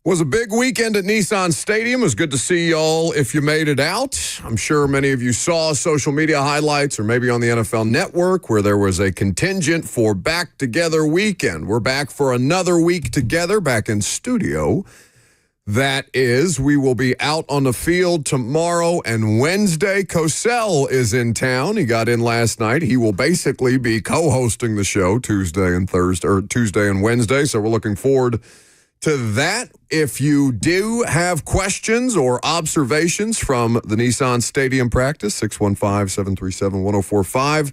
Was a big weekend at Nissan Stadium. It was good to see y'all if you made it out. I'm sure many of you saw social media highlights or maybe on the NFL Network where there was a contingent for Back Together weekend. We're back for another week together, back in studio. That is, we will be out on the field tomorrow and Wednesday. Cosell is in town. He got in last night. He will basically be co-hosting the show Tuesday and Wednesday. So we're looking forward to that. If you do have questions or observations from the Nissan Stadium practice, 615-737-1045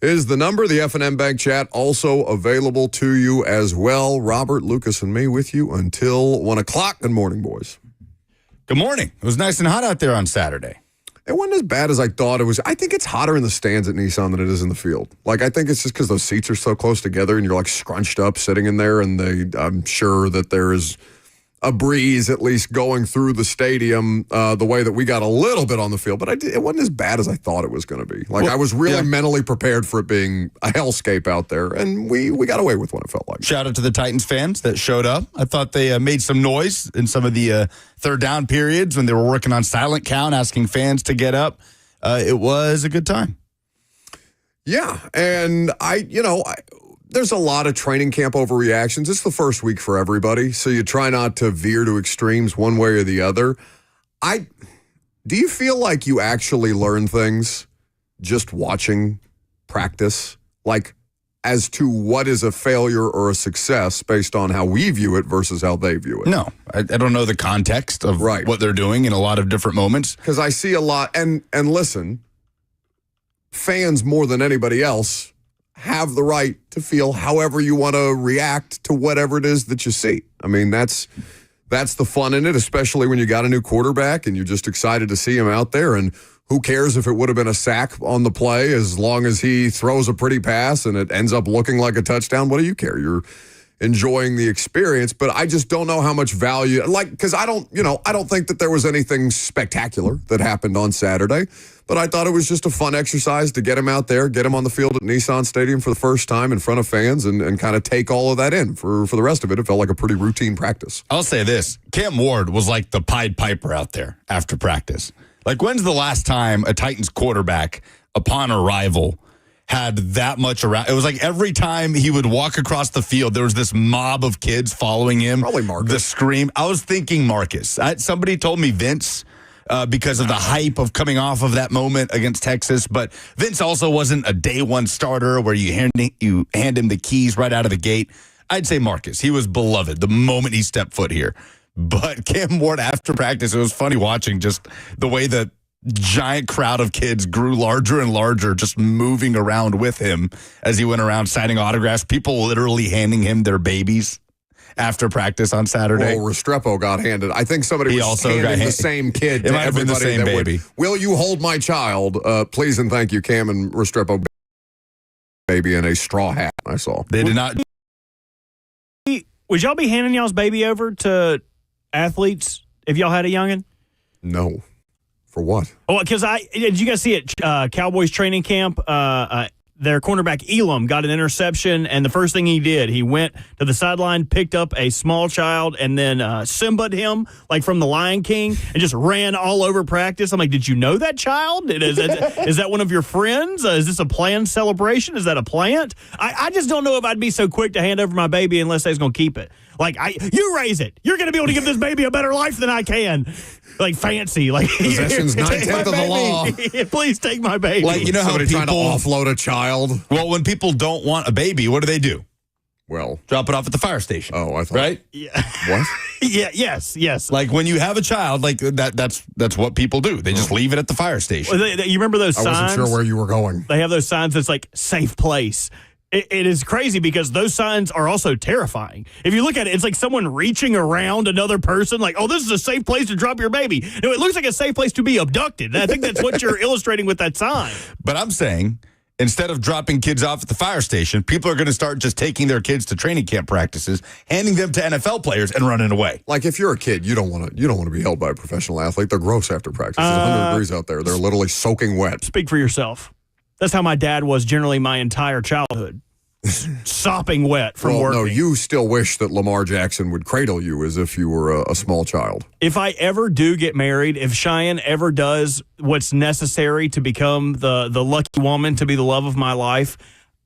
is the number. The F&M Bank chat also available to you as well. Robert, Lucas, and me with you until 1 o'clock. Good morning, boys. Good morning. It was nice and hot out there on Saturday. It wasn't as bad as I thought it was. I think it's hotter in the stands at Nissan than it is in the field. Like, I think it's just because those seats are so close together and you're, like, scrunched up sitting in there, and I'm sure that there is a breeze at least going through the stadium the way that we got a little bit on the field. But it wasn't as bad as I thought it was going to be. Like, I was really mentally prepared for it being a hellscape out there, and we got away with what it felt like. Shout out to the Titans fans that showed up. I thought they made some noise in some of the third down periods when they were working on silent count, asking fans to get up. It was a good time. Yeah, and there's a lot of training camp overreactions. It's the first week for everybody, so you try not to veer to extremes one way or the other. Do you feel like you actually learn things just watching practice? Like, as to what is a failure or a success based on how we view it versus how they view it? No, I don't know the context of what they're doing in a lot of different moments. Because I see a lot, and listen, fans more than anybody else have the right to feel however you want to react to whatever it is that you see. I mean, that's the fun in it, especially when you got a new quarterback and you're just excited to see him out there. And who cares if it would have been a sack on the play as long as he throws a pretty pass and it ends up looking like a touchdown? What do you care? You're enjoying the experience, but I just don't know how much value, because I don't think that there was anything spectacular that happened on Saturday, but I thought it was just a fun exercise to get him out there, get him on the field at Nissan Stadium for the first time in front of fans and kind of take all of that in. For the rest of it, it felt like a pretty routine practice. I'll say this. Cam Ward was like the Pied Piper out there after practice. Like, when's the last time a Titans quarterback, upon arrival, had that much around? It was like every time he would walk across the field, there was this mob of kids following him. Probably Marcus. The scream. I was thinking Marcus. Somebody told me Vince because of the hype of coming off of that moment against Texas. But Vince also wasn't a day one starter where you hand him the keys right out of the gate. I'd say Marcus. He was beloved the moment he stepped foot here. But Cam Ward after practice, it was funny watching just the way the giant crowd of kids grew larger and larger, just moving around with him as he went around signing autographs. People literally handing him their babies after practice on Saturday. Well, Restrepo got handed. I think somebody was also handing the same kid to everybody. The same baby. Will you hold my child? Please and thank you, Cam and Restrepo baby in a straw hat. I saw. They did not. Would y'all be handing y'all's baby over to athletes if y'all had a youngin'? No. For what? Oh, because did you guys see it? Cowboys training camp. Their cornerback Elam got an interception, and the first thing he did, he went to the sideline, picked up a small child, and then Simba'd him like from the Lion King, and just ran all over practice. I'm like, did you know that child? Is that one of your friends? Is this a planned celebration? Is that a plant? I just don't know if I'd be so quick to hand over my baby unless they's going to keep it. Like, you raise it. You're going to be able to give this baby a better life than I can. Like, fancy. Like, possession's 9/10 of the law. Please take my baby. Like, you know somebody how people trying to offload a child. Well, when people don't want a baby, what do? Well, drop it off at the fire station. Oh, I thought. Right? Yeah. What? Yeah. Yes. Like when you have a child, like that's what people do. They just leave it at the fire station. Well, you remember those signs? I wasn't sure where you were going. They have those signs that's like safe place. It is crazy because those signs are also terrifying. If you look at it, it's like someone reaching around another person like, oh, this is a safe place to drop your baby. No, it looks like a safe place to be abducted. And I think that's what you're illustrating with that sign. But I'm saying, instead of dropping kids off at the fire station, people are going to start just taking their kids to training camp practices, handing them to NFL players, and running away. Like, if you're a kid, you don't want to be held by a professional athlete. They're gross after practice. It's 100 degrees out there. They're literally soaking wet. Speak for yourself. That's how my dad was generally my entire childhood. sopping wet from Well, working. no, you still wish that Lamar Jackson would cradle you as if you were a small child. If I ever do get married, if Cheyenne ever does what's necessary to become the lucky woman to be the love of my life,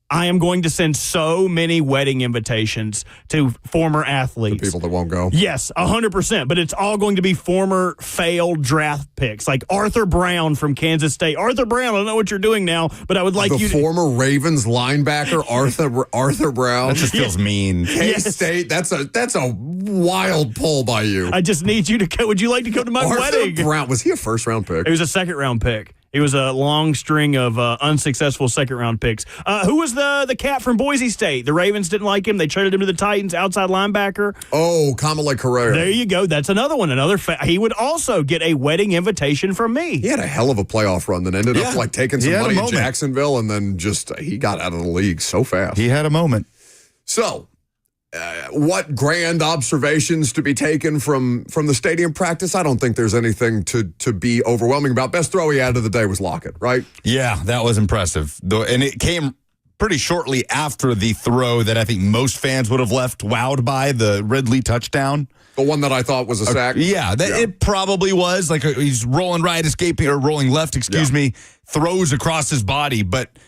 I am going to send so many wedding invitations to former athletes. People that won't go. Yes, 100%. But it's all going to be former failed draft picks, like Arthur Brown from Kansas State. Arthur Brown, I don't know what you're doing now, but I would like you to. The former Ravens linebacker, Arthur Brown. That just feels mean. K-State, that's a wild pull by you. I just need you to go. Would you like to come to my wedding? Arthur Brown, was he a first-round pick? It was a second-round pick. It was a long string of unsuccessful second-round picks. Who was the cat from Boise State? The Ravens didn't like him. They traded him to the Titans, outside linebacker. Oh, Kamala Carrera. There you go. That's another one. He would also get a wedding invitation from me. He had a hell of a playoff run that ended up like taking some money in Jacksonville, and then he got out of the league so fast. He had a moment. So, what grand observations to be taken from the stadium practice? I don't think there's anything to be overwhelming about. Best throw he had of the day was Lockett, right? Yeah, that was impressive. And it came pretty shortly after the throw that I think most fans would have left wowed by, the Ridley touchdown. The one that I thought was a sack? It probably was. Like he's rolling rolling left, throws across his body. But,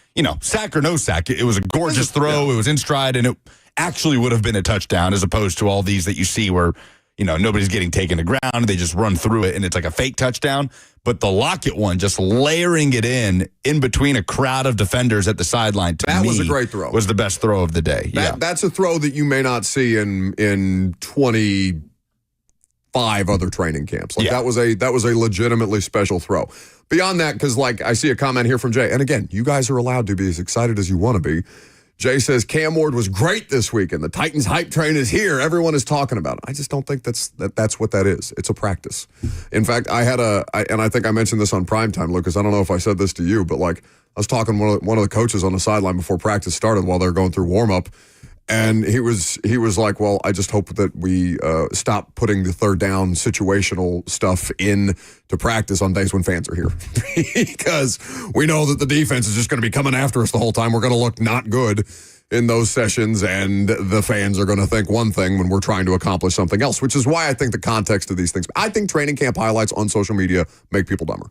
sack or no sack, it was a gorgeous throw. It was in stride, and it actually would have been a touchdown as opposed to all these that you see where, nobody's getting taken to ground. They just run through it, and it's like a fake touchdown. But the Lockett one, just layering it in between a crowd of defenders at the sideline, that was a great throw. Was the best throw of the day. That's a throw that you may not see in 25 other training camps. That was a legitimately special throw. Beyond that, because I see a comment here from Jay, and again, you guys are allowed to be as excited as you want to be. Jay says, Cam Ward was great this weekend. The Titans hype train is here. Everyone is talking about it. I just don't think that's what that is. It's a practice. In fact, and I think I mentioned this on primetime, Lucas. I don't know if I said this to you, but I was talking to one of the coaches on the sideline before practice started while they were going through warm-up. And he was like, well, I just hope that we stop putting the third down situational stuff in to practice on days when fans are here. Because we know that the defense is just going to be coming after us the whole time. We're going to look not good in those sessions, and the fans are going to think one thing when we're trying to accomplish something else, which is why I think the context of these things. I think training camp highlights on social media make people dumber.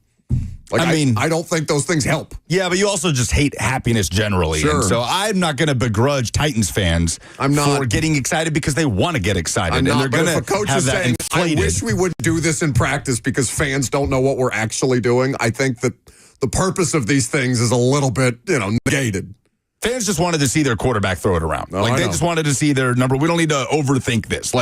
I don't think those things help. Yeah, but you also just hate happiness generally. Sure. And so I'm not going to begrudge Titans fans for getting excited because they want to get excited. And they're going to have that saying, inflated. I wish we would do this in practice because fans don't know what we're actually doing. I think that the purpose of these things is a little bit, negated. Fans just wanted to see their quarterback throw it around. They just wanted to see their number. We don't need to overthink this.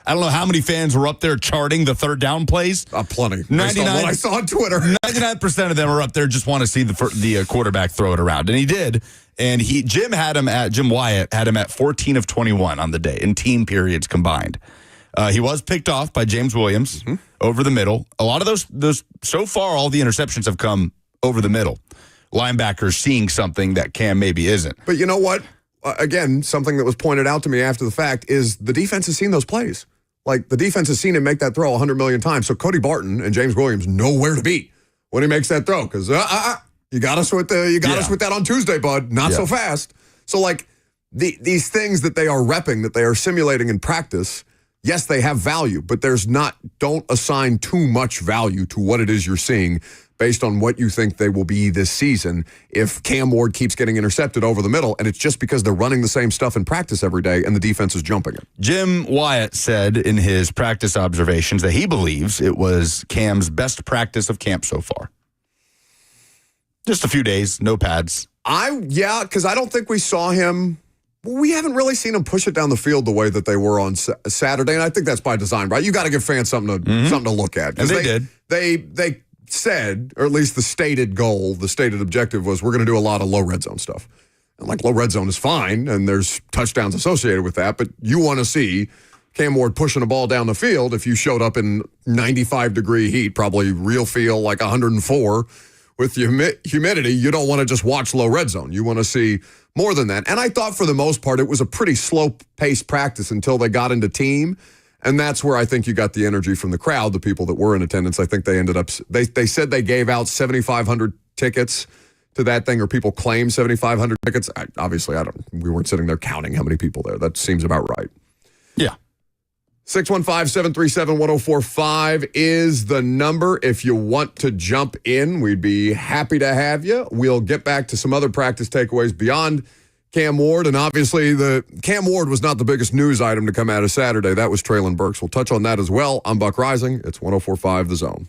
I don't know how many fans were up there charting the third down plays. Plenty. 99. What I saw on Twitter. 99% of them are up there just want to see the quarterback throw it around. And he did. And Jim Wyatt had him at 14 of 21 on the day in team periods combined. He was picked off by James Williams over the middle. A lot of those so far, all the interceptions have come over the middle. Linebackers seeing something that Cam maybe isn't. But you know what? Again, something that was pointed out to me after the fact is the defense has seen those plays. The defense has seen him make that throw 100 million times. So Cody Barton and James Williams know where to be when he makes that throw. Because you got us with that on Tuesday, bud. Not so fast. So these things that they are repping, that they are simulating in practice, yes, they have value, but don't assign too much value to what it is you're seeing based on what you think they will be this season if Cam Ward keeps getting intercepted over the middle, and it's just because they're running the same stuff in practice every day and the defense is jumping it. Jim Wyatt said in his practice observations that he believes it was Cam's best practice of camp so far. Just a few days, no pads. Because I don't think we saw him. We haven't really seen them push it down the field the way that they were on Saturday, and I think that's by design, right? You got to give fans something to look at. And they did. They said, or at least the stated goal, the stated objective was we're going to do a lot of low red zone stuff. And low red zone is fine, and there's touchdowns associated with that, but you want to see Cam Ward pushing a ball down the field if you showed up in 95-degree heat, probably real feel 104 with humidity. You don't want to just watch low red zone. You want to see more than that. And I thought for the most part it was a pretty slow-paced practice until they got into team. And that's where I think you got the energy from the crowd, the people that were in attendance. I think they ended up, they said they gave out 7,500 tickets to that thing, or people claim 7,500 tickets. Obviously, we weren't sitting there counting how many people there. That seems about right. Yeah. 615-737-1045 is the number. If you want to jump in, we'd be happy to have you. We'll get back to some other practice takeaways beyond Cam Ward. And obviously, the Cam Ward was not the biggest news item to come out of Saturday. That was Traylon Burks. We'll touch on that as well. I'm Buck Rising. It's 104.5 The Zone.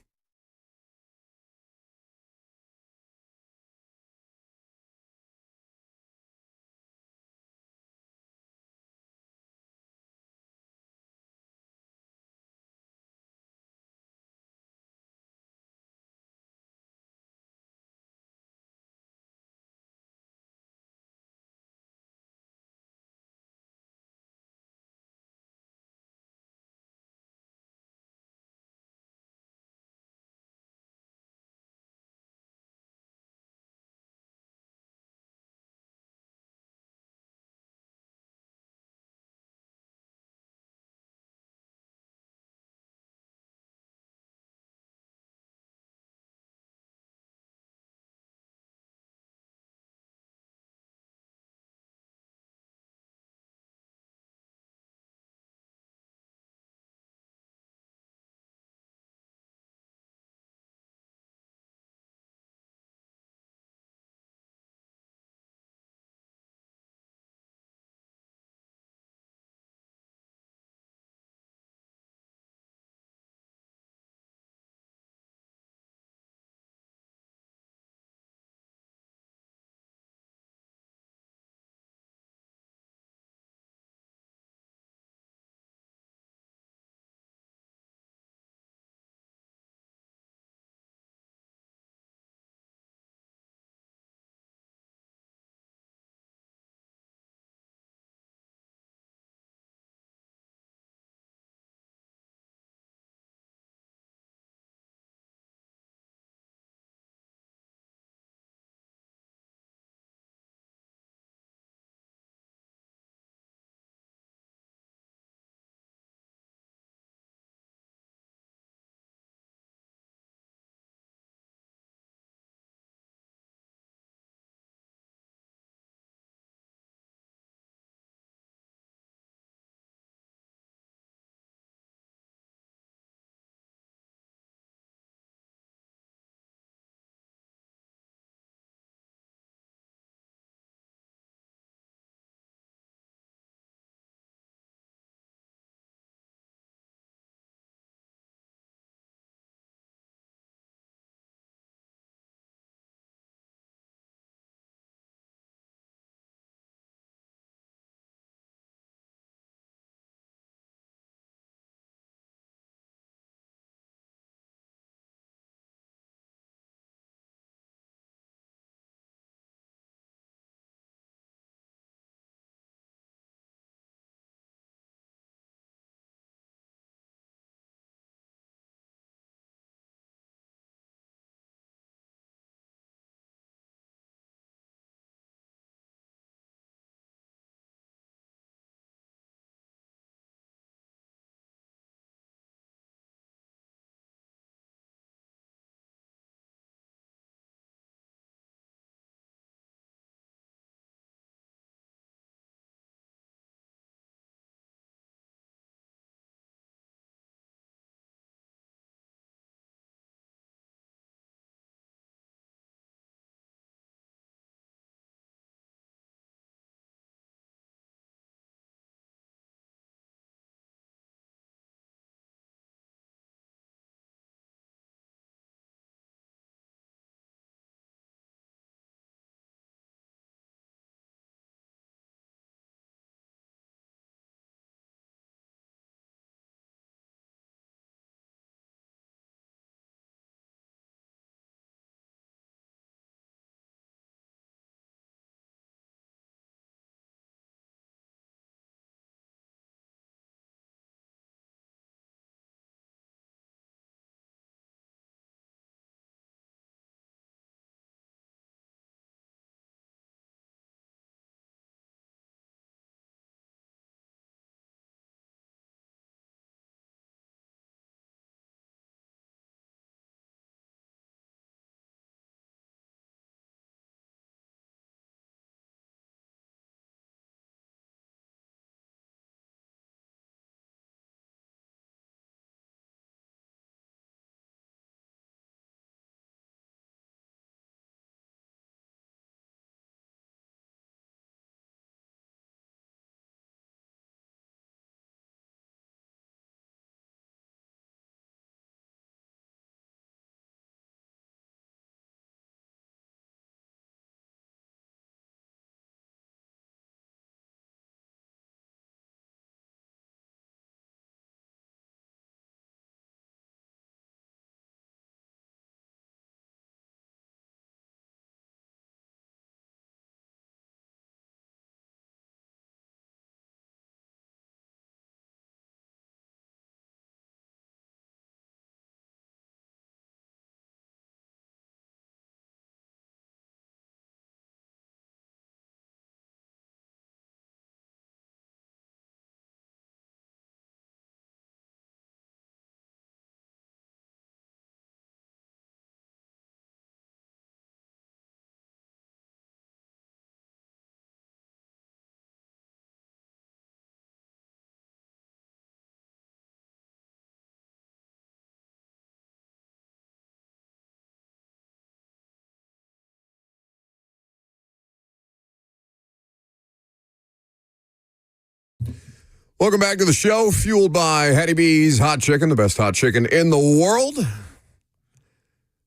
Welcome back to the show, fueled by Hattie B's Hot Chicken, the best hot chicken in the world.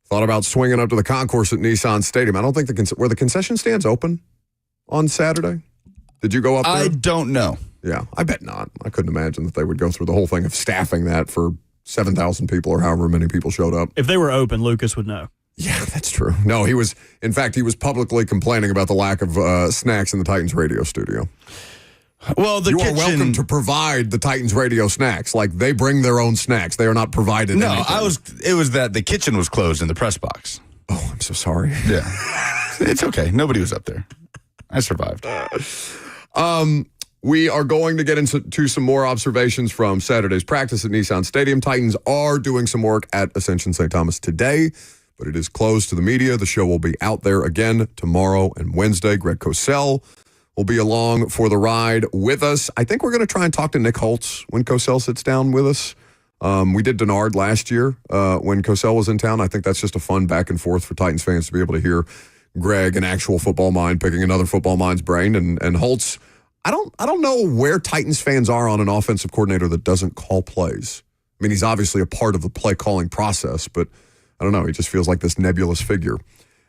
Thought about swinging up to the concourse at Nissan Stadium. I don't think were the concession stands open on Saturday? Did you go up there? I don't know. Yeah, I bet not. I couldn't imagine that they would go through the whole thing of staffing that for 7,000 people or however many people showed up. If they were open, Lucas would know. Yeah, that's true. No, he was publicly complaining about the lack of snacks in the Titans radio studio. Well, you are welcome to provide the Titans radio snacks. Like, they bring their own snacks. They are not provided anything. It was that the kitchen was closed in the press box. Oh, I'm so sorry. Yeah. It's okay. Nobody was up there. I survived. We are going to get into some more observations from Saturday's practice at Nissan Stadium. Titans are doing some work at Ascension St. Thomas today, but it is closed to the media. The show will be out there again tomorrow and Wednesday. Greg Cosell will be along for the ride with us. I think we're going to try and talk to Nick Holtz when Cosell sits down with us. We did Denard last year when Cosell was in town. I think that's just a fun back and forth for Titans fans to be able to hear Greg, an actual football mind, picking another football mind's brain. And Holtz, I don't know where Titans fans are on an offensive coordinator that doesn't call plays. I mean, he's obviously a part of the play calling process, but I don't know. He just feels like this nebulous figure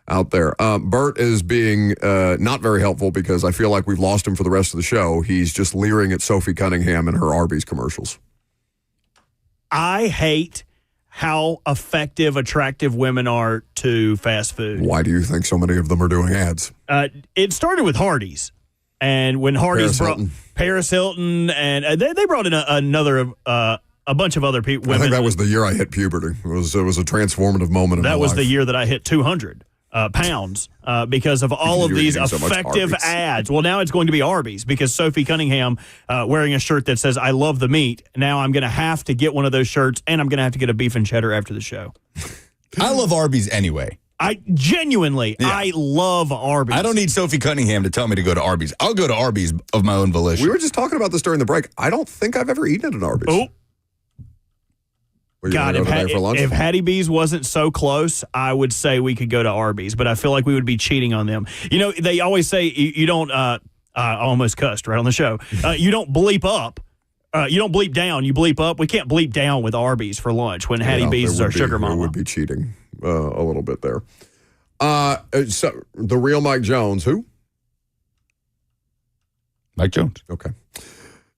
out there. Bert is being not very helpful because I feel like we've lost him for the rest of the show. He's just leering at Sophie Cunningham and her Arby's commercials. I hate how effective, attractive women are to fast food. Why do you think so many of them are doing ads? It started with Hardee's. And when Hardee's brought Paris Hilton, and they brought in a bunch of other people. Women. I think that was the year I hit puberty. It was a transformative moment in my life. That was the year that I hit 200 pounds because of all of these effective ads. Well, now it's going to be Arby's because Sophie Cunningham wearing a shirt that says "I love the meat." Now I'm going to have to get one of those shirts, and I'm going to have to get a beef and cheddar after the show. I love Arby's anyway. I love Arby's. I don't need Sophie Cunningham to tell me to go to Arby's. I'll go to Arby's of my own volition. We were just talking about this during the break. I don't think I've ever eaten at an Arby's. Oh. God, if Hattie B's wasn't so close, I would say we could go to Arby's, but I feel like we would be cheating on them. You know, they always say you don't, I almost cussed right on the show. You don't bleep up. You don't bleep down, you bleep up. We can't bleep down with Arby's for lunch when Hattie B's is our sugar mama. It would be cheating a little bit there. So the real Mike Jones, who? Mike Jones. Okay.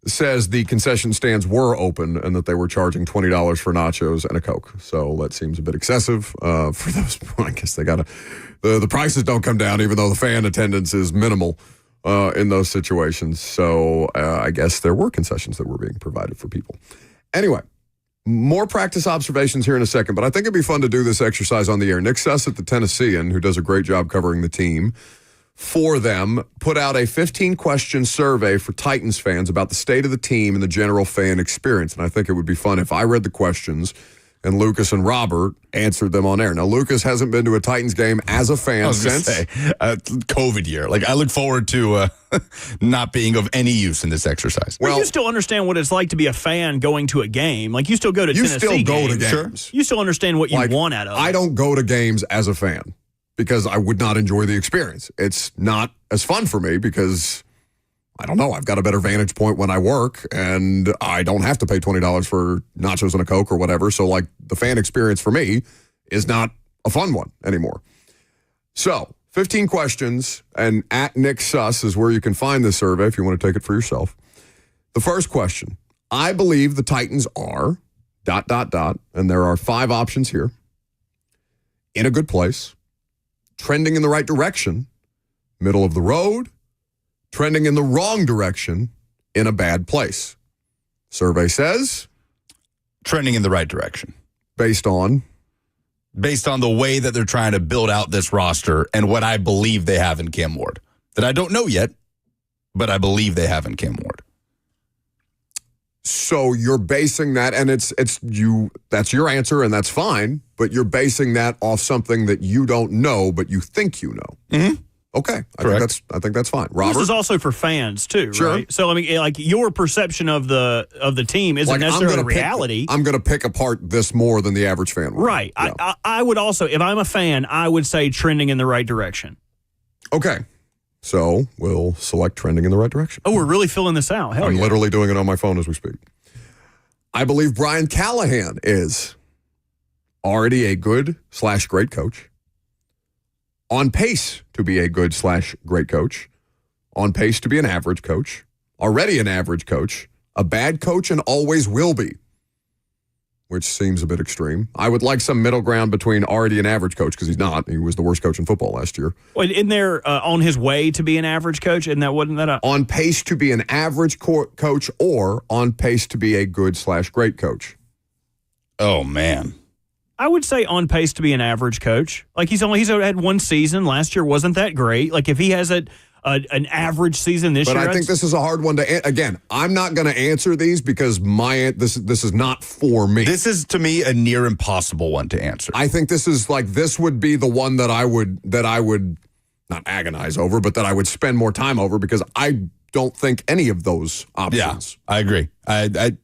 Says the concession stands were open and that they were charging $20 for nachos and a Coke. So that seems a bit excessive for those. I guess they got to, the prices don't come down even though the fan attendance is minimal in those situations. So I guess there were concessions that were being provided for people. Anyway, more practice observations here in a second, but I think it'd be fun to do this exercise on the air. Nick Suss at the Tennessean, who does a great job covering the team for them, put out a 15-question survey for Titans fans about the state of the team and the general fan experience. And I think it would be fun if I read the questions and Lucas and Robert answered them on air. Now, Lucas hasn't been to a Titans game as a fan since COVID year. Like, I look forward to not being of any use in this exercise. Well, you still understand what it's like to be a fan going to a game. Like, you still go to Tennessee games. You still go to games. Sure. You still understand what you want out of it. I don't go to games as a fan because I would not enjoy the experience. It's not as fun for me because, I don't know, I've got a better vantage point when I work and I don't have to pay $20 for nachos and a Coke or whatever. So, like, the fan experience for me is not a fun one anymore. So, 15 questions, and at Nick Suss is where you can find this survey if you want to take it for yourself. The first question, I believe the Titans are ... and there are 5 options here. In a good place, trending in the right direction, middle of the road, trending in the wrong direction, in a bad place. Survey says trending in the right direction. Based on the way that they're trying to build out this roster and what I believe they have in Cam Ward. That I don't know yet, but I believe they have in Cam Ward. So you're basing that, and that's your answer, and that's fine, but you're basing that off something that you don't know, but you think you know. Mm-hmm. Okay, I think that's fine. Robert? This is also for fans too, sure. Right? So I mean, like, your perception of the team isn't necessarily reality. I'm going to pick apart this more than the average fan would. Right. Yeah. I would also, if I'm a fan, I would say trending in the right direction. Okay, So we'll select trending in the right direction. Oh, we're really filling this out. Hell I'm yeah. literally doing it on my phone as we speak. I believe Brian Callahan is already a good/great coach, on pace to be a good/great coach, on pace to be an average coach, already an average coach, a bad coach and always will be, which seems a bit extreme. I would like some middle ground between already an average coach, because he's not. He was the worst coach in football last year. Well, in there, on his way to be an average coach, wasn't that a... On pace to be an average coach or on pace to be a good/great coach? Oh, man. I would say on pace to be an average coach. Like, he's had one season. Last year wasn't that great. Like, if he has an average season this year. But I think this is a hard one to again. I'm not going to answer these because this is not for me. This is, to me, a near impossible one to answer. I think this would be the one that I would not agonize over, but that I would spend more time over, because I don't think any of those options. Yeah, I agree. I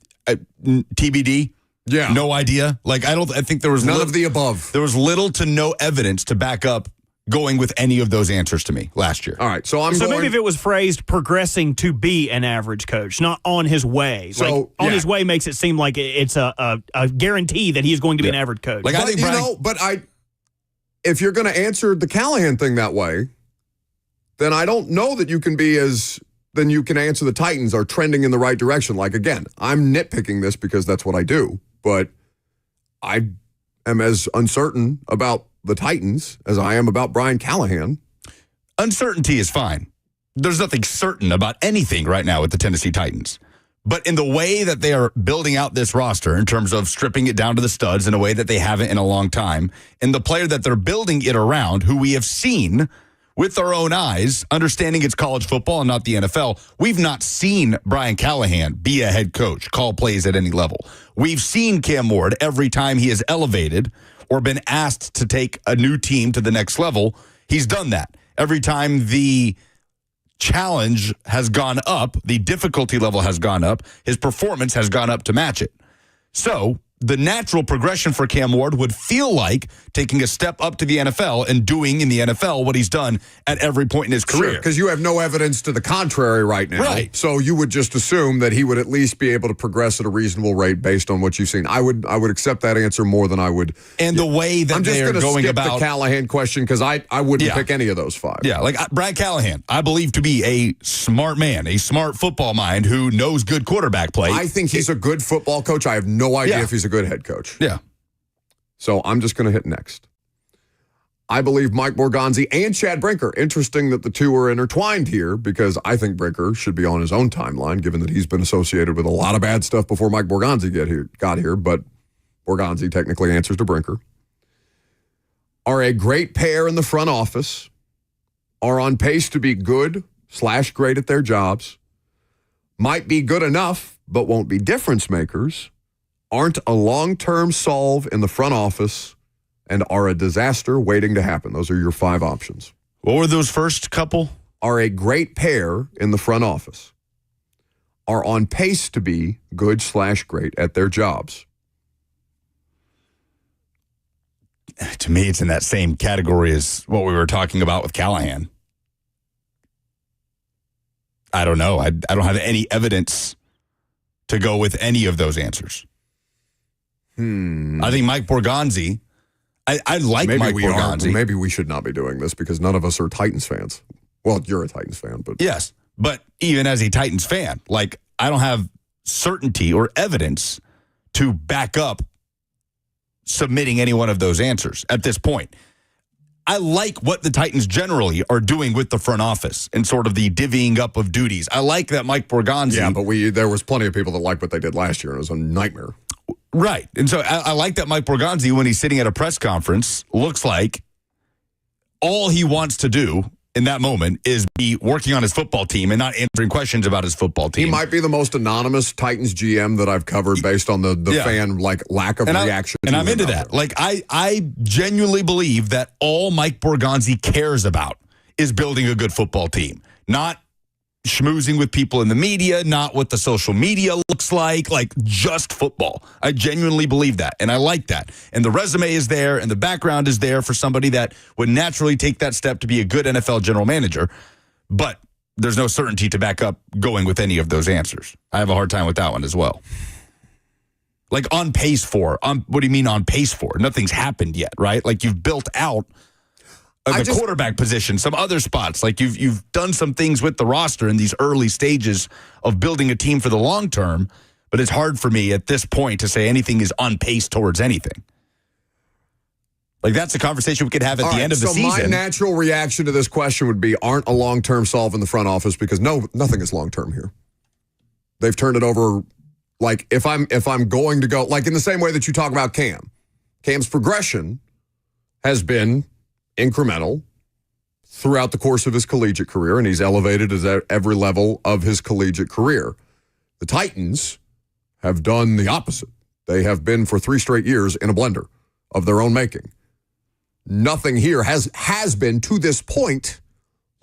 TBD. Yeah, no idea. Like, I think there was none of the above. There was little to no evidence to back up going with any of those answers to me last year. All right, so maybe if it was phrased progressing to be an average coach, not on his way. So, like, on his way makes it seem like it's a guarantee that he's going to be an average coach. Like, but, I think if you're going to answer the Callahan thing that way, then I don't know that you can then you can answer the Titans are trending in the right direction. Like, again, I'm nitpicking this because that's what I do, but I am as uncertain about the Titans as I am about Brian Callahan. Uncertainty is fine. There's nothing certain about anything right now with the Tennessee Titans. But in the way that they are building out this roster, in terms of stripping it down to the studs in a way that they haven't in a long time, and the player that they're building it around, who we have seen with our own eyes, understanding it's college football and not the NFL, we've not seen Brian Callahan be a head coach, call plays at any level. We've seen Cam Ward every time he has elevated or been asked to take a new team to the next level. He's done that. Every time the challenge has gone up, the difficulty level has gone up, his performance has gone up to match it. So the natural progression for Cam Ward would feel like taking a step up to the NFL and doing in the NFL what he's done at every point in his career. Because you have no evidence to the contrary right now. Right. So you would just assume that he would at least be able to progress at a reasonable rate based on what you've seen. I would accept that answer more than I would. And the way that they are going about... I'm just going to skip the Callahan question because I wouldn't pick any of those five. Yeah, like Brian Callahan, I believe to be a smart man, a smart football mind who knows good quarterback play. I think he's a good football coach. I have no idea if he's a good head coach. Yeah. So I'm just going to hit next. I believe Mike Borgonzi and Chad Brinker. Interesting that the two are intertwined here, because I think Brinker should be on his own timeline, given that he's been associated with a lot of bad stuff before Mike Borgonzi got here. But Borgonzi technically answers to Brinker. Are a great pair in the front office, are on pace to be good/great at their jobs, might be good enough, but won't be difference makers, aren't a long-term solve in the front office, and are a disaster waiting to happen. Those are your five options. What were those first couple? Are a great pair in the front office, are on pace to be good/great at their jobs. To me, it's in that same category as what we were talking about with Callahan. I don't know. I don't have any evidence to go with any of those answers. I think Mike Borgonzi, I like Mike Borgonzi. Maybe we should not be doing this because none of us are Titans fans. Well, you're a Titans fan, but... Yes, but even as a Titans fan, like, I don't have certainty or evidence to back up submitting any one of those answers at this point. I like what the Titans generally are doing with the front office and sort of the divvying up of duties. I like that Mike Borgonzi... Yeah, but there was plenty of people that liked what they did last year, and it was a nightmare. Right. And so I like that Mike Borgonzi, when he's sitting at a press conference, looks like all he wants to do in that moment is be working on his football team and not answering questions about his football team. He might be the most anonymous Titans GM that I've covered based on the fan lack of reaction. And I'm into that. Like, I genuinely believe that all Mike Borgonzi cares about is building a good football team, not schmoozing with people in the media, not what the social media looks like just football. I genuinely believe that, and I like that. And the resume is there, and the background is there for somebody that would naturally take that step to be a good NFL general manager. but there's no certainty to back up going with any of those answers. I have a hard time with that one as well. Like on pace for. What do you mean on pace for? Nothing's happened yet, right? Like you've built out the quarterback position, some other spots. Like you've done some things with the roster in these early stages of building a team for the long term, but it's hard for me at this point to say anything is on pace towards anything. Like, that's a conversation we could have at the end of the season. So my natural reaction to this question would be, aren't a long-term solve in the front office, because nothing is long-term here. They've turned it over. Like, if I'm going to go, like in the same way that you talk about Cam's progression has been incremental throughout the course of his collegiate career, and he's elevated at every level of his collegiate career. The Titans have done the opposite. They have been for 3 straight years in a blender of their own making. Nothing here has been, to this point,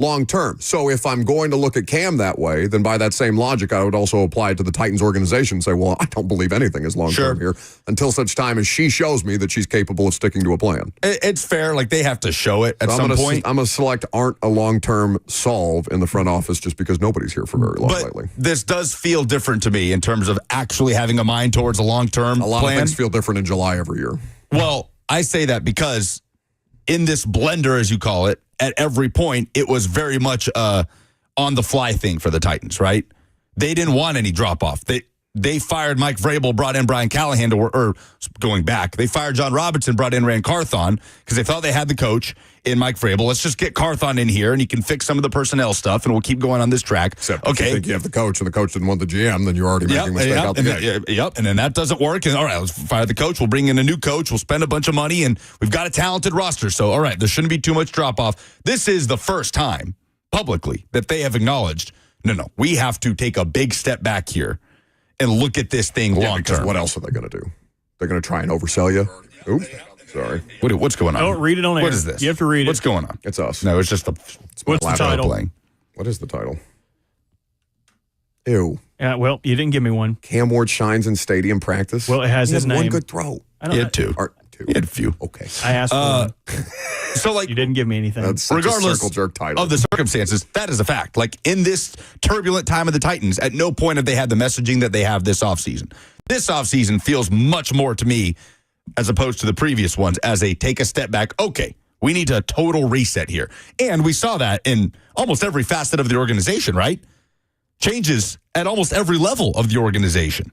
long-term. So if I'm going to look at Cam that way, then by that same logic, I would also apply it to the Titans organization and say, well, I don't believe anything is long-term here until such time as she shows me that she's capable of sticking to a plan. It's fair. Like, they have to show it at some point. I'm going to select aren't a long-term solve in the front office just because nobody's here for very long lately. This does feel different to me in terms of actually having a mind towards a long-term plan. A lot of things feel different in July every year. Well, I say that because in this blender, as you call it, at every point, it was very much a on-the-fly thing for the Titans, right? They didn't want any drop-off. They fired Mike Vrabel, brought in Brian Callahan going back. They fired John Robinson, brought in Rand Carthon because they thought they had the coach in Mike Vrabel. Let's just get Carthon in here and he can fix some of the personnel stuff and we'll keep going on this track. Except if you think you have the coach and the coach didn't want the GM, then you're already making a mistake out the gate. Yep, and then that doesn't work. And all right, let's fire the coach. We'll bring in a new coach. We'll spend a bunch of money and we've got a talented roster. So, all right, there shouldn't be too much drop-off. This is the first time publicly that they have acknowledged, no, we have to take a big step back here and look at this thing long term. What else are they going to do? They're going to try and oversell you? Oops, sorry. What's going on? Don't read it on air. What is this? You have to read it. What's going on? It's us. No, it's just what's the title? Playing. What is the title? Ew. Well, you didn't give me one. Cam Ward shines in stadium practice. Well, it has his name. One good throw. He had 2. He had a few. Okay. I asked for one. So, like, you didn't give me anything. That's such regardless a circle jerk title. Of the circumstances, that is a fact. Like, in this turbulent time of the Titans, at no point have they had the messaging that they have this offseason. This offseason feels much more to me, as opposed to the previous ones, as a take a step back. Okay, we need a total reset here. And we saw that in almost every facet of the organization, right? Changes at almost every level of the organization,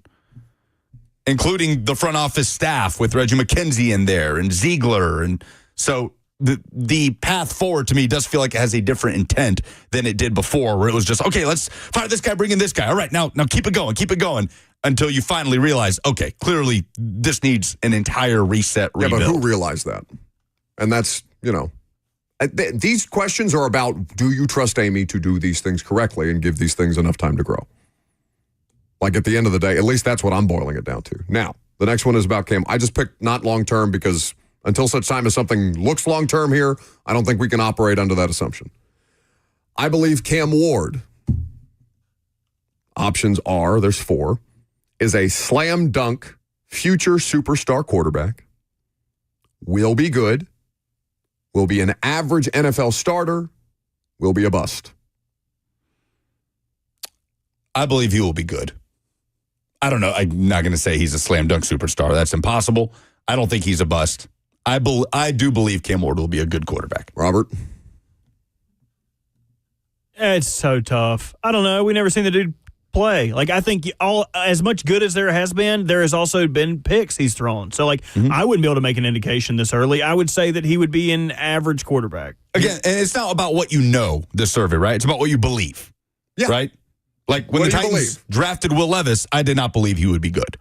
including the front office staff with Reggie McKenzie in there and Ziegler. And so the path forward to me does feel like it has a different intent than it did before, where it was just, okay, let's fire this guy, bring in this guy. All right, now keep it going until you finally realize, okay, clearly this needs an entire reset, rebuild. Yeah, but who realized that? And that's, these questions are about, do you trust Amy to do these things correctly and give these things enough time to grow? Like, at the end of the day, at least that's what I'm boiling it down to. Now, the next one is about Cam. I just picked not long-term because until such time as something looks long-term here, I don't think we can operate under that assumption. I believe Cam Ward, options are, there's 4, is a slam dunk future superstar quarterback, will be good, will be an average NFL starter, will be a bust. I believe he will be good. I don't know. I'm not going to say he's a slam dunk superstar. That's impossible. I don't think he's a bust. I do believe Cam Ward will be a good quarterback. Robert? It's so tough. I don't know. We never seen the dude play. Like, I think as much good as there has been, there has also been picks he's thrown. So, I wouldn't be able to make an indication this early. I would say that he would be an average quarterback. Again, and it's not about what you know, this survey, right? It's about what you believe. Yeah. Right? Like, when the Titans drafted Will Levis, I did not believe he would be good.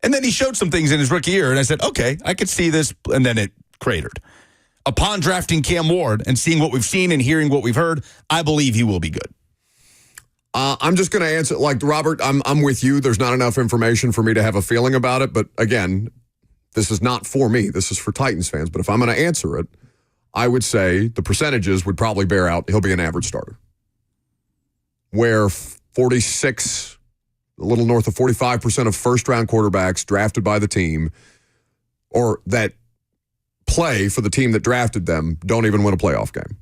And then he showed some things in his rookie year, and I said, okay, I could see this, and then it cratered. Upon drafting Cam Ward and seeing what we've seen and hearing what we've heard, I believe he will be good. I'm just going to answer, like, Robert, I'm with you. There's not enough information for me to have a feeling about it, but again, this is not for me. This is for Titans fans, but if I'm going to answer it, I would say the percentages would probably bear out he'll be an average starter. Where 46, a little north of 45% of first-round quarterbacks drafted by the team or that play for the team that drafted them don't even win a playoff game.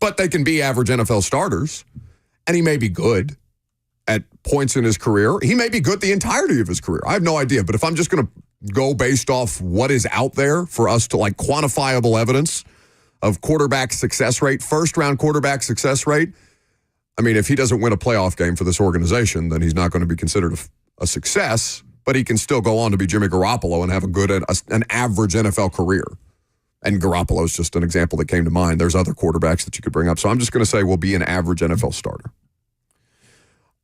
but they can be average NFL starters. And he may be good at points in his career. He may be good the entirety of his career. I have no idea. But if I'm just going to go based off what is out there for us to like quantifiable evidence of quarterback success rate, first-round quarterback success rate, I mean, if he doesn't win a playoff game for this organization, then he's not going to be considered a success, but he can still go on to be Jimmy Garoppolo and have an average NFL career. And Garoppolo is just an example that came to mind. There's other quarterbacks that you could bring up. So I'm just going to say we'll be an average NFL starter.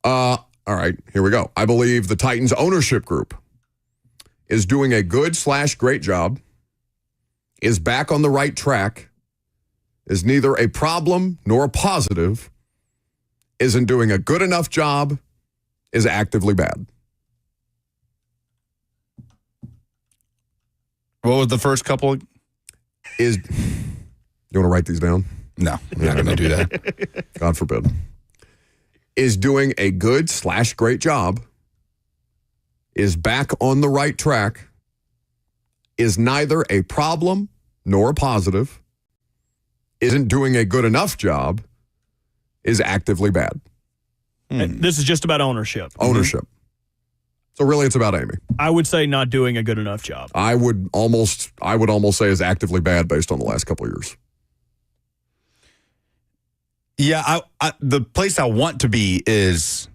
All right, here we go. I believe the Titans ownership group is doing a good/great job, is back on the right track, is neither a problem nor a positive, isn't doing a good enough job, is actively bad. What was the first couple? You want to write these down? No, I'm not going to do that. God forbid. Is doing a good/great job, is back on the right track, is neither a problem nor a positive, isn't doing a good enough job, is actively bad. This is just about ownership. Ownership. So really it's about Amy. I would say not doing a good enough job. I would almost say is actively bad based on the last couple of years. Yeah, the place I want to be is,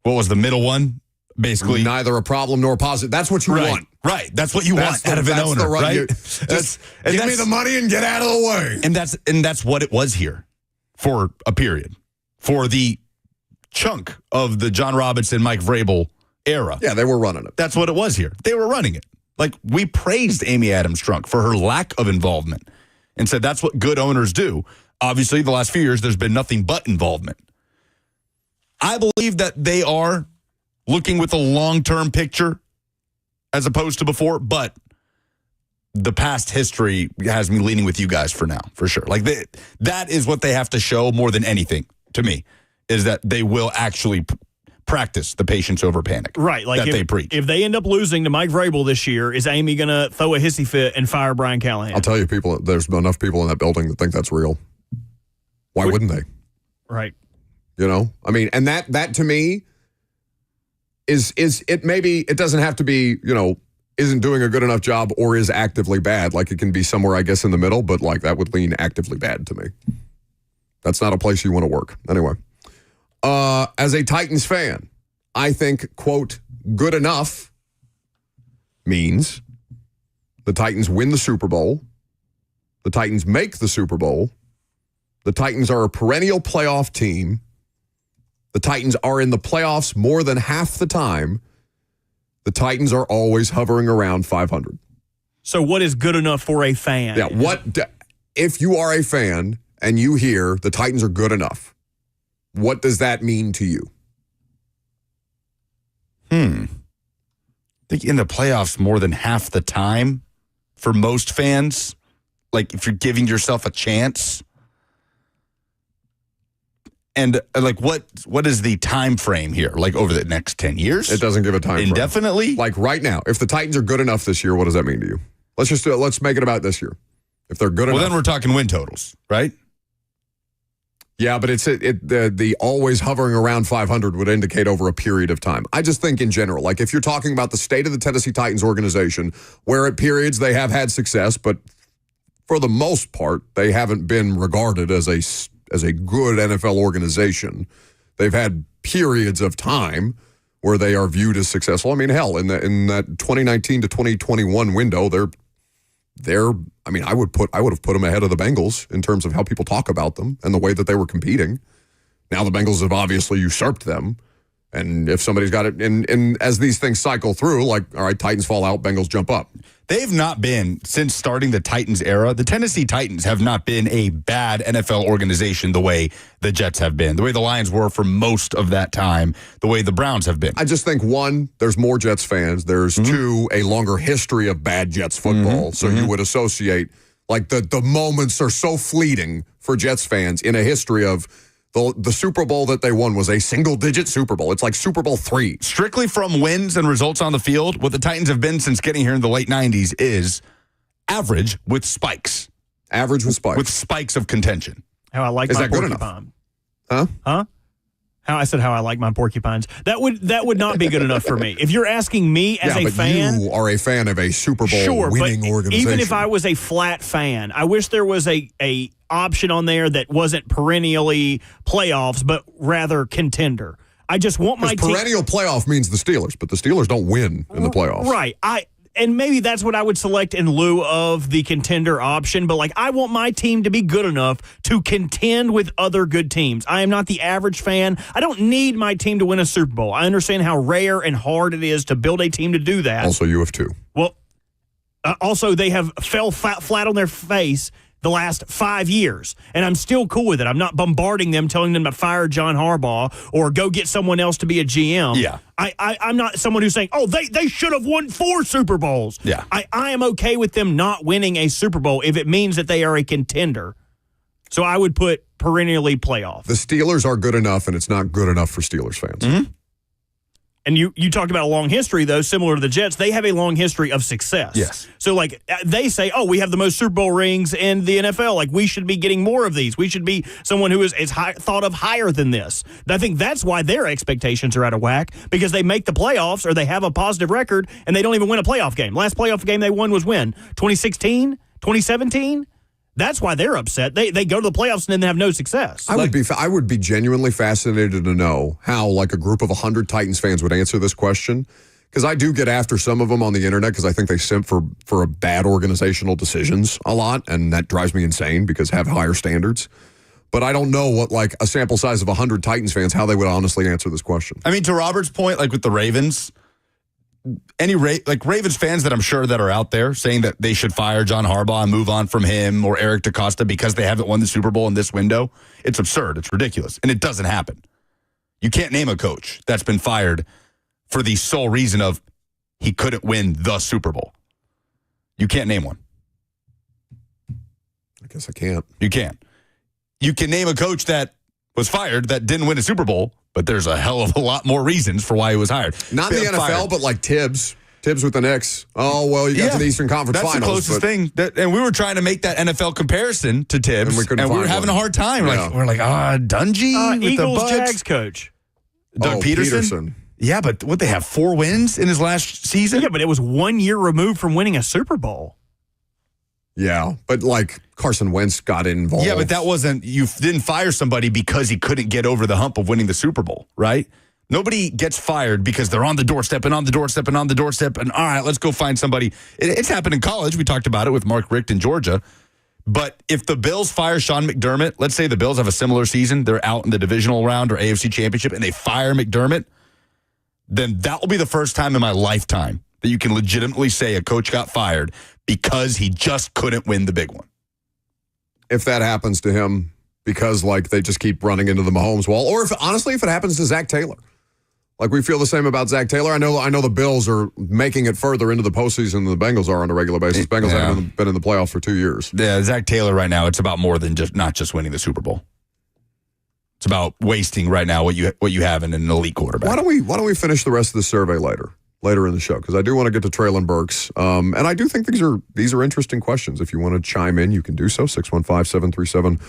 what was the middle one? Basically. Neither a problem nor a positive. That's what you want. Right. That's what you want out of an owner, right? Just give me the money and get out of the way. And that's what it was here for a period. For the chunk of the John Robinson, Mike Vrabel era. Yeah, they were running it. That's what it was here. They were running it. Like, we praised Amy Adams-Strunk for her lack of involvement and said that's what good owners do. Obviously, the last few years, there's been nothing but involvement. I believe that they are looking with a long-term picture as opposed to before, but the past history has me leaning with you guys for now, for sure. Like, that is what they have to show more than anything, to me, is that they will actually practice the patience over panic. Right. Like that they preach. If they end up losing to Mike Vrabel this year, is Amy going to throw a hissy fit and fire Brian Callahan? I'll tell you, there's enough people in that building that think that's real. Why wouldn't they? Right. You know? I mean, and that to me is it maybe it doesn't have to be, isn't doing a good enough job or is actively bad. Like, it can be somewhere, I guess, in the middle, but like that would lean actively bad to me. That's not a place you want to work. Anyway. As a Titans fan, I think, quote, good enough means the Titans win the Super Bowl, the Titans make the Super Bowl, the Titans are a perennial playoff team, the Titans are in the playoffs more than half the time, the Titans are always hovering around 500. So what is good enough for a fan? Yeah, if you are a fan and you hear the Titans are good enough, what does that mean to you? I think in the playoffs more than half the time for most fans, like if you're giving yourself a chance. And like what is the time frame here? Like over the next 10 years? It doesn't give a time frame. Indefinitely? Like right now, if the Titans are good enough this year, what does that mean to you? Let's make it about this year. If they're good enough. Well, then we're talking win totals, right? Yeah, but the always hovering around 500 would indicate over a period of time. I just think in general, like if you're talking about the state of the Tennessee Titans organization, where at periods they have had success, but for the most part, they haven't been regarded as a good NFL organization. They've had periods of time where they are viewed as successful. I mean, hell, in that 2019 to 2021 window, I mean, I would have put them ahead of the Bengals in terms of how people talk about them and the way that they were competing. Now the Bengals have obviously usurped them. And if somebody's got it, and as these things cycle through, like, all right, Titans fall out, Bengals jump up. They've not been, since starting the Titans era, the Tennessee Titans have not been a bad NFL organization the way the Jets have been, the way the Lions were for most of that time, the way the Browns have been. I just think, one, there's more Jets fans. There's two, a longer history of bad Jets football. So you would associate, like, the moments are so fleeting for Jets fans in a history of the Super Bowl that they won was a single-digit Super Bowl. It's like Super Bowl III. Strictly from wins and results on the field, what the Titans have been since getting here in the late 90s is average with spikes. Average with spikes. With spikes of contention. How I like Is my that good enough? porcupine. Huh? How I like my porcupines. That would not be good enough for me. If you're asking me as a fan, you are a fan of a Super Bowl winning but organization. even if I was a flat fan, I wish there was a option on there that wasn't perennially playoffs, but rather contender. I just want my team. Perennial playoff means the Steelers, but the Steelers don't win in the playoffs. Right. And maybe that's what I would select in lieu of the contender option. But, I want my team to be good enough to contend with other good teams. I am not the average fan. I don't need my team to win a Super Bowl. I understand how rare and hard it is to build a team to do that. Also, you have two. Well, also, they have fell flat on their face the last 5 years, and I'm still cool with it. I'm not bombarding them, telling them to fire John Harbaugh or go get someone else to be a GM. Yeah. I'm not someone who's saying, oh, they should have won 4 Super Bowls. Yeah. I am okay with them not winning a Super Bowl if it means that they are a contender. So I would put perennially playoff. The Steelers are good enough, and it's not good enough for Steelers fans. Mm-hmm. And you talked about a long history, though, similar to the Jets. They have a long history of success. Yes. So, they say, oh, we have the most Super Bowl rings in the NFL. We should be getting more of these. We should be someone who is thought of higher than this. I think that's why their expectations are out of whack, because they make the playoffs or they have a positive record, and they don't even win a playoff game. Last playoff game they won was when? 2016? 2017? That's why they're upset. They go to the playoffs and then they have no success. I would be genuinely fascinated to know how a group of 100 Titans fans would answer this question, because I do get after some of them on the internet because I think they simp for bad organizational decisions a lot, and that drives me insane because have higher standards. But I don't know what a sample size of 100 Titans fans, how they would honestly answer this question. I mean, to Robert's point, with the Ravens, Ravens fans that I'm sure that are out there saying that they should fire John Harbaugh and move on from him or Eric DeCosta because they haven't won the Super Bowl in this window, it's absurd. It's ridiculous. And it doesn't happen. You can't name a coach that's been fired for the sole reason of he couldn't win the Super Bowl. You can't name one. I guess I can't. You can't. You can name a coach that was fired that didn't win a Super Bowl, but there's a hell of a lot more reasons for why he was hired. Not in the NFL, but Tibbs. Tibbs with the Knicks. Oh, well, you got to the Eastern Conference Finals. That's the closest thing. And we were trying to make that NFL comparison to Tibbs, and we were having a hard time. Yeah. We're Dungy with Eagles, the Bucs. Jags coach. Doug Peterson. Yeah, but they have 4 wins in his last season? Yeah, but it was 1 year removed from winning a Super Bowl. Yeah, but Carson Wentz got involved. Yeah, but that wasn't, you didn't fire somebody because he couldn't get over the hump of winning the Super Bowl, right? Nobody gets fired because they're on the doorstep and on the doorstep and on the doorstep and all right, let's go find somebody. It's happened in college. We talked about it with Mark Richt in Georgia. But if the Bills fire Sean McDermott, let's say the Bills have a similar season, they're out in the divisional round or AFC Championship, and they fire McDermott, then that will be the first time in my lifetime that you can legitimately say a coach got fired because he just couldn't win the big one. If that happens to him because they just keep running into the Mahomes wall, or if it happens to Zach Taylor. We feel the same about Zach Taylor. I know the Bills are making it further into the postseason than the Bengals are on a regular basis. Bengals haven't been in the playoffs for 2 years. Yeah, Zach Taylor right now, it's about more than not just winning the Super Bowl. It's about wasting right now what you have in an elite quarterback. Why don't we finish the rest of the survey later in the show, because I do want to get to Traylon Burks. And I do think these are interesting questions. If you want to chime in, you can do so, 615-737-1045.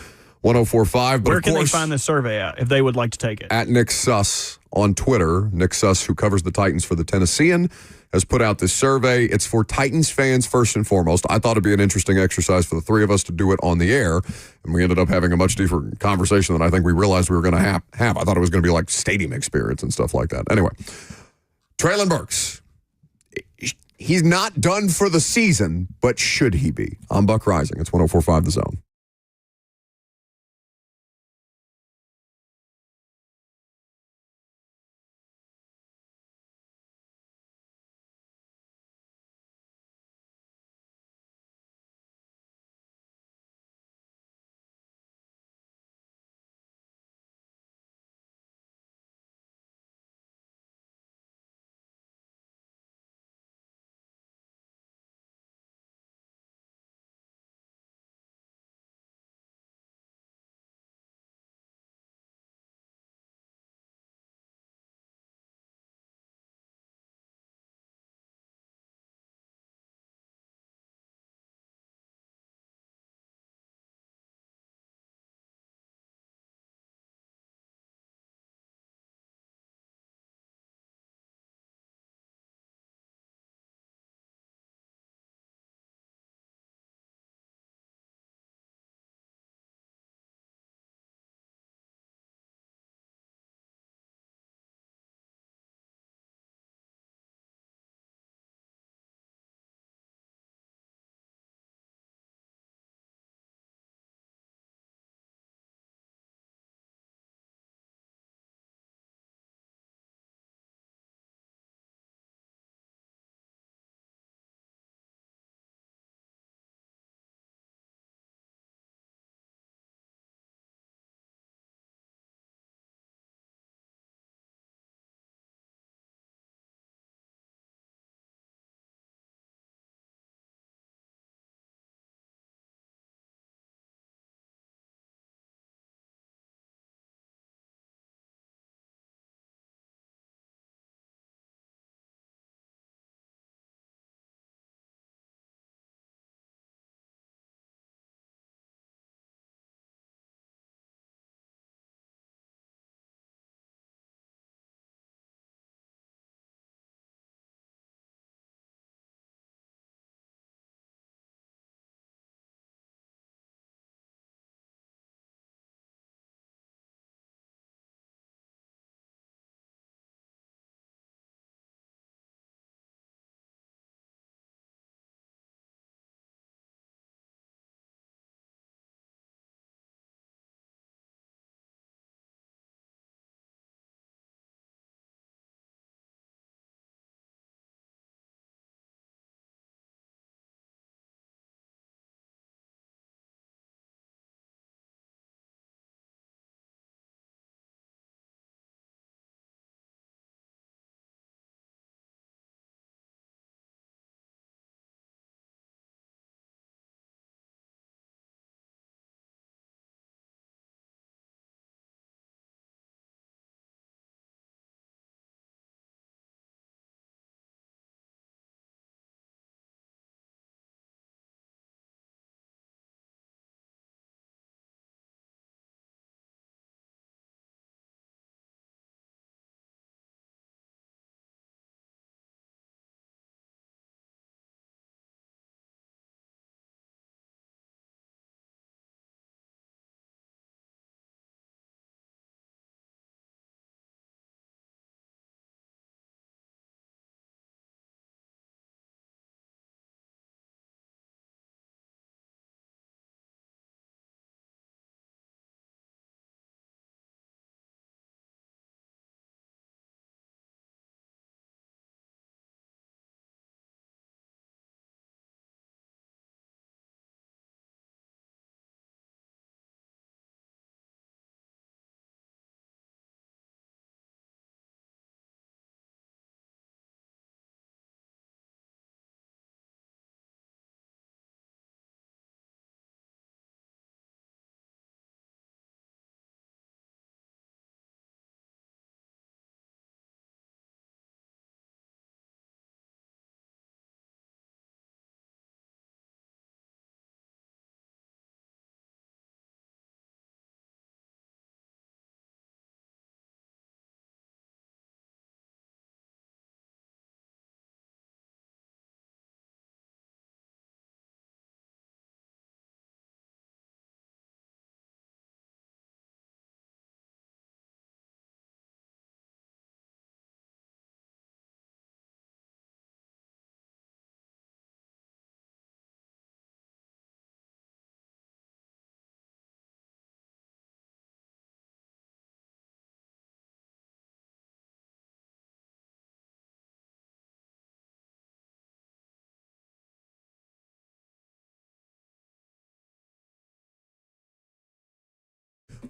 But where of can course, they find this survey at if they would like to take it? At Nick Suss on Twitter. Nick Suss, who covers the Titans for the Tennessean, has put out this survey. It's for Titans fans first and foremost. I thought it'd be an interesting exercise for the three of us to do it on the air, and we ended up having a much deeper conversation than I think we realized we were going to have. I thought it was going to be like stadium experience and stuff like that. Anyway, Traylon Burks. He's not done for the season, but should he be? I'm Buck Rising. It's 104.5 The Zone.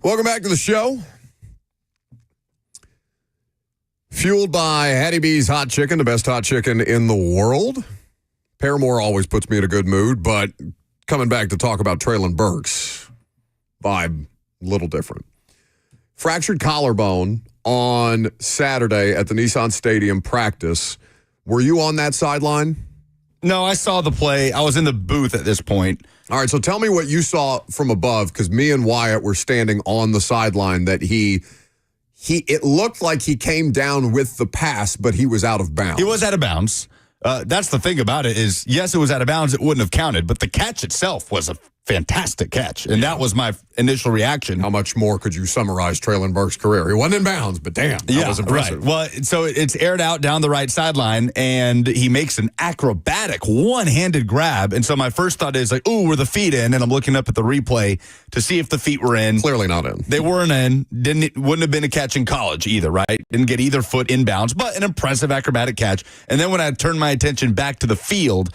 Welcome back to the show. Fueled by Hattie B's Hot Chicken, the best hot chicken in the world. Paramore always puts me in a good mood, but coming back to talk about Traylon Burks, vibe a little different. Fractured collarbone on Saturday at the Nissan Stadium practice. Were you on that sideline? No, I saw the play. I was in the booth at this point. All right, so tell me what you saw from above, because me and Wyatt were standing on the sideline that it looked like he came down with the pass, but he was out of bounds. He was out of bounds. That's the thing about it is, yes, it was out of bounds. It wouldn't have counted, but the catch itself was a fantastic catch, and that was my initial reaction. How much more could you summarize Traylon Burks' career? He wasn't in bounds, but damn, that was impressive. Right. Well, so it's aired out down the right sideline, and he makes an acrobatic one-handed grab. And so my first thought is like, ooh, were the feet in? And I'm looking up at the replay to see if the feet were in. Clearly not in. They weren't in. Wouldn't have been a catch in college either, right? Didn't get either foot in bounds, but an impressive acrobatic catch. And then when I turned my attention back to the field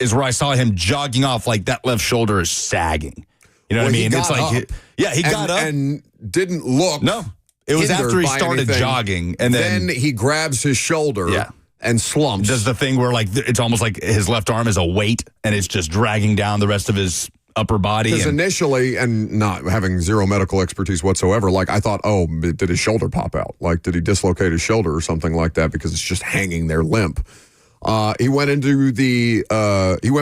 is where I saw him jogging off like that left shoulder is sagging. You know what I mean? It's like, he got up and didn't look. No, it was after he started jogging, and then he grabs his shoulder and slumps. Does the thing where like it's almost like his left arm is a weight, and it's just dragging down the rest of his upper body. Because initially, and not having zero medical expertise whatsoever, like I thought, oh, did his shoulder pop out? Like, did he dislocate his shoulder or something like that? Because it's just hanging there limp. He went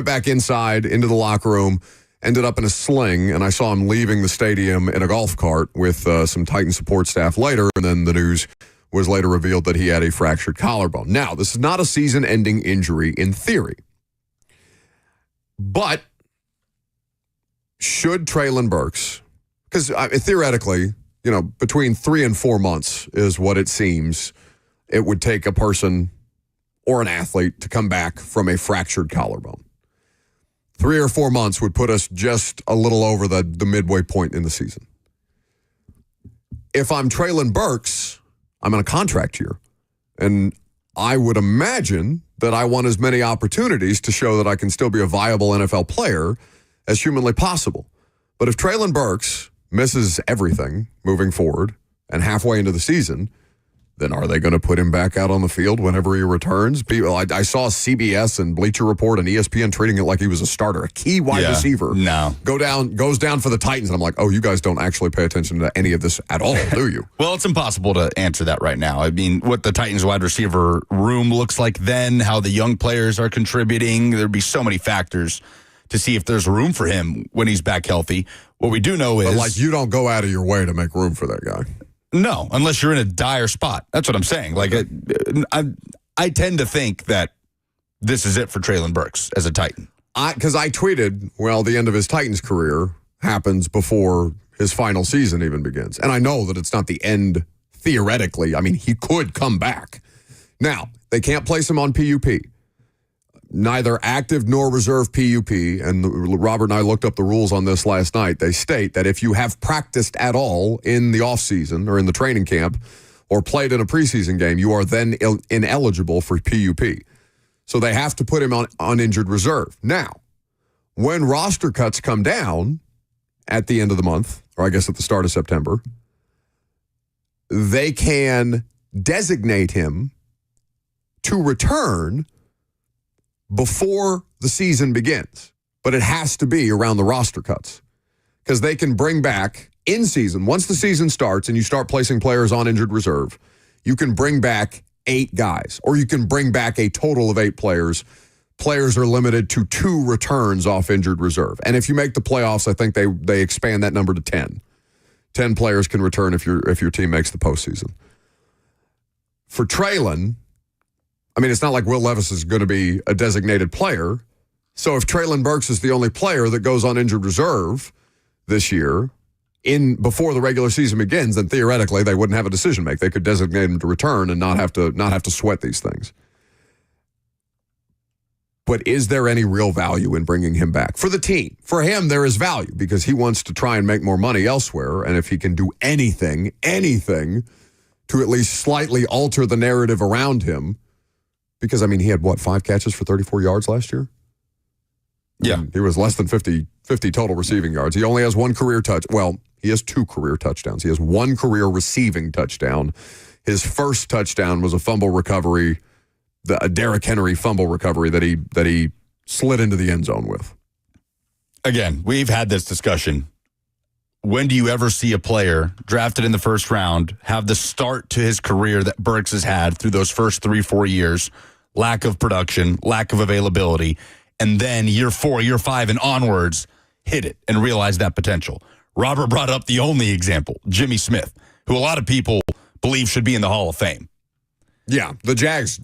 back inside into the locker room. Ended up in a sling, and I saw him leaving the stadium in a golf cart with some Titan support staff later, and then the news was later revealed that he had a fractured collarbone. Now, this is not a season-ending injury in theory, but should Traylon Burks, because theoretically, between 3 and 4 months is what it seems it would take a person or an athlete to come back from a fractured collarbone. 3 or 4 months would put us just a little over the midway point in the season. If I'm Traylon Burks, I'm on a contract here. And I would imagine that I want as many opportunities to show that I can still be a viable NFL player as humanly possible. But if Traylon Burks misses everything moving forward and halfway into the season, then are they going to put him back out on the field whenever he returns? People, I saw CBS and Bleacher Report and ESPN treating it like he was a starter, a key wide receiver. No. Goes down for the Titans, and I'm like, oh, you guys don't actually pay attention to any of this at all, do you? Well, it's impossible to answer that right now. I mean, what the Titans wide receiver room looks like then, how the young players are contributing, there'd be so many factors to see if there's room for him when he's back healthy. What we do know is... But like, you don't go out of your way to make room for that guy. No, unless you're in a dire spot. That's what I'm saying. Like, I tend to think that this is it for Traylon Burks as a Titan. Because I tweeted, well, the end of his Titans career happens before his final season even begins. And I know that it's not the end theoretically. I mean, he could come back. Now, they can't place him on PUP. Neither active nor reserve PUP, and Robert and I looked up the rules on this last night. They state that if you have practiced at all in the offseason or in the training camp or played in a preseason game, you are then ineligible for PUP. So they have to put him on uninjured reserve. Now, when roster cuts come down at the end of the month, or I guess at the start of September, they can designate him to return before the season begins, but it has to be around the roster cuts because they can bring back in season. Once the season starts and you start placing players on injured reserve, you can bring back 8 guys, or you can bring back a total of 8 players. Players are limited to 2 returns off injured reserve. And if you make the playoffs, I think they expand that number to 10. 10 players can return if your team makes the postseason. For Traylon, I mean, it's not like Will Levis is going to be a designated player. So if Traylon Burks is the only player that goes on injured reserve this year before the regular season begins, then theoretically they wouldn't have a decision to make. They could designate him to return and not have to sweat these things. But is there any real value in bringing him back? For the team, for him, there is value because he wants to try and make more money elsewhere. And if he can do anything to at least slightly alter the narrative around him, because, I mean, he had, 5 catches for 34 yards last year? Yeah. He was less than 50 total receiving yards. He only has 1 career touch. Well, He has 2 career touchdowns. He has 1 career receiving touchdown. His first touchdown was a fumble recovery, a Derrick Henry fumble recovery that he slid into the end zone with. Again, we've had this discussion. When do you ever see a player drafted in the first round have the start to his career that Burks has had through those first 3-4 years? Lack of production, lack of availability, and then year 4, year 5, and onwards, hit it and realize that potential. Robert brought up the only example, Jimmy Smith, who a lot of people believe should be in the Hall of Fame. Yeah, the Jags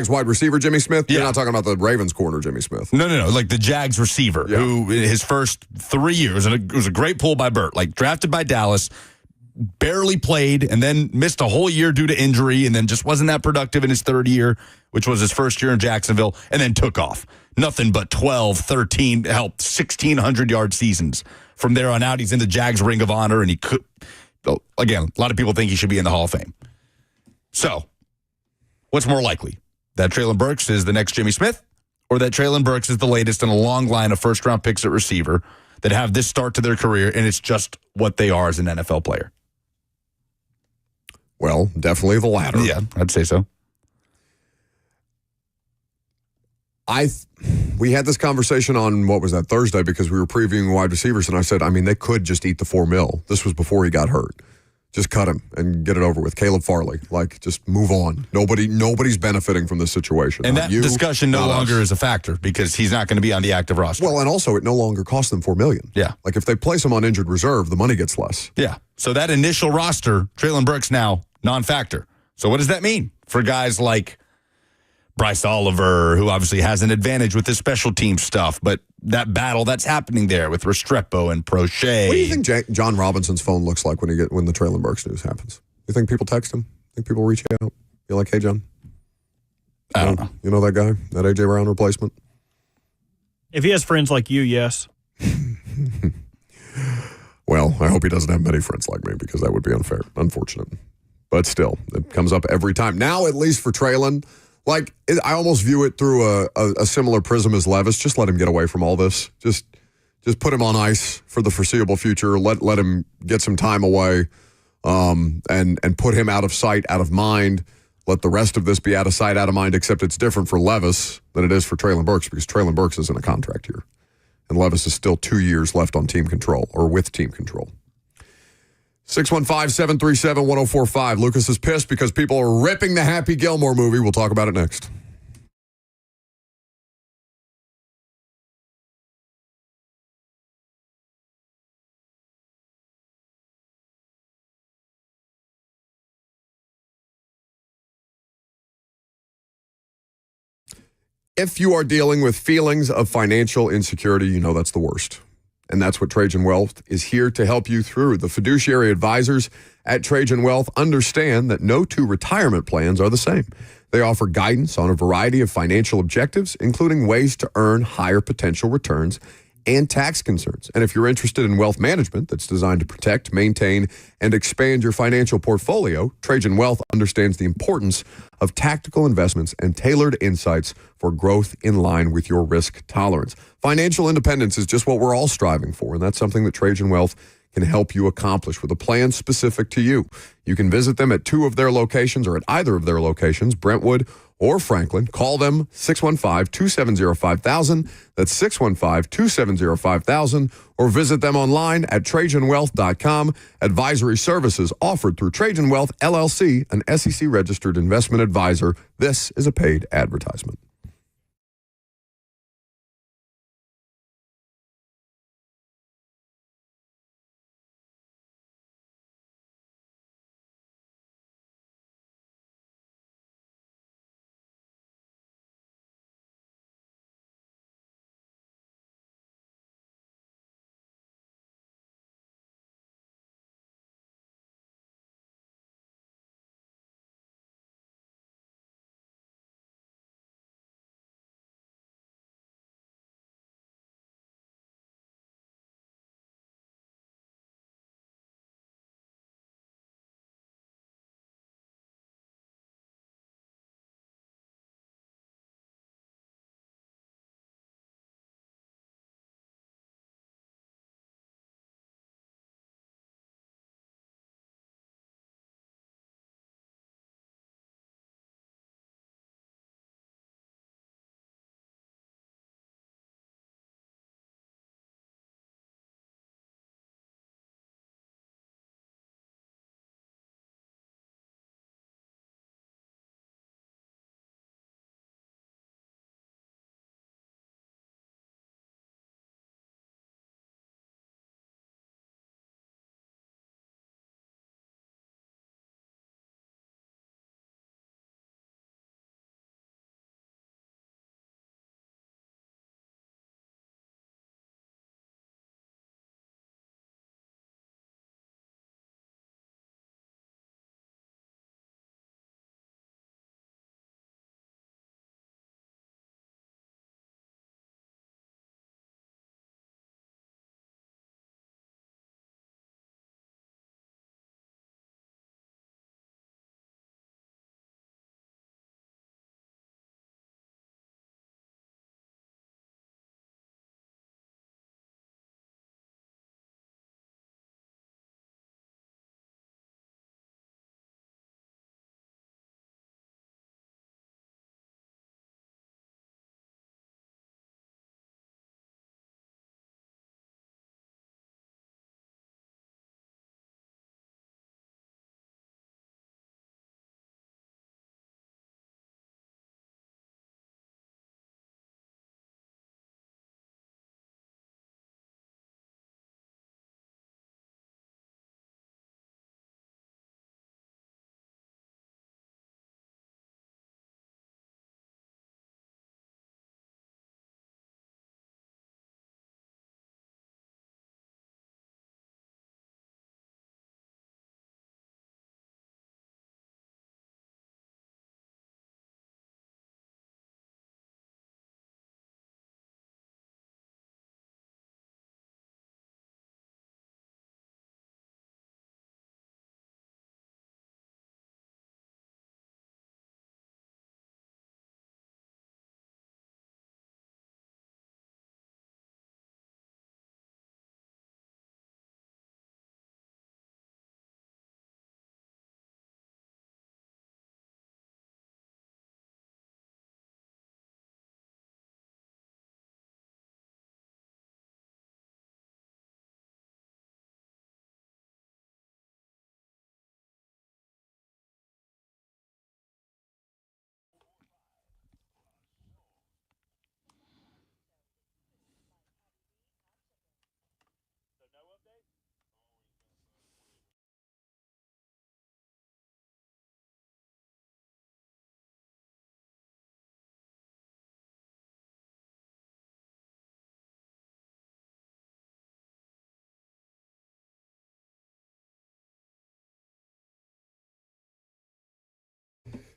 wide receiver, Jimmy Smith. Yeah. You're not talking about the Ravens corner, Jimmy Smith. No. Like the Jags receiver, who in his first 3 years, and it was a great pull by Burt, like drafted by Dallas, barely played, and then missed a whole year due to injury, and then just wasn't that productive in his third year, which was his first year in Jacksonville, and then took off. Nothing but 12, 13, 1,600-yard seasons. From there on out, he's in the Jags Ring of Honor, and he could, again, a lot of people think he should be in the Hall of Fame. So, what's more likely? That Traylon Burks is the next Jimmy Smith, or that Traylon Burks is the latest in a long line of first-round picks at receiver that have this start to their career, and it's just what they are as an NFL player? Well, definitely the latter. Yeah, I'd say so. We had this conversation on, what was that, Thursday, because we were previewing wide receivers, and I said, they could just eat the $4 million. This was before he got hurt. Just cut him and get it over with. Caleb Farley, just move on. Nobody's benefiting from this situation. And that discussion no longer is a factor because he's not going to be on the active roster. Well, and also it no longer costs them $4 million. Yeah. Like if they place him on injured reserve, the money gets less. Yeah. So that initial roster, Traylon Burks now non-factor. So what does that mean for guys like Bryce Oliver, who obviously has an advantage with his special team stuff, but that battle that's happening there with Restrepo and Prochet. What do you think John Robinson's phone looks like when the Traylon Burks news happens? You think people text him? Think people reach out? You're like, hey, John? I don't know. You know that guy? That A.J. Brown replacement? If he has friends like you, yes. Well, I hope he doesn't have many friends like me because that would be unfortunate. But still, it comes up every time. Now, at least for Traylon, I almost view it through a similar prism as Levis. Just let him get away from all this. Just put him on ice for the foreseeable future. Let him get some time away, and put him out of sight, out of mind. Let the rest of this be out of sight, out of mind. Except it's different for Levis than it is for Traylon Burks because Traylon Burks is in a contract here, and Levis is still 2 years left on team control or with team control. 615-737-1045. Lucas is pissed because people are ripping the Happy Gilmore movie. We'll talk about it next. If you are dealing with feelings of financial insecurity, you know that's the worst. And that's what Trajan Wealth is here to help you through. The fiduciary advisors at Trajan Wealth understand that no 2 retirement plans are the same. They offer guidance on a variety of financial objectives, including ways to earn higher potential returns and tax concerns. And if you're interested in wealth management that's designed to protect, maintain, and expand your financial portfolio, Trajan Wealth understands the importance of tactical investments and tailored insights for growth in line with your risk tolerance. Financial independence is just what we're all striving for, and that's something that Trajan Wealth can help you accomplish with a plan specific to you. You can visit them at 2 of their locations or at either of their locations, Brentwood or Franklin. Call them 615-270-5000. That's 615-270-5000. Or visit them online at TrajanWealth.com. Advisory services offered through Trajan Wealth, LLC, an SEC-registered investment advisor. This is a paid advertisement.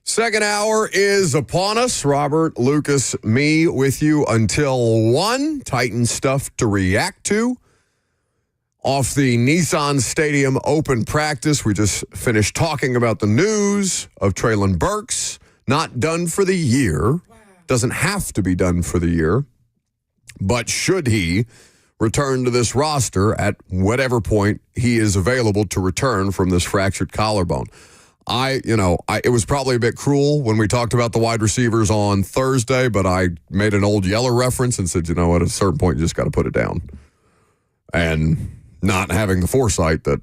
Second hour is upon us. Robert, Lucas, me with you until 1. Titan stuff to react to. Off the Nissan Stadium open practice, we just finished talking about the news of Traylon Burks. Not done for the year. Doesn't have to be done for the year. But should he return to this roster at whatever point he is available to return from this fractured collarbone? It was probably a bit cruel when we talked about the wide receivers on Thursday, but I made an old Yeller reference and said, at a certain point, you just got to put it down. And not having the foresight that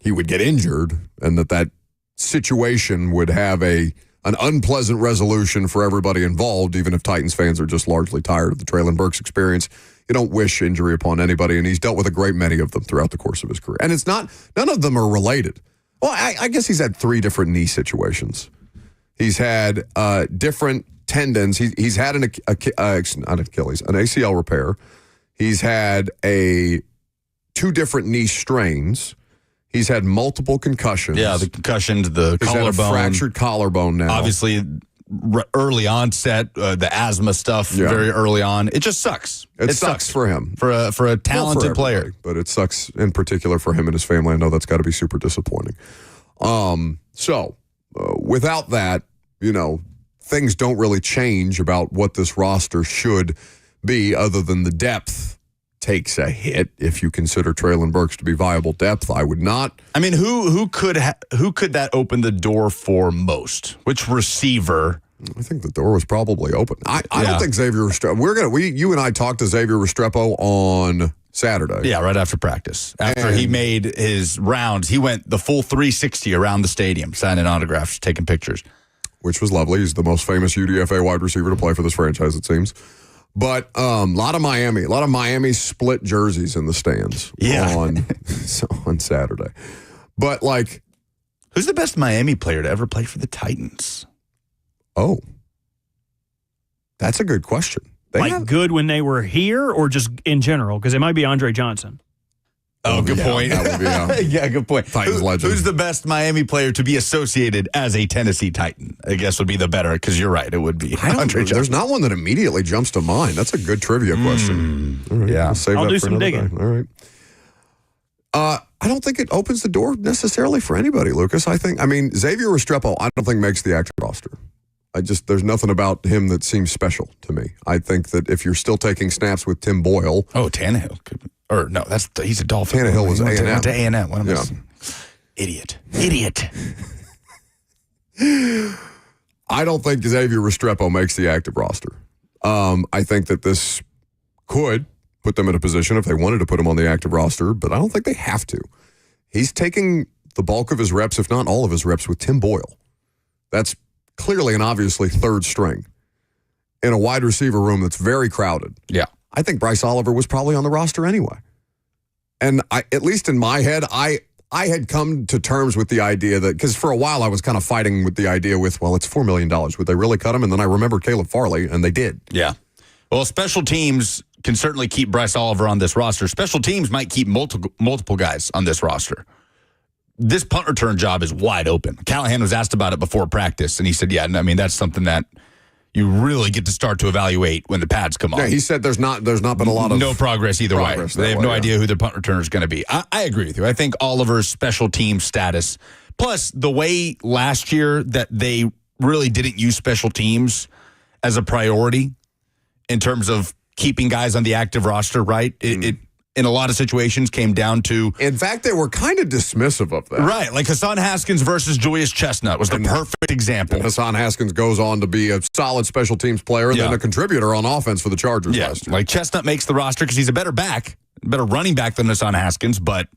he would get injured and that situation would have an unpleasant resolution for everybody involved, even if Titans fans are just largely tired of the Traylon Burks experience. You don't wish injury upon anybody, and he's dealt with a great many of them throughout the course of his career. And none of them are related. Well, I guess he's had 3 different knee situations. He's had different tendons. He's had an ACL repair. He's had 2 different knee strains. He's had multiple concussions. Yeah, the concussions, the He's collarbone. Had a fractured collarbone now. Obviously, early onset, the asthma stuff very early on. It just sucks. It sucks for him. For a talented player. But it sucks in particular for him and his family. I know that's got to be super disappointing. Without that, things don't really change about what this roster should be other than the depth takes a hit. If you consider Traylon Burks to be viable depth, I would not. I mean, who could that open the door for most? Which receiver? I think the door was probably open. I don't think Xavier Restrepo. You and I talked to Xavier Restrepo on Saturday. Yeah, right after practice. After he made his rounds, he went the full 360 around the stadium, signing autographs, taking pictures. Which was lovely. He's the most famous UDFA wide receiver to play for this franchise, it seems. But a lot of Miami split jerseys in the stands on Saturday. But who's the best Miami player to ever play for the Titans? Oh, that's a good question. Good when they were here or just in general? Because it might be Andre Johnson. Oh, good point. That would be, good point. Titans legend. Who's the best Miami player to be associated as a Tennessee Titan? I guess would be the better, because you're right. It would be Andre Johnson. There's not one that immediately jumps to mind. That's a good trivia question. All right, yeah. I'll do some digging. Day. All right. I don't think it opens the door necessarily for anybody, Lucas. Xavier Restrepo, I don't think makes the active roster. There's nothing about him that seems special to me. I think that if you're still taking snaps with Tim Boyle. Oh, Tannehill. He's a Dolphin. Tannehill was A&M. Went to A&M. What am I saying? Idiot. I don't think Xavier Restrepo makes the active roster. I think that this could put them in a position if they wanted to put him on the active roster, but I don't think they have to. He's taking the bulk of his reps, if not all of his reps, with Tim Boyle. That's clearly and obviously third string in a wide receiver room that's very crowded. Yeah. I think Bryce Oliver was probably on the roster anyway. And at least in my head, I had come to terms with the idea that, because for a while I was kind of fighting with the idea it's $4 million. Would they really cut him? And then I remembered Caleb Farley, and they did. Yeah. Well, special teams can certainly keep Bryce Oliver on this roster. Special teams might keep multiple guys on this roster. This punt return job is wide open. Callahan was asked about it before practice, and he said, that's something that you really get to start to evaluate when the pads come on. Yeah, he said there's not been a lot of no progress either way. They have no idea who their punt returner is going to be. I agree with you. I think Oliver's special team status, plus the way last year that they really didn't use special teams as a priority in terms of keeping guys on the active roster, right? It in a lot of situations came down to... In fact, they were kind of dismissive of that. Right, like Hassan Haskins versus Julius Chestnut was the perfect example. And Hassan Haskins goes on to be a solid special teams player and then a contributor on offense for the Chargers last year. Like Chestnut makes the roster because he's a better running back than Hassan Haskins, but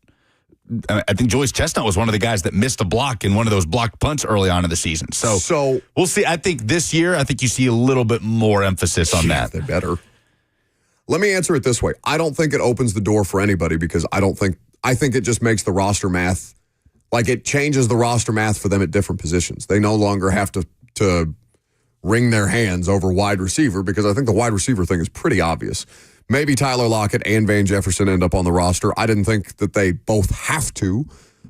I think Julius Chestnut was one of the guys that missed a block in one of those blocked punts early on in the season. So we'll see. I think this year, you see a little bit more emphasis on that. They better. Let me answer it this way. I don't think it opens the door for anybody because I think it just makes the roster math, it changes the roster math for them at different positions. They no longer have to wring their hands over wide receiver because I think the wide receiver thing is pretty obvious. Maybe Tyler Lockett and Van Jefferson end up on the roster. I didn't think that they both have to,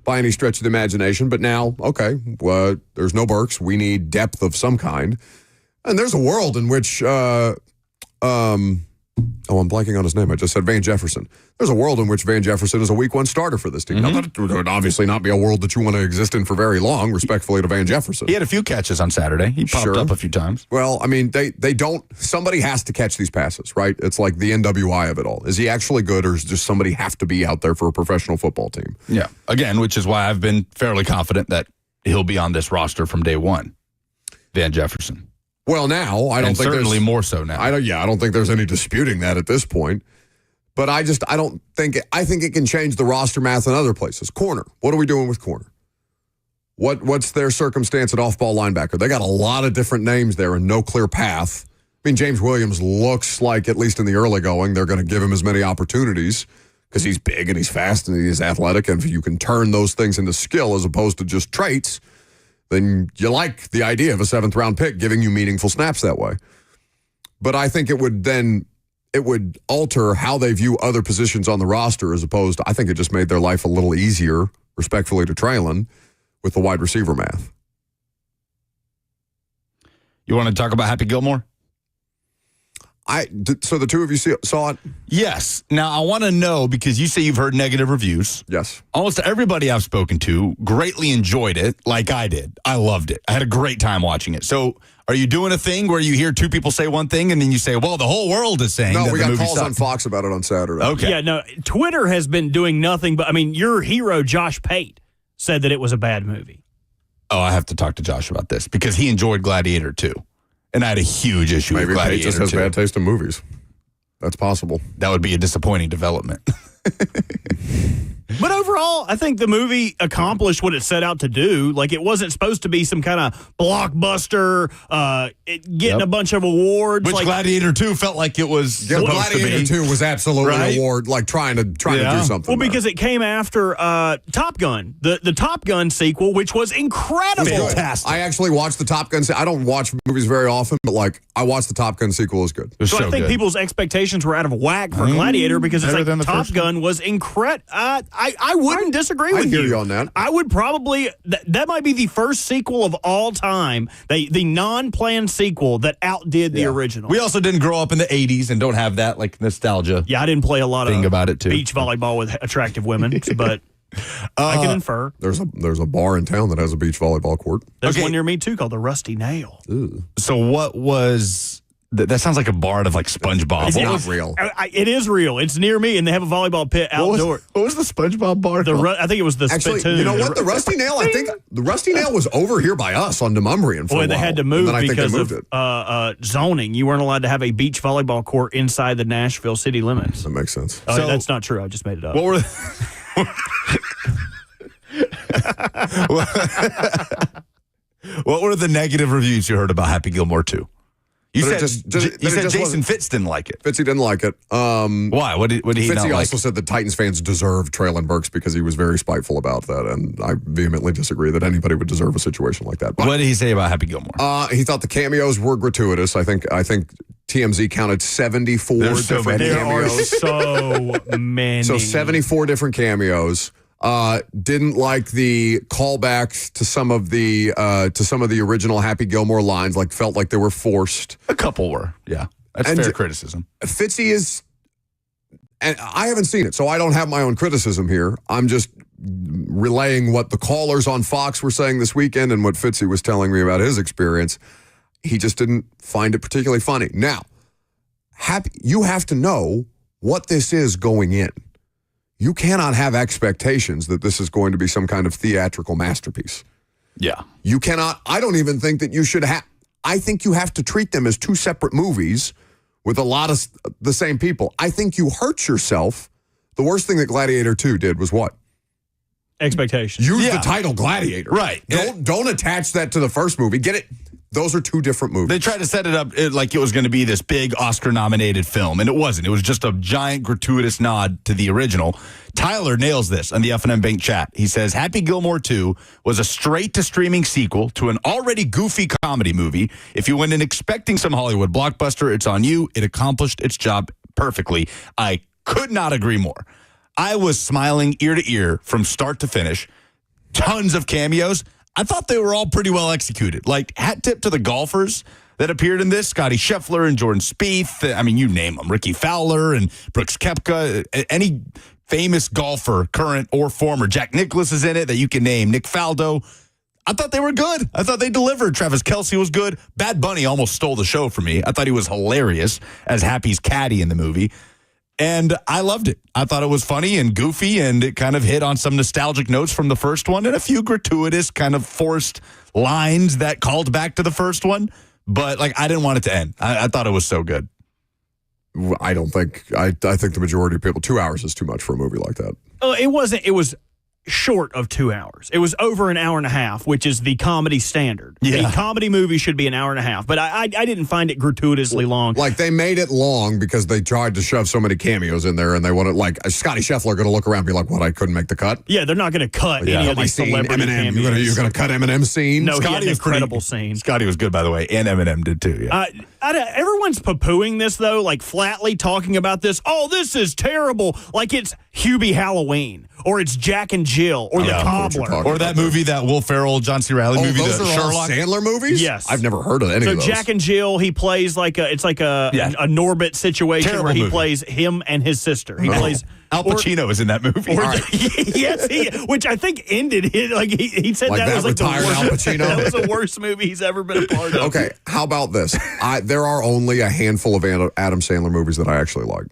by any stretch of the imagination. But now, okay, there's no Burks. We need depth of some kind. And there's a world in which, I'm blanking on his name. I just said Van Jefferson. There's a world in which Van Jefferson is a week 1 starter for this team. Now, that would obviously not be a world that you want to exist in for very long, respectfully to Van Jefferson. He had a few catches on Saturday. He popped up a few times. Well, I mean, they don't, somebody has to catch these passes, right? It's like the NWI of it all. Is he actually good, or does just somebody have to be out there for a professional football team? Yeah. Again, which is why I've been fairly confident that he'll be on this roster from day one. Van Jefferson. Well, now I don't think certainly more so now. I don't think there's any disputing that at this point. But I think it can change the roster math in other places. Corner. What are we doing with corner? What's their circumstance at off-ball linebacker? They got a lot of different names there and no clear path. I mean, James Williams looks like, at least in the early going, they're going to give him as many opportunities because he's big and he's fast and he's athletic, and if you can turn those things into skill as opposed to just traits, then you like the idea of a 7th-round pick giving you meaningful snaps that way. But I think it would alter how they view other positions on the roster, as opposed to, I think it just made their life a little easier, respectfully to Traylon, with the wide receiver math. You want to talk about Happy Gilmore? So the two of you saw it? Yes. Now, I want to know, because you say you've heard negative reviews. Yes. Almost everybody I've spoken to greatly enjoyed it, like I did. I loved it. I had a great time watching it. So are you doing a thing where you hear two people say one thing and then you say, well, the whole world is saying that we the got movie calls sucked? on Fox about it on Saturday. Okay. Yeah, no, Twitter has been doing nothing but, I mean, your hero, Josh Pate, said that it was a bad movie. Oh, I have to talk to Josh about this because he enjoyed Gladiator 2. And I had a huge issue with Gladiator 2. Maybe Pate just has bad taste in movies. That's possible. That would be a disappointing development. But overall, I think the movie accomplished what it set out to do. Like, it wasn't supposed to be some kind of blockbuster, getting a bunch of awards. Which Gladiator 2 felt like it was supposed Gladiator to be. 2 was absolutely an award, like trying to do something. Well, because it came after Top Gun, the Top Gun sequel, which was incredible. Fantastic. I actually watched the Top Gun. I don't watch movies very often, but I watched the Top Gun sequel. It was good. So I think people's expectations were out of whack for Gladiator because it's like Top Gun was incredible. I wouldn't disagree with you. I hear you on that. I would probably that might be the first sequel of all time, the non-planned sequel that outdid the original. We also didn't grow up in the 80s and don't have that like nostalgia. Yeah, I didn't play a lot thing of about it too. beach volleyball with attractive women, but I can infer. There's a bar in town that has a beach volleyball court. There's one near me too called the Rusty Nail. Ooh. So what was that? Sounds like a bar of like SpongeBob. It's not real. It is real. It's near me, and they have a volleyball pit outdoor. What was the SpongeBob bar? I think it was the Actually, Spittoon. you know what? The Rusty Nail, I think the Rusty Nail was over here by us on Demumbrian for a while. They had to move and then I think because they moved of zoning. You weren't allowed to have a beach volleyball court inside the Nashville city limits. That makes sense. Oh, So- that's not true. I just made it up. What were what were the negative reviews you heard about Happy Gilmore 2? You But it said just- you it said just Jason wasn't- Fitz didn't like it. Fitzy didn't like it. Why? What did he not Fitzy like? also said that Titans fans deserve Traylon Burks because he was very spiteful about that, and I vehemently disagree that anybody would deserve a situation like that. But What did he say about Happy Gilmore? he thought the cameos were gratuitous. I think TMZ counted 74 There's so different many. there are cameos. so many. So 74 different cameos. Didn't like the callbacks to some of the original Happy Gilmore lines. Like felt like they were forced. A couple were. Yeah, that's And fair criticism. Fitzy is, and I haven't seen it, so I don't have my own criticism here. I'm just relaying what the callers on Fox were saying this weekend and what Fitzy was telling me about his experience. He just didn't find it particularly funny. Now, you have to know what this is going in. You cannot have expectations that this is going to be some kind of theatrical masterpiece. Yeah. You cannot, I don't even think that you should have, I think you have to treat them as two separate movies with a lot of the same people. I think you hurt yourself. The worst thing that Gladiator 2 did was what? Expectations. Use the title Gladiator. Right. Don't attach that to the first movie. Get it? Those are two different movies. They tried to set it up like it was going to be this big Oscar-nominated film, and it wasn't. It was just a giant gratuitous nod to the original. Tyler nails this on the F&M Bank chat. He says, Happy Gilmore 2 was a straight-to-streaming sequel to an already goofy comedy movie. If you went in expecting some Hollywood blockbuster, it's on you. It accomplished its job perfectly. I could not agree more. I was smiling ear to ear from start to finish. tons of cameos. I thought they were all pretty well executed. Like, hat tip to the golfers that appeared in this. Scotty Scheffler and Jordan Spieth. I mean, you name them. Ricky Fowler and Brooks Koepka. Any famous golfer, current or former. Jack Nicklaus is in it that you can name. Nick Faldo. I thought they were good. I thought they delivered. Travis Kelce was good. Bad Bunny almost stole the show for me. I thought he was hilarious as Happy's caddy in the movie. And I loved it. I thought it was funny and goofy, and it kind of hit on some nostalgic notes from the first one and a few gratuitous kind of forced lines that called back to the first one. But, like, I didn't want it to end. I thought it was so good. I don't think, I think the majority of people, 2 hours is too much for a movie like that. It wasn't. It was short of 2 hours. It was over an hour and a half, which is the comedy standard. Yeah. The comedy movie should be an hour and a half, but I didn't find it gratuitously long. Like, they made it long because they tried to shove so many cameos in there, and they wanted, like, Scotty Scheffler going to look around and be like, what, I couldn't make the cut? Yeah, they're not going to cut any of these celebrity Eminem. cameos. You're going to cut Eminem's scene? No, Scotty he had an was incredible scene. Scotty was good, by the way, and Eminem did too. Yeah. Everyone's poo-pooing this, though, like flatly talking about this. Oh, this is terrible. Like it's Hubie Halloween, or it's Jack and Jill, or The Cobbler. Or that movie, that Will Ferrell, John C. Reilly movie, those the are all Sherlock. Sandler movies? Yes. I've never heard of any of those. So Jack and Jill, he plays like a Norbit situation Terrible where he movie. plays him and his sister. He plays Al Pacino is in that movie. yes, which I think ended it. Like he said Like that was like the retired worst. Al Pacino? That was the worst movie he's ever been a part of. Okay, how about this? There are only a handful of Adam Sandler movies that I actually like.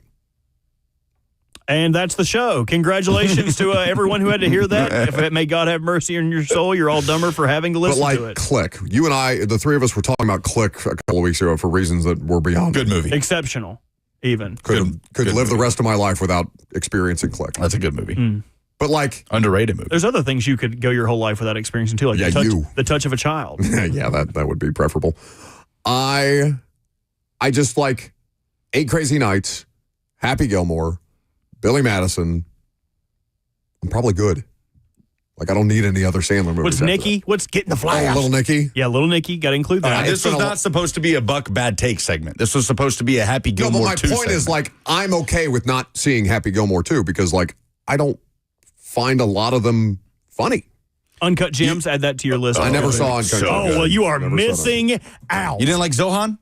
And that's the show. Congratulations to everyone who had to hear that. May God have mercy on your soul. You're all dumber for having to But listen like to it. Click, you and I, the three of us were talking about Click a couple of weeks ago for reasons that were beyond Good movie. Exceptional, even. Could live movie. the rest of my life without experiencing Click. That's a good movie. But like, Underrated movie. There's other things you could go your whole life without experiencing too, like the touch of a child. yeah, that would be preferable. I just like 8 Crazy Nights, Happy Gilmore, Billy Madison. I'm probably good. Like, I don't need any other Sandler movies. What's after Nicky? that. What's Getting the Flash? Oh, Little Nicky. Yeah, Little Nicky. Got to include that. This was not supposed to be a Buck Bad Take segment. This was supposed to be a Happy No, Gilmore but my 2 point segment. is, like, I'm okay with not seeing Happy Gilmore 2 because, like, I don't find a lot of them funny. Uncut Gems, add that to your list. I never saw Uncut Gems. Oh, well, you are Never saw missing out. You didn't like Zohan?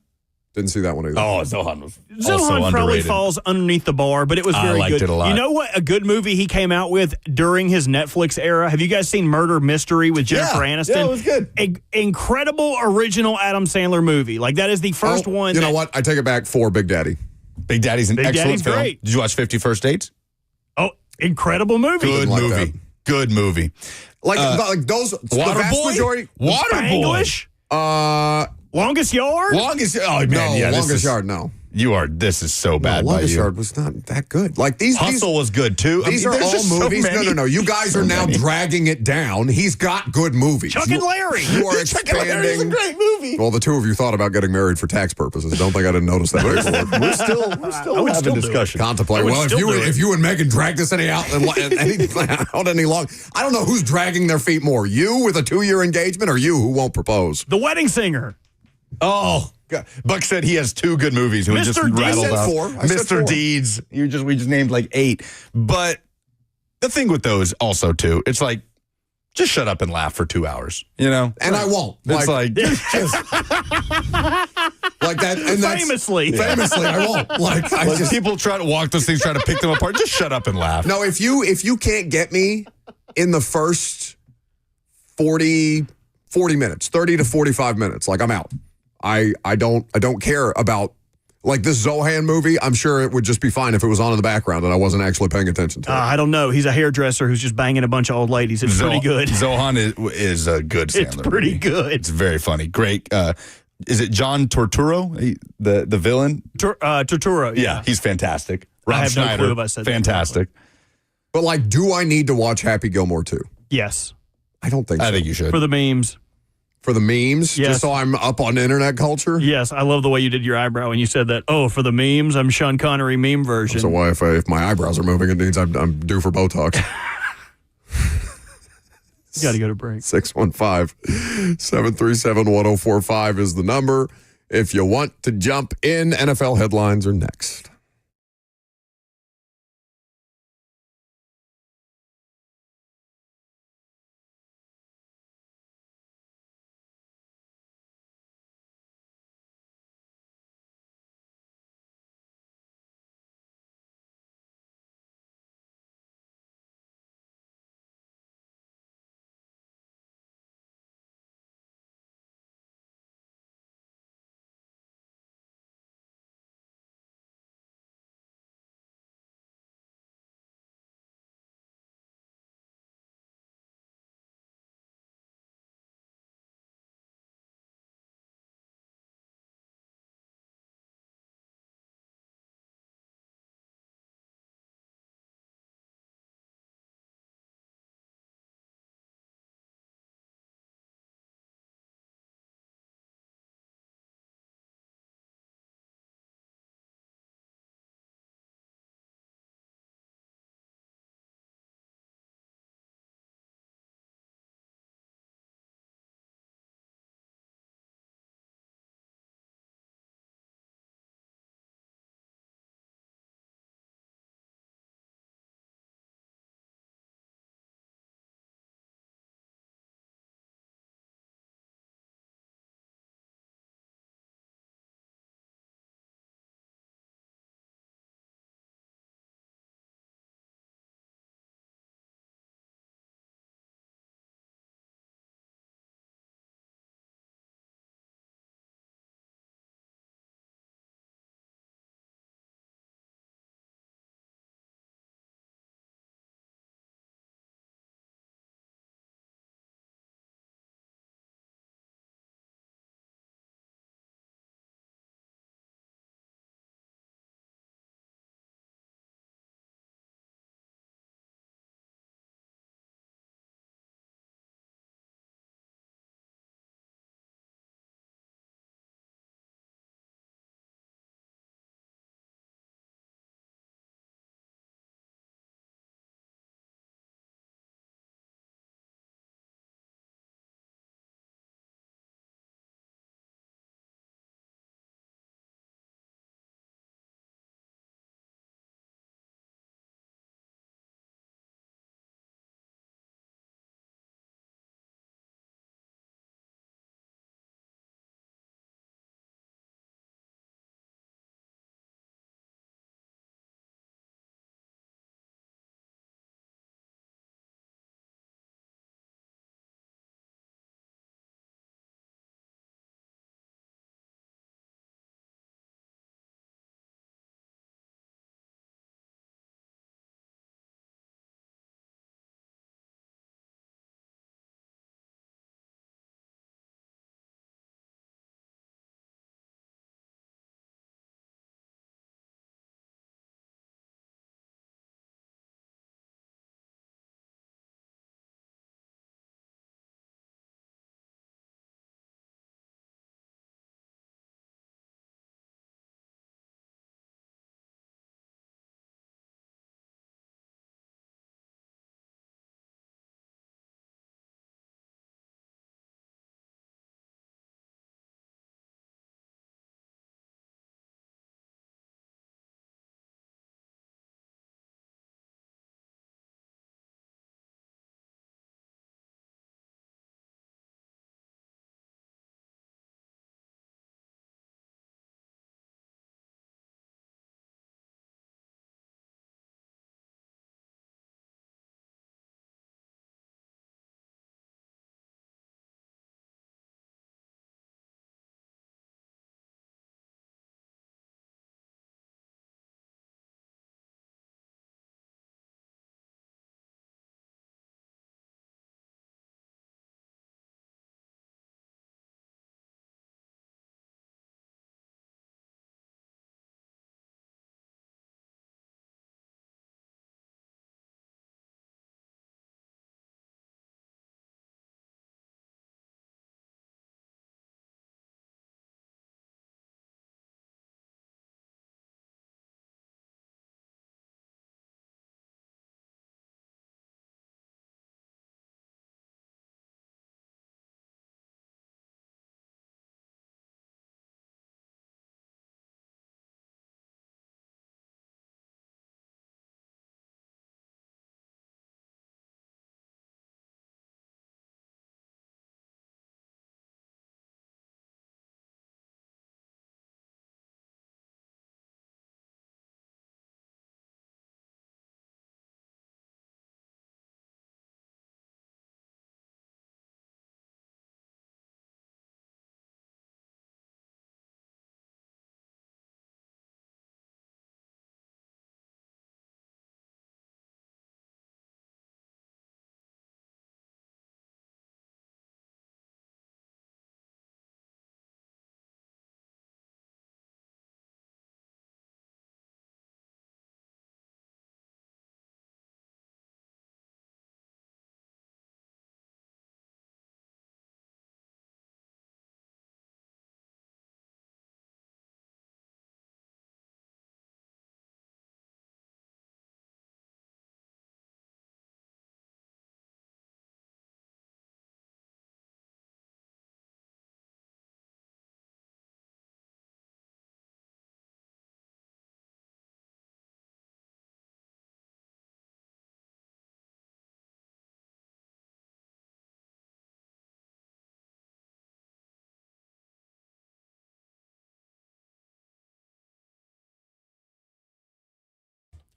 Didn't see that one either. Oh, Zohan was also Zohan probably underrated. falls underneath the bar, but it was I very liked good. it a lot. You know what? A good movie he came out with during his Netflix era. Have you guys seen Murder Mystery with Jennifer Aniston? Yeah, it was good. Incredible original Adam Sandler movie. Like that is the first one. You know what? I take it back for Big Daddy. Big Daddy's an Big excellent Daddy's film. great. Did you watch 50 First Dates? Oh, incredible movie. Good like movie. that. Good movie. Like those, the vast majority. English. Longest Yard. Longest. Oh man, No, yeah. Longest Yard, no. You are. This is so bad by Longest you. Yard was not that good. Like these Hustle was good too. These are there's all just so movies. many. No. You guys are now dragging it down. He's got good movies. Chuck and Larry. You are Chuck and Larry is a expanding. great movie. Well, the two of you thought about getting married for tax purposes. Don't think I didn't notice that before. We're still I would having still do it. discussion. Contemplate. I would Well, still do it. if you and Megan drag this any long, I don't know who's dragging their feet more. You with a 2-year engagement, or you who won't propose. The Wedding Singer. Oh, God. Buck said he has 2 good movies. And we just Mr. Deeds. rattled I said off. 4. I said Mr. 4. Deeds. We just named like 8. But the thing with those also too, it's like just shut up and laugh for 2 hours. You know, And I won't. it's like Like that. And that's, Famously. I won't. Like I when just. people try to walk those things, try to pick them apart. Just shut up and laugh. No, if you can't get me in the first 40 minutes, 30 to 45 minutes, like I'm out. I don't care about like this Zohan movie. I'm sure it would just be fine if it was on in the background and I wasn't actually paying attention to it. I don't know. He's a hairdresser who's just banging a bunch of old ladies. It's pretty good. Zohan is a good Sandler It's pretty movie. good. It's very funny. Great. Is it John Torturo, the villain? Tortura. Yeah, he's fantastic. Rob have no Schneider, clue if I said that fantastic. But like, do I need to watch Happy Gilmore 2? Yes. I don't think so. I think you should. For the memes. For the memes? Yes. Just so I'm up on internet culture? Yes, I love the way you did your eyebrow when you said that. Oh, for the memes, I'm Sean Connery meme version. So why if my eyebrows are moving, it means I'm due for Botox. You got to go to break. 615-737-1045 is the number. If you want to jump in, NFL headlines are next.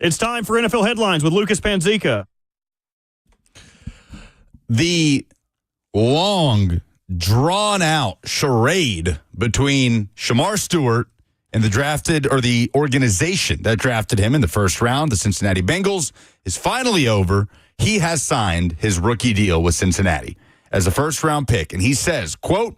It's time for NFL Headlines with Lucas Panzica. The long, drawn-out charade between Shamar Stewart and the organization that drafted him in the first round, the Cincinnati Bengals, is finally over. He has signed his rookie deal with Cincinnati as a first-round pick, and he says, quote,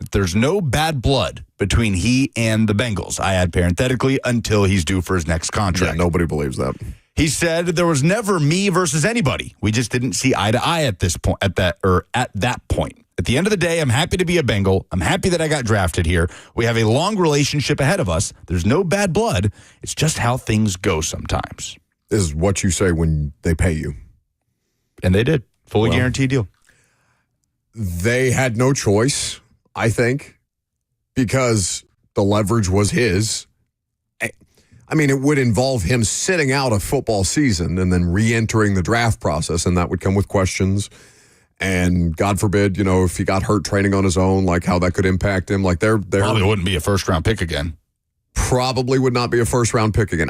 that there's no bad blood between he and the Bengals. I add parenthetically, until he's due for his next contract. Yeah, nobody believes that. He said there was never me versus anybody. We just didn't see eye to eye at this point, at that point. At the end of the day, I'm happy to be a Bengal. I'm happy that I got drafted here. We have a long relationship ahead of us. There's no bad blood. It's just how things go sometimes. This is what you say when they pay you. And they did. Fully guaranteed deal. They had no choice, I think, because the leverage was his. I mean, it would involve him sitting out a football season and then re-entering the draft process, and that would come with questions. And God forbid, if he got hurt training on his own, like how that could impact him. Like they're probably wouldn't be a first-round pick again. Probably would not be a first-round pick again.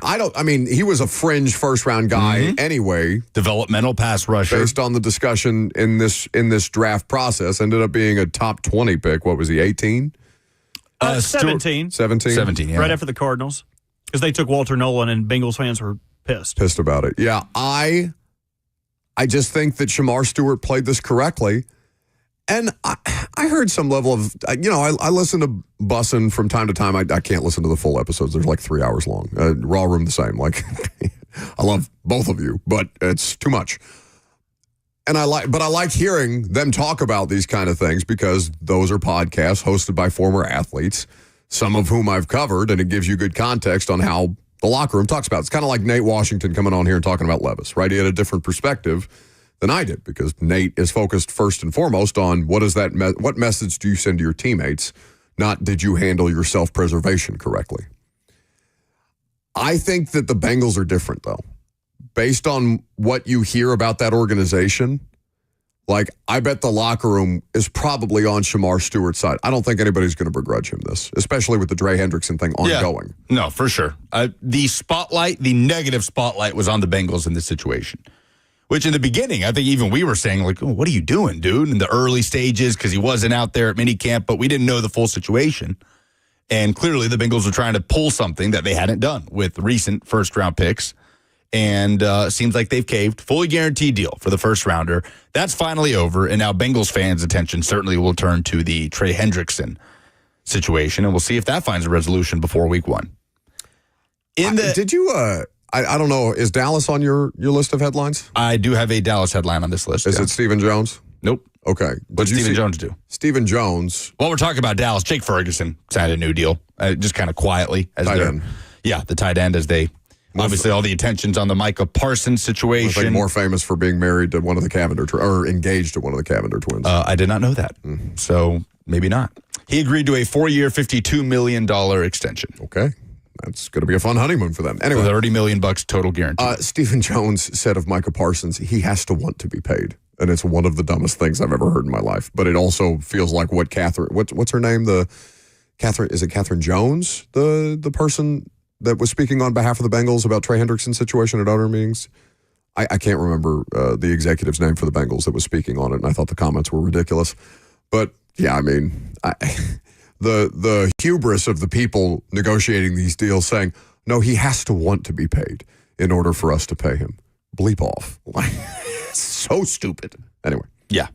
He was a fringe first-round guy anyway. Developmental pass rusher. Based on the discussion in this draft process, ended up being a top 20 pick. What was he, 18? 17. 17, yeah. Right after the Cardinals. Because they took Walter Nolan, and Bengals fans were pissed. Pissed about it. Yeah, I just think that Shamar Stewart played this correctly. And I heard some level of, I listen to Bussin' from time to time. I can't listen to the full episodes. They're like 3 hours long. Raw Room the same. Like, I love both of you, but it's too much. And I like hearing them talk about these kind of things because those are podcasts hosted by former athletes, some of whom I've covered, and it gives you good context on how the locker room talks about it. It's kind of like Nate Washington coming on here and talking about Levis, right? He had a different perspective than I did because Nate is focused first and foremost on what message do you send to your teammates, not did you handle your self-preservation correctly. I think that the Bengals are different, though. Based on what you hear about that organization, like, I bet the locker room is probably on Shamar Stewart's side. I don't think anybody's going to begrudge him this, especially with the Dre Hendrickson thing ongoing. Yeah. No, for sure. The negative spotlight was on the Bengals in this situation. Which in the beginning, I think even we were saying, like, oh, what are you doing, dude? In the early stages, because he wasn't out there at minicamp, but we didn't know the full situation. And clearly the Bengals were trying to pull something that they hadn't done with recent first-round picks. And seems like they've caved. Fully guaranteed deal for the first-rounder. That's finally over. And now Bengals fans' attention certainly will turn to the Trey Hendrickson situation. And we'll see if that finds a resolution before week one. Did you... I don't know. Is Dallas on your list of headlines? I do have a Dallas headline on this list. Is it Stephen Jones? Nope. Okay. What's Stephen Jones do? Stephen Jones. Well, we're talking about Dallas. Jake Ferguson signed a new deal, just kind of quietly. Tight end. Yeah, the tight end as they... Obviously, all the attention's on the Micah Parsons situation. I think more famous for being married to one of the Cavender or engaged to one of the Cavender twins. I did not know that. So maybe not. He agreed to a 4-year, $52 million extension. Okay. That's going to be a fun honeymoon for them. Anyway, $30 million total guarantee. Stephen Jones said of Micah Parsons, he has to want to be paid. And it's one of the dumbest things I've ever heard in my life. But it also feels like what what's her name? Is it Catherine Jones? The person that was speaking on behalf of the Bengals about Trey Hendrickson's situation at owner meetings? I can't remember the executive's name for the Bengals that was speaking on it. And I thought the comments were ridiculous. But yeah, I mean, the hubris of the people negotiating these deals saying, no, he has to want to be paid in order for us to pay him. Bleep off. So stupid. Anyway. Yeah.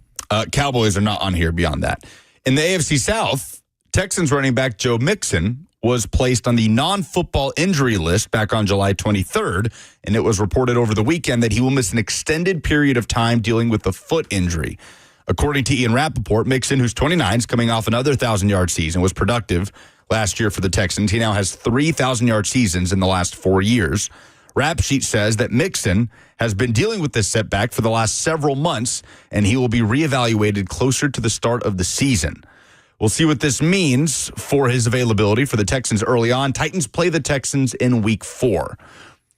Cowboys are not on here beyond that. In the AFC South, Texans running back Joe Mixon was placed on the non-football injury list back on July 23rd, and it was reported over the weekend that he will miss an extended period of time dealing with a foot injury. According to Ian Rappaport, Mixon, who's 29, is coming off another 1,000-yard season, was productive last year for the Texans. He now has 3 1,000-yard seasons in the last 4 years. Rap Sheet says that Mixon has been dealing with this setback for the last several months, and he will be reevaluated closer to the start of the season. We'll see what this means for his availability for the Texans early on. Titans play the Texans in week 4.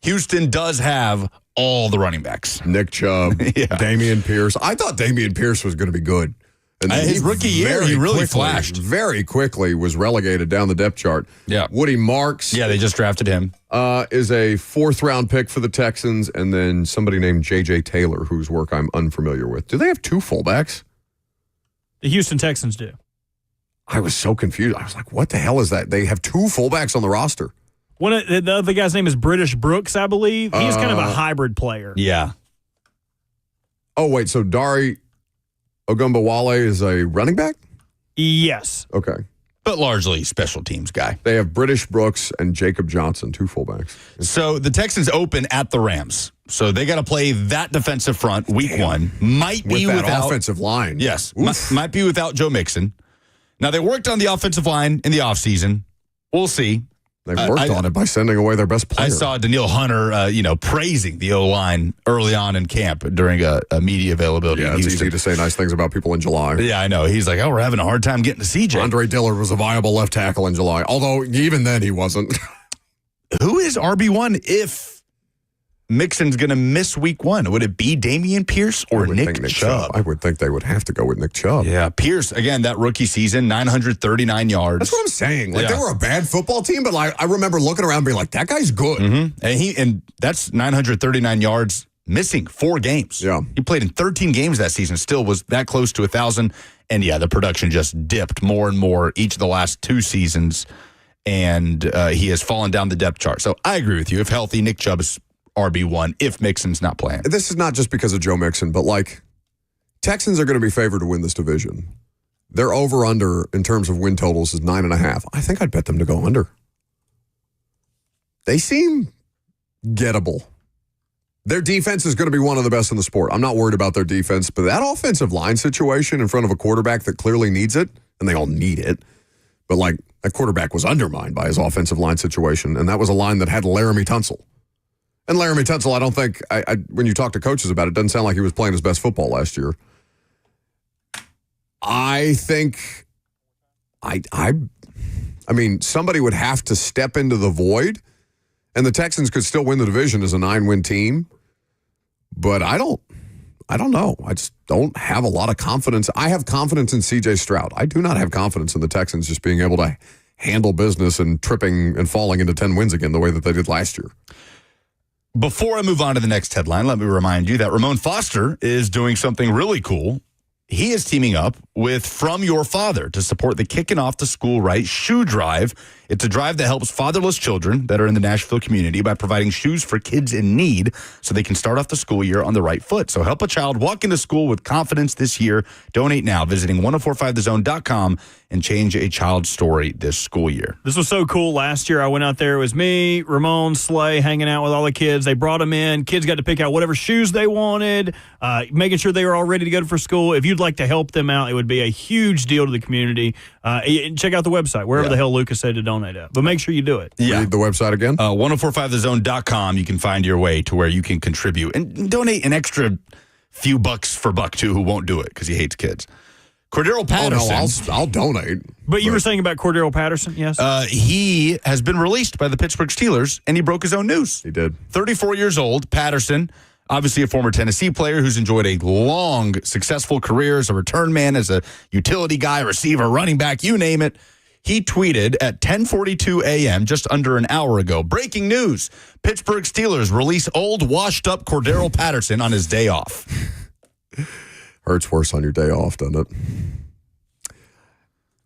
Houston does have all the running backs. Nick Chubb, Yeah. Dameon Pierce. I thought Dameon Pierce was going to be good. And then his rookie year, he really flashed. Very quickly was relegated down the depth chart. Yeah. Woody Marks. Yeah, they just drafted him. Is a 4th-round pick for the Texans, and then somebody named J.J. Taylor, whose work I'm unfamiliar with. Do they have 2 fullbacks? The Houston Texans do. I was so confused. I was like, what the hell is that? They have 2 fullbacks on the roster. One of the other guy's name is British Brooks, I believe. He's kind of a hybrid player. Yeah. Oh, wait, so Dari Ogunbowale is a running back? Yes. Okay. But largely special teams guy. They have British Brooks and Jacob Johnson, 2 fullbacks. So the Texans open at the Rams. So they got to play that defensive front week 1. Might be With that without offensive line. Yes. Might be without Joe Mixon. Now, they worked on the offensive line in the offseason. We'll see. They worked on it by sending away their best player. I saw Daniil Hunter, praising the O-line early on in camp during a media availability. Yeah, it's easy to say nice things about people in July. Yeah, I know. He's like, we're having a hard time getting to CJ. Andre Dillard was a viable left tackle in July, although even then he wasn't. Who is RB1 if Mixon's going to miss week 1? Would it be Dameon Pierce or Nick Chubb? I would think they would have to go with Nick Chubb. Yeah, Pierce, again, that rookie season, 939 yards. That's what I'm saying. Like, they were a bad football team, but I remember looking around and being like, that guy's good. Mm-hmm. And that's 939 yards missing 4 games. Yeah. He played in 13 games that season, still was that close to 1,000. And yeah, the production just dipped more and more each of the last 2 seasons. And he has fallen down the depth chart. So I agree with you. If healthy, Nick Chubb is RB1 if Mixon's not playing. This is not just because of Joe Mixon, but Texans are going to be favored to win this division. Their over-under in terms of win totals is 9.5. I think I'd bet them to go under. They seem gettable. Their defense is going to be one of the best in the sport. I'm not worried about their defense, but that offensive line situation in front of a quarterback that clearly needs it, and they all need it, but that quarterback was undermined by his offensive line situation, and that was a line that had Laramie Tunsil. And Laramie Tunsil, I don't think, when you talk to coaches about it, doesn't sound like he was playing his best football last year. I think, I mean, somebody would have to step into the void, and the Texans could still win the division as a 9-win team. But I don't know. I just don't have a lot of confidence. I have confidence in C.J. Stroud. I do not have confidence in the Texans just being able to handle business and tripping and falling into 10 wins again the way that they did last year. Before I move on to the next headline, let me remind you that Ramon Foster is doing something really cool. He is teaming up with From Your Father to support the Kicking Off the School Right shoe drive. It's a drive that helps fatherless children that are in the Nashville community by providing shoes for kids in need so they can start off the school year on the right foot. So help a child walk into school with confidence this year. Donate now, visiting 1045thezone.com and change a child's story this school year. This was so cool. Last year I went out there. It was me, Ramon, Slay, hanging out with all the kids. They brought them in. Kids got to pick out whatever shoes they wanted, making sure they were all ready to go for school. If you'd like to help them out, it would be a huge deal to the community. Check out the website, wherever the hell Lucas said to donate at. But make sure you do it. Yeah. Read the website again. 1045thezone.com. You can find your way to where you can contribute and donate an extra few bucks for Buck, too, who won't do it because he hates kids. Cordarrelle Patterson. Oh, no, I'll donate. But you were saying about Cordarrelle Patterson, yes? He has been released by the Pittsburgh Steelers, and he broke his own news. He did. 34 years old, Patterson, obviously a former Tennessee player who's enjoyed a long, successful career as a return man, as a utility guy, receiver, running back, you name it. He tweeted at 10:42 a.m., just under an hour ago, breaking news, Pittsburgh Steelers release old, washed-up Cordarrelle Patterson on his day off. Hurts worse on your day off, doesn't it?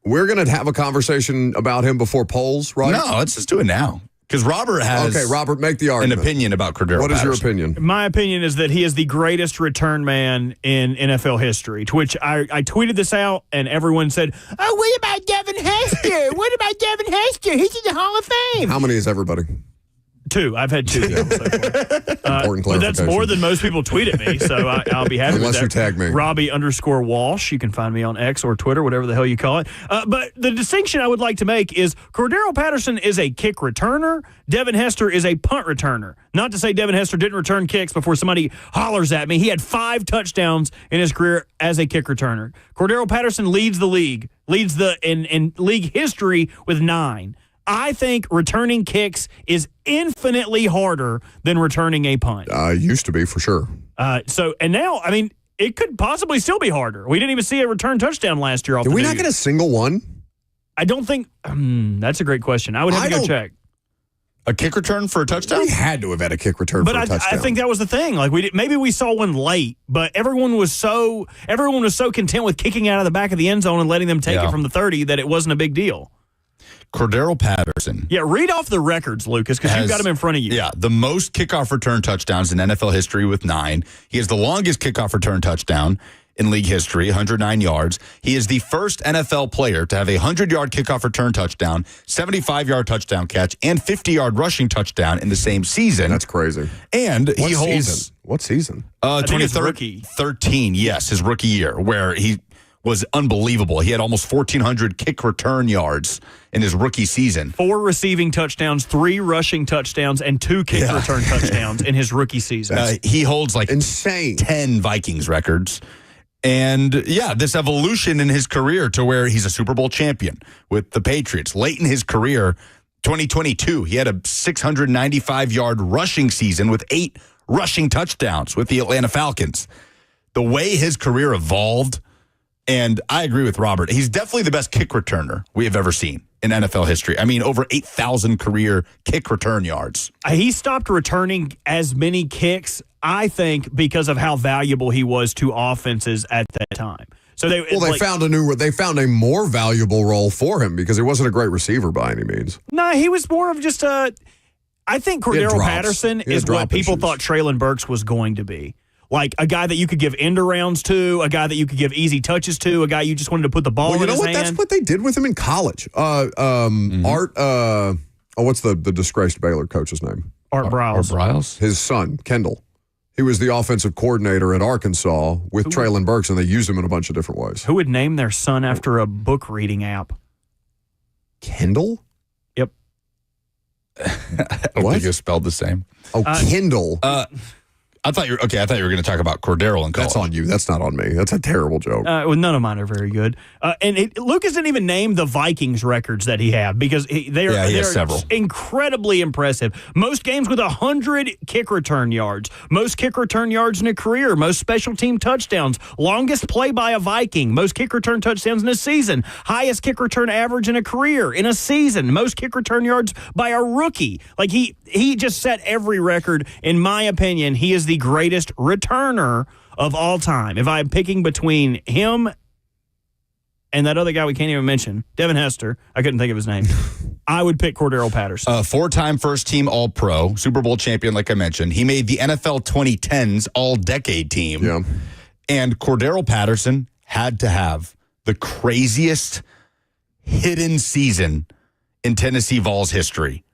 We're going to have a conversation about him before polls, right? No, let's just do it now. Because Robert has Robert, make the argument. An opinion about Cordarrelle What is Patterson. your opinion? My opinion is that he is the greatest return man in NFL history, to which I tweeted this out, and everyone said, oh, what about Devin Hester? What about Devin Hester? He's in the Hall of Fame. How many is everybody? 2. I've had 2. Important but that's clarification. more than most people tweet at me, so I'll be happy Unless with that. you tag me. Robbie_Walsh. You can find me on X or Twitter, whatever the hell you call it. But the distinction I would like to make is Cordarrelle Patterson is a kick returner. Devin Hester is a punt returner. Not to say Devin Hester didn't return kicks before somebody hollers at me. He had 5 touchdowns in his career as a kick returner. Cordarrelle Patterson leads the league, in league history with 9. I think returning kicks is infinitely harder than returning a punt. Used to be, for sure. And now, I mean, it could possibly still be harder. We didn't even see a return touchdown last year off Did the we dude. not get a single one? I don't think that's a great question. I would have to go check. A kick return for a touchdown? We had to have had a kick return for a touchdown. I think that was the thing. Like maybe we saw one late, but everyone was so content with kicking out of the back of the end zone and letting them take it from the 30 that it wasn't a big deal. Cordarrelle Patterson. Yeah, read off the records, Lucas, because you've got them in front of you. Yeah, the most kickoff return touchdowns in NFL history with 9. He has the longest kickoff return touchdown in league history, 109 yards. He is the first NFL player to have a 100-yard kickoff return touchdown, 75-yard touchdown catch, and 50-yard rushing touchdown in the same season. That's crazy. And What he holds season? What season? I think it's rookie. 13, yes, his rookie year, where he was unbelievable. He had almost 1,400 kick return yards in his rookie season. 4 receiving touchdowns, 3 rushing touchdowns, and 2 kick return touchdowns in his rookie season. He holds like insane 10 Vikings records. And this evolution in his career to where he's a Super Bowl champion with the Patriots. Late in his career, 2022, he had a 695-yard rushing season with 8 rushing touchdowns with the Atlanta Falcons. The way his career evolved, and I agree with Robert, he's definitely the best kick returner we have ever seen in NFL history. I mean, over 8,000 career kick return yards. He stopped returning as many kicks, I think, because of how valuable he was to offenses at that time. So they found a more valuable role for him because he wasn't a great receiver by any means. No, he was more of just I think Cordarrelle Patterson is what people thought Traylon Burks was going to be. Like a guy that you could give end arounds to, a guy that you could give easy touches to, a guy you just wanted to put the ball in his hand. That's what they did with him in college. Art, what's the disgraced Baylor coach's name? Art Briles. His son, Kendall. He was the offensive coordinator at Arkansas with Traylon Burks, and they used him in a bunch of different ways. Who would name their son after a book reading app? Kendall? Yep. I don't think it's spelled the same. Oh, Kindle. I thought you were going to talk about Cordarrelle and college. That's on you. That's not on me. That's a terrible joke. Well, none of mine are very good. Lucas didn't even name the Vikings records that he had because they are several. Incredibly impressive. Most games with 100 kick return yards. Most kick return yards in a career. Most special team touchdowns. Longest play by a Viking. Most kick return touchdowns in a season. Highest kick return average in a career in a season. Most kick return yards by a rookie. Like he just set every record. In my opinion, he is the greatest returner of all time. If I'm picking between him and that other guy we can't even mention, Devin Hester, I couldn't think of his name, I would pick Cordarrelle Patterson. 4-time first-team All-Pro, Super Bowl champion, like I mentioned. He made the NFL 2010s All-Decade team. Yeah. And Cordarrelle Patterson had to have the craziest hidden season in Tennessee Vols history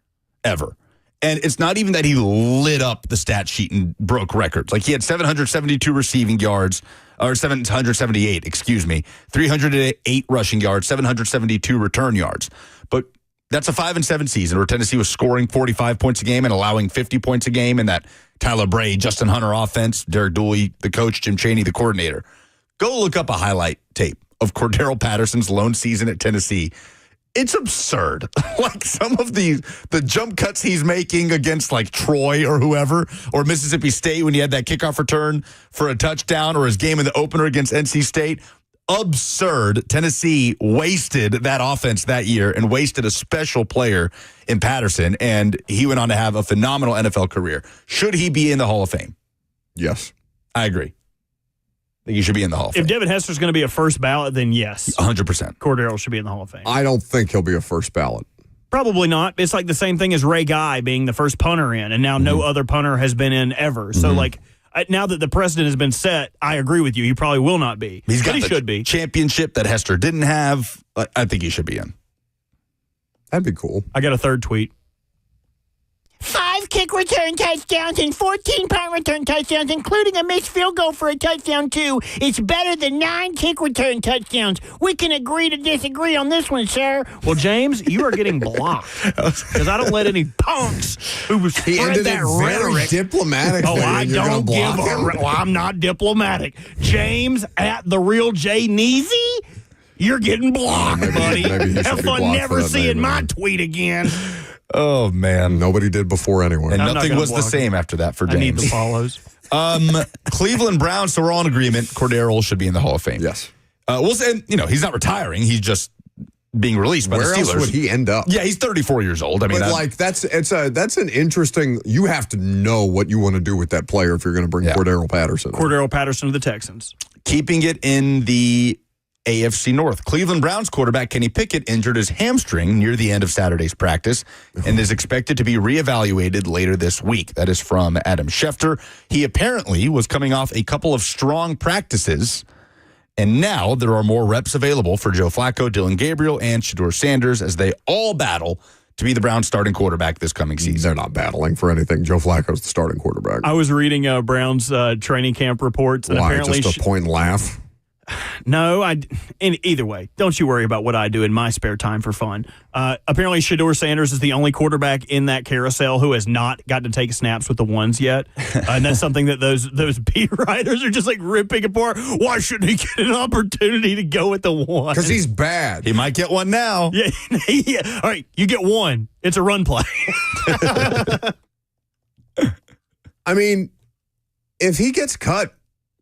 ever. And it's not even that he lit up the stat sheet and broke records. Like he had 772 receiving yards, or 778, 308 rushing yards, 772 return yards. But that's a 5-7 season where Tennessee was scoring 45 points a game and allowing 50 points a game in that Tyler Bray, Justin Hunter offense, Derek Dooley, the coach, Jim Chaney, the coordinator. Go look up a highlight tape of Cordarrelle Patterson's lone season at Tennessee. It's absurd. Like some of the jump cuts he's making against like Troy or whoever, or Mississippi State when he had that kickoff return for a touchdown, or his game in the opener against NC State. Absurd. Tennessee wasted that offense that year and wasted a special player in Patterson, and he went on to have a phenomenal NFL career. Should he be in the Hall of Fame? Yes. I agree. I think he should be in the Hall of Fame. If Devin Hester's going to be a first ballot, then yes. 100%. Cordarrelle should be in the Hall of Fame. I don't think he'll be a first ballot. Probably not. It's like the same thing as Ray Guy being the first punter in, and now no other punter has been in ever. So, now that the precedent has been set, I agree with you. He probably will not be. He should be. Championship that Hester didn't have. I think he should be in. That'd be cool. I got a third tweet. 5 kick return touchdowns and 14 punt return touchdowns, including a missed field goal for a touchdown, too. It's better than 9 kick return touchdowns. We can agree to disagree on this one, sir. Well, James, you are getting blocked because I don't let any punks who spread that rhetoric. Diplomatic. Oh, I don't give a. Well, I'm not diplomatic. James at the real Jay Neasy, you're getting blocked, buddy. Have fun never seeing my tweet again. Oh, man. Nobody did before anyway. And nothing was the same after that for James. I need the follows. Cleveland Browns, so we're all in agreement. Cordarrelle should be in the Hall of Fame. Yes. We'll say, he's not retiring. He's just being released by the Steelers. Where else would he end up? Yeah, he's 34 years old. I mean, but that's an interesting. You have to know what you want to do with that player if you're going to bring Cordarrelle Patterson. Cordarrelle Patterson to the Texans. Keeping it in the AFC North. Cleveland Browns quarterback Kenny Pickett injured his hamstring near the end of Saturday's practice and is expected to be reevaluated later this week. That is from Adam Schefter. He apparently was coming off a couple of strong practices, and now there are more reps available for Joe Flacco, Dylan Gabriel, and Shedeur Sanders as they all battle to be the Browns' starting quarterback this coming season. They're not battling for anything. Joe Flacco's the starting quarterback. I was reading Browns training camp reports. And Why, apparently just a point and laugh? No, either way, don't you worry about what I do in my spare time for fun. Apparently, Shedeur Sanders is the only quarterback in that carousel who has not got to take snaps with the ones yet. And that's something that those beat writers are just like ripping apart. Why shouldn't he get an opportunity to go with the one? Because he's bad. He might get one now. Yeah. All right, you get one. It's a run play. I mean, if he gets cut,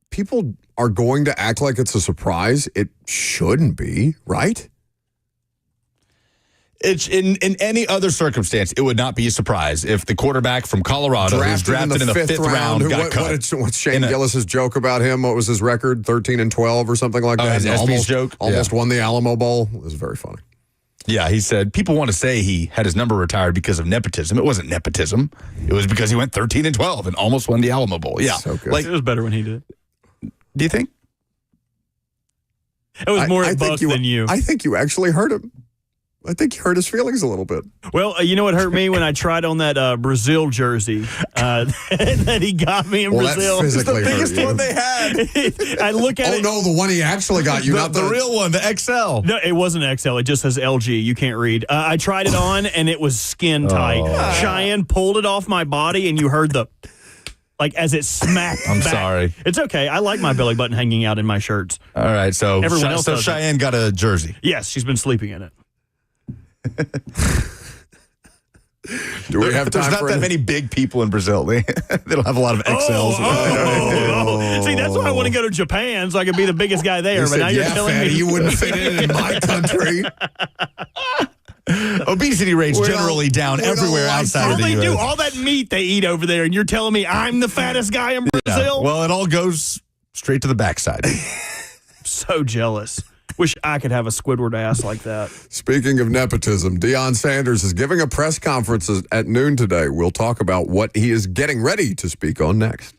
people are going to act like it's a surprise. It shouldn't be, right? It's in any other circumstance, it would not be a surprise if the quarterback from Colorado who's drafted in the fifth round got cut. What's Shane Gillis's joke about him? What was his record? 13-12 or something like that. His joke? Almost won the Alamo Bowl. It was very funny. Yeah, he said people want to say he had his number retired because of nepotism. It wasn't nepotism. It was because he went 13-12 and almost won the Alamo Bowl. Yeah, so good. It was better when he did it. Do you think? It was more at Buck than you. I think you actually hurt him. I think you hurt his feelings a little bit. Well, you know what hurt me when I tried on that Brazil jersey that he got me in Brazil. It's the biggest one they had. I look at it. Oh, no, the one he actually got you, not the real one, the XL. No, it wasn't XL. It just says LG. You can't read. I tried it on, and it was skin tight. Cheyenne pulled it off my body, and you heard the... Like, as it smacked I'm back. sorry. It's okay. I like my belly button hanging out in my shirts. All right, so Everyone else does Cheyenne got a jersey. Yes, she's been sleeping in it. Do we have time There's not that many big people in Brazil. They don't have a lot of XLs. See, that's why I want to go to Japan so I can be the biggest guy there. But now you're telling fatty, me you wouldn't fit in my country. Obesity rates generally down everywhere outside of the U.S. All that meat they eat over there, and you're telling me I'm the fattest guy in Brazil? Yeah. Well, it all goes straight to the backside. So jealous. Wish I could have a Squidward ass like that. Speaking of nepotism, Deion Sanders is giving a press conference at noon today. We'll talk about what he is getting ready to speak on next.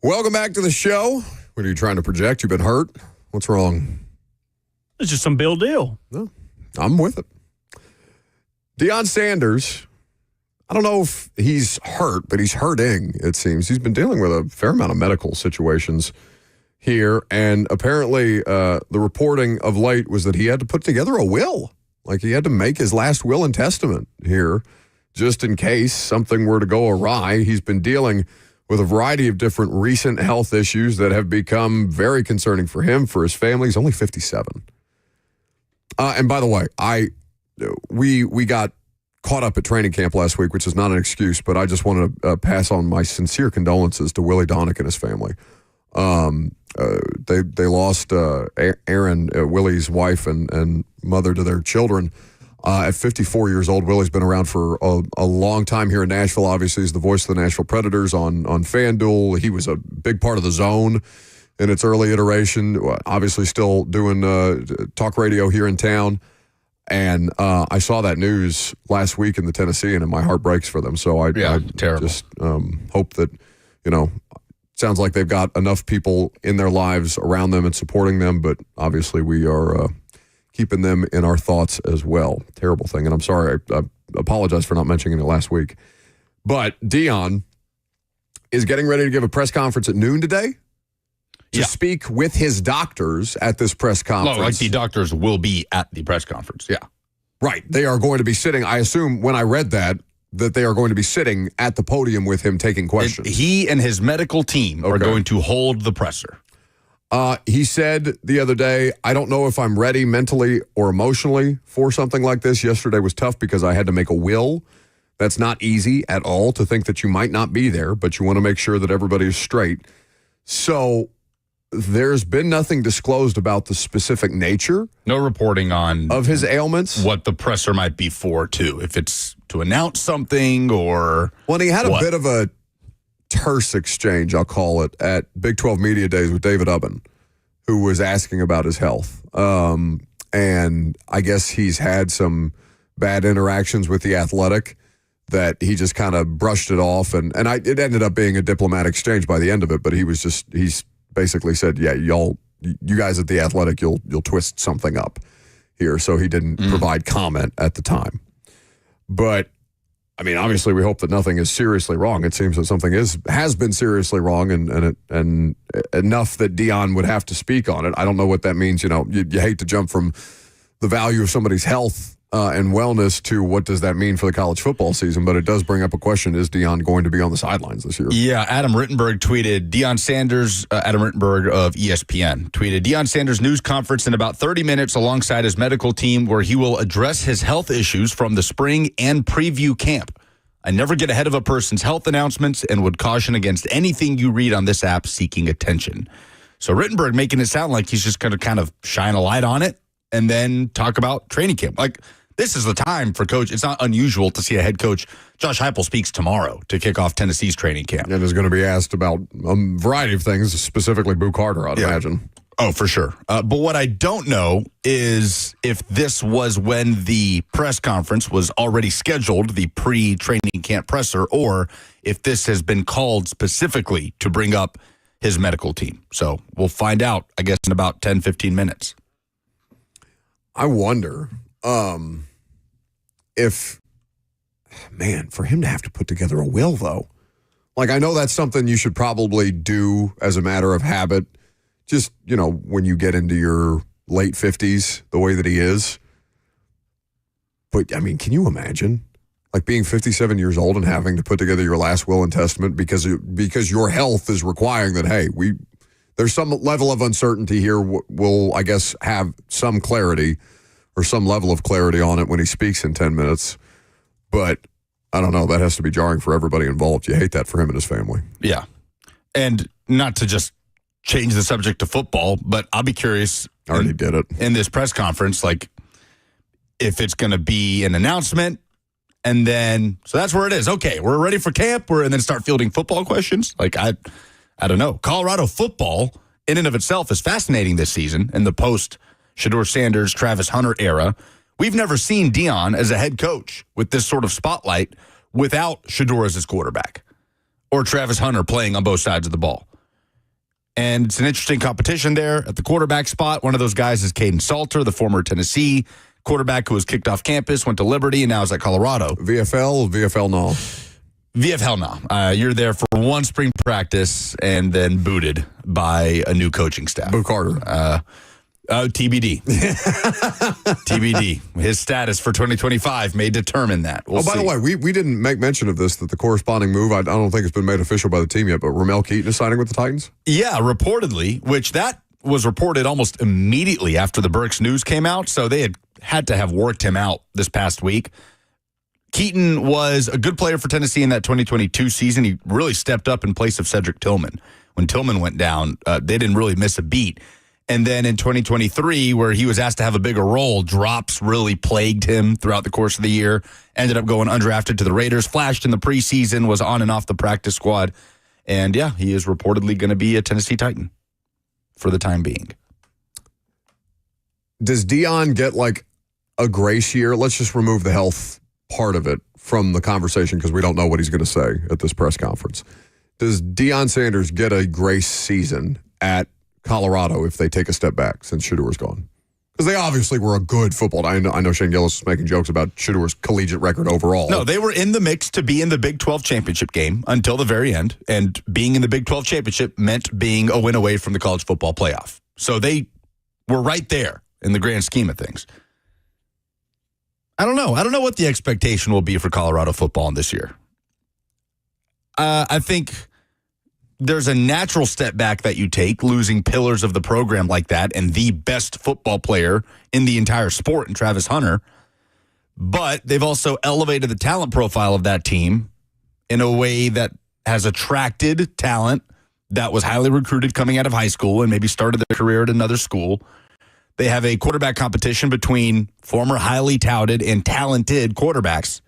Welcome back to the show. What are you trying to project? You've been hurt? What's wrong? It's just some Bill deal. No, I'm with it. Deion Sanders, I don't know if he's hurt, but he's hurting, it seems. He's been dealing with a fair amount of medical situations here, and apparently the reporting of late was that he had to put together a will. Like he had to make his last will and testament here just in case something were to go awry. He's been dealing with a variety of different recent health issues that have become very concerning for him, for his family. He's only 57. And by the way, we got caught up at training camp last week, which is not an excuse, but I just want to pass on my sincere condolences to Willie Donick and his family. They lost Erin, Willie's wife and mother to their children, at 54 years old. Willie's been around for a long time here in Nashville. Obviously, he's the voice of the Nashville Predators on FanDuel. He was a big part of the Zone in its early iteration. Obviously, still doing talk radio here in town. And I saw that news last week in the Tennessean, and my heart breaks for them. So I terrible. Just hope that, sounds like they've got enough people in their lives around them and supporting them, but obviously we are keeping them in our thoughts as well. Terrible thing. And I'm sorry, I apologize for not mentioning it last week. But Deion is getting ready to give a press conference at noon today to speak with his doctors at this press conference. No, like the doctors will be at the press conference, yeah. Right. They are going to be sitting, I assume when I read that they are going to be sitting at the podium with him taking questions. He and his medical team are going to hold the presser. He said the other day, I don't know if I'm ready mentally or emotionally for something like this. Yesterday was tough because I had to make a will. That's not easy at all, to think that you might not be there, but you want to make sure that everybody is straight. So there's been nothing disclosed about the specific nature. No reporting on of his ailments. What the presser might be for, too. If it's to announce something or... Well, he had a bit of a terse exchange, I'll call it, at Big 12 Media Days with David Ubben, who was asking about his health. And I guess he's had some bad interactions with The Athletic that he just kind of brushed it off. And it ended up being a diplomatic exchange by the end of it, but he's basically said, yeah, you guys at The Athletic, you'll twist something up here. So he didn't provide comment at the time. But I mean, obviously, we hope that nothing is seriously wrong. It seems that something has been seriously wrong, and enough that Deion would have to speak on it. I don't know what that means. You hate to jump from the value of somebody's health and wellness to what does that mean for the college football season, but it does bring up a question: is Deion going to be on the sidelines this year? Yeah, Adam Rittenberg tweeted Deion Sanders. Adam Rittenberg of ESPN tweeted Deion Sanders news conference in about 30 minutes alongside his medical team, where he will address his health issues from the spring and preview camp. I never get ahead of a person's health announcements and would caution against anything you read on this app seeking attention. So Rittenberg making it sound like he's just going to kind of shine a light on it and then talk about training camp. Like, this is the time for coach. It's not unusual to see a head coach. Josh Heupel speaks tomorrow to kick off Tennessee's training camp. And is going to be asked about a variety of things, specifically Boo Carter, I'd imagine. Oh, for sure. But what I don't know is if this was when the press conference was already scheduled, the pre-training camp presser, or if this has been called specifically to bring up his medical team. So we'll find out, I guess, in about 10, 15 minutes. I wonder if, man, for him to have to put together a will, though. Like, I know that's something you should probably do as a matter of habit. Just, when you get into your late 50s, the way that he is. But, I mean, can you imagine? Like being 57 years old and having to put together your last will and testament because your health is requiring that, hey, there's some level of uncertainty here. We'll, I guess, have some clarity or some level of clarity on it when he speaks in 10 minutes. But I don't know. That has to be jarring for everybody involved. You hate that for him and his family. Yeah. And not to just change the subject to football, but I'll be curious. I already did it. In this press conference, like, if it's going to be an announcement, and then, so that's where it is. Okay, we're ready for camp, and then start fielding football questions. Like, I don't know. Colorado football, in and of itself, is fascinating this season in the post-Shedeur Sanders, Travis Hunter era. We've never seen Deion as a head coach with this sort of spotlight without Shedeur as his quarterback or Travis Hunter playing on both sides of the ball. And it's an interesting competition there at the quarterback spot. One of those guys is Caden Salter, the former Tennessee quarterback who was kicked off campus, went to Liberty, and now is at Colorado. VFL, no. VFL, no. You're there for one spring practice and then booted by a new coaching staff. Boo Carter. TBD. TBD. His status for 2025 may determine that. We'll by the way, we didn't make mention of this, that the corresponding move, I don't think it's been made official by the team yet, but Ramel Keaton is signing with the Titans? Yeah, reportedly, which that was reported almost immediately after the Burks news came out, so they had to have worked him out this past week. Keaton was a good player for Tennessee in that 2022 season. He really stepped up in place of Cedric Tillman. When Tillman went down, they didn't really miss a beat. And then in 2023, where he was asked to have a bigger role, drops really plagued him throughout the course of the year. Ended up going undrafted to the Raiders, flashed in the preseason, was on and off the practice squad. And yeah, he is reportedly going to be a Tennessee Titan for the time being. Does Deion get like a grace year? Let's just remove the health part of it from the conversation because we don't know what he's going to say at this press conference. Does Deion Sanders get a grace season at Colorado if they take a step back since Shadour's gone? Because they obviously were a good football. I know Shane Gillis was making jokes about Shadour's collegiate record overall. No, they were in the mix to be in the Big 12 championship game until the very end. And being in the Big 12 championship meant being a win away from the college football playoff. So they were right there in the grand scheme of things. I don't know. I don't know what the expectation will be for Colorado football this year. I think there's a natural step back that you take, losing pillars of the program like that and the best football player in the entire sport in Travis Hunter. But they've also elevated the talent profile of that team in a way that has attracted talent that was highly recruited coming out of high school and maybe started their career at another school. They have a quarterback competition between former highly touted and talented quarterbacks.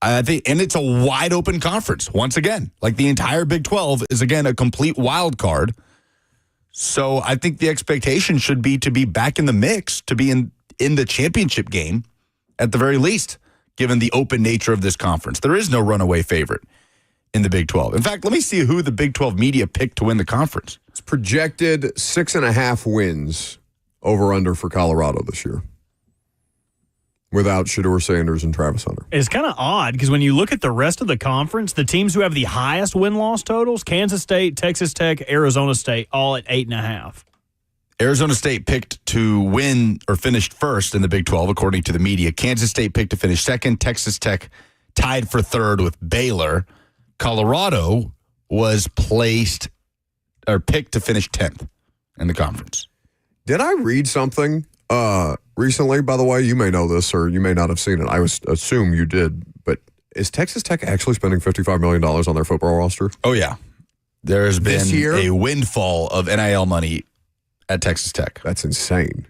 I think, and it's a wide open conference. Once again, like the entire Big 12 is again a complete wild card. So I think the expectation should be to be back in the mix, to be in the championship game at the very least, given the open nature of this conference. There is no runaway favorite in the Big 12. In fact, let me see who the Big 12 media picked to win the conference. It's projected 6.5 wins over under for Colorado this year without Shadour Sanders and Travis Hunter. It's kind of odd because when you look at the rest of the conference, the teams who have the highest win-loss totals, Kansas State, Texas Tech, Arizona State, all at 8.5. Arizona State picked to win or finished first in the Big 12, according to the media. Kansas State picked to finish second. Texas Tech tied for third with Baylor. Colorado was picked to finish 10th in the conference. Did I read something recently? By the way, you may know this or you may not have seen it. I assume you did. But is Texas Tech actually spending $55 million on their football roster? Oh, yeah. There has been This year? a windfall of NIL money at Texas Tech. That's insane.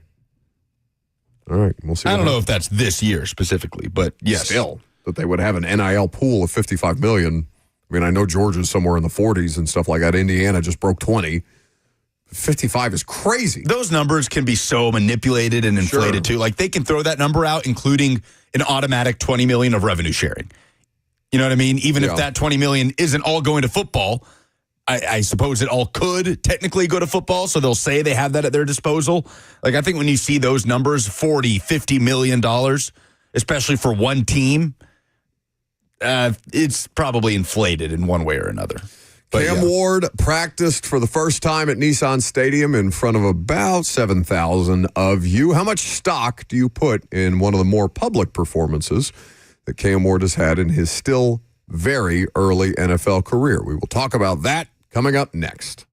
All right, we'll see. I don't know if that's this year specifically, but yes. Still, that they would have an NIL pool of $55 million. I mean, I know Georgia's somewhere in the 40s and stuff like that. Indiana just broke 20. 55 is crazy. Those numbers can be so manipulated and inflated too. Like they can throw that number out, including an automatic $20 million of revenue sharing. You know what I mean? Even if that $20 million isn't all going to football, I suppose it all could technically go to football. So they'll say they have that at their disposal. Like I think when you see those numbers, $40-50 million, especially for one team, it's probably inflated in one way or another. But Cam Ward practiced for the first time at Nissan Stadium in front of about 7,000 of you. How much stock do you put in one of the more public performances that Cam Ward has had in his still very early NFL career? We will talk about that coming up next.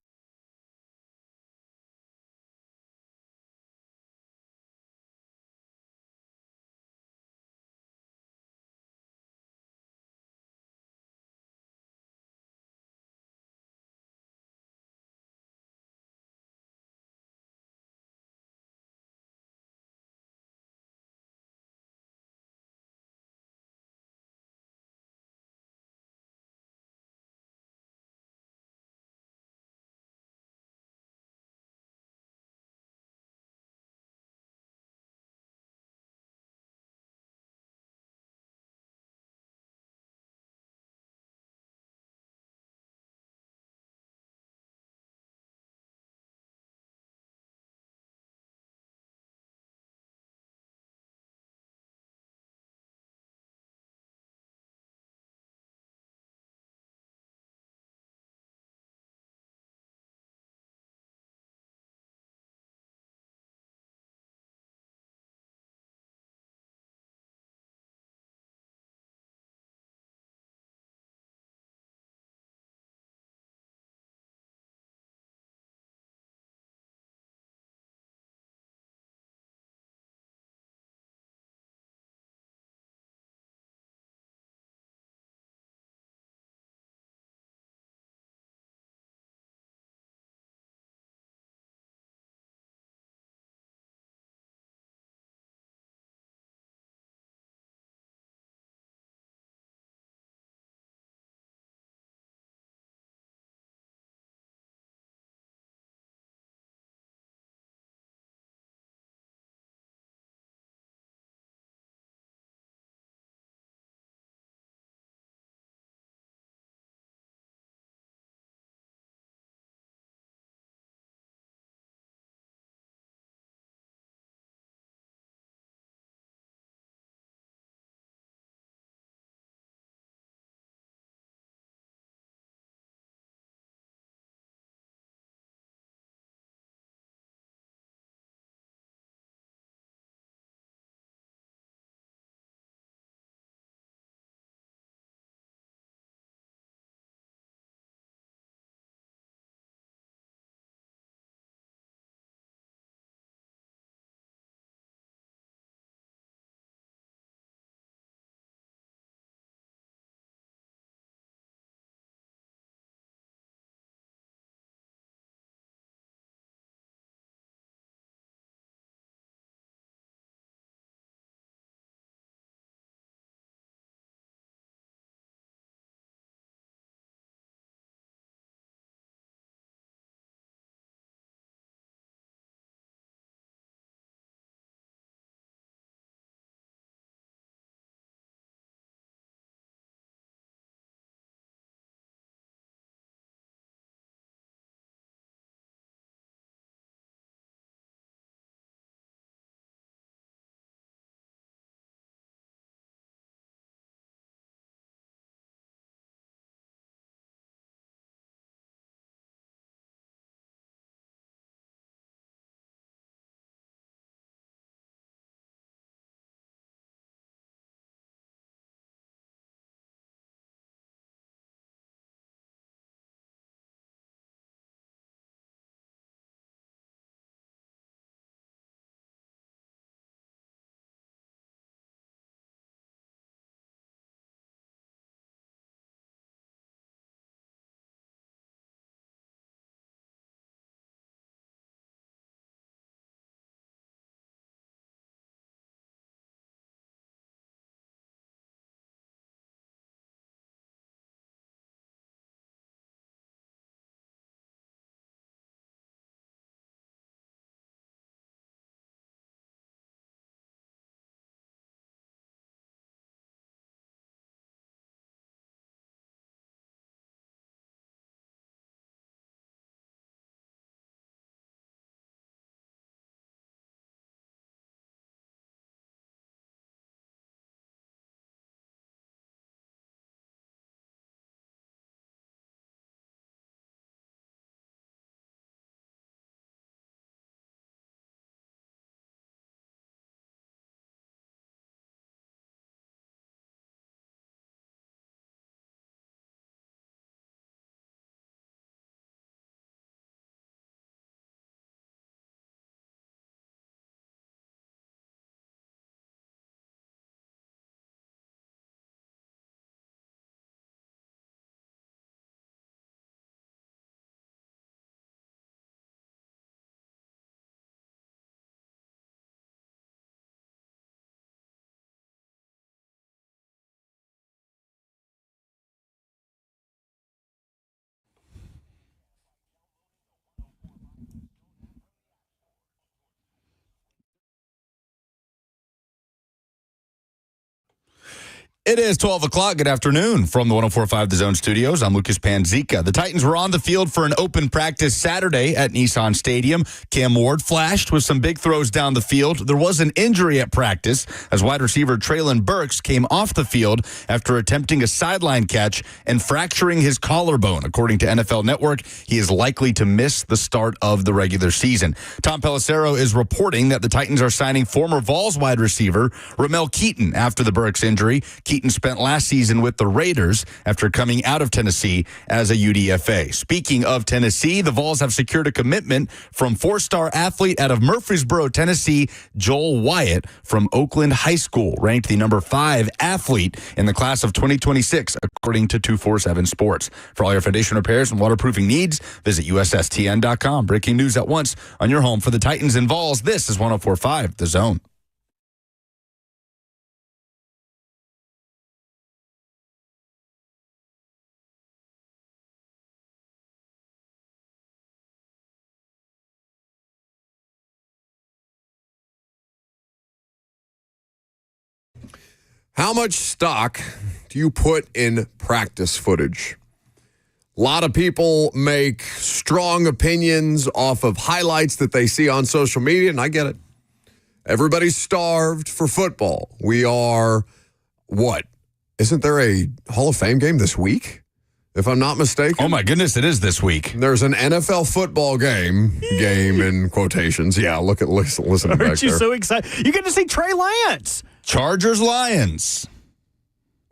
It is 12 o'clock. Good afternoon from the 104.5 The Zone Studios. I'm Lucas Panzica. The Titans were on the field for an open practice Saturday at Nissan Stadium. Cam Ward flashed with some big throws down the field. There was an injury at practice as wide receiver Traylon Burks came off the field after attempting a sideline catch and fracturing his collarbone. According to NFL Network, he is likely to miss the start of the regular season. Tom Pelissero is reporting that the Titans are signing former Vols wide receiver Ramel Keaton after the Burks injury. Keaton spent last season with the Raiders after coming out of Tennessee as a UDFA. Speaking of Tennessee, the Vols have secured a commitment from four-star athlete out of Murfreesboro, Tennessee, Joel Wyatt from Oakland High School, ranked the number 5 athlete in the class of 2026, according to 247 Sports. For all your foundation repairs and waterproofing needs, visit USSTN.com. Breaking news at once on your home for the Titans and Vols. This is 104.5 The Zone. How much stock do you put in practice footage? A lot of people make strong opinions off of highlights that they see on social media, and I get it. Everybody's starved for football. We are, what? Isn't there a Hall of Fame game this week, if I'm not mistaken? Oh, my goodness, it is this week. There's an NFL football game in quotations. Yeah, listen back Aren't you there. so excited? You get to see Trey Lance. Chargers, Lions.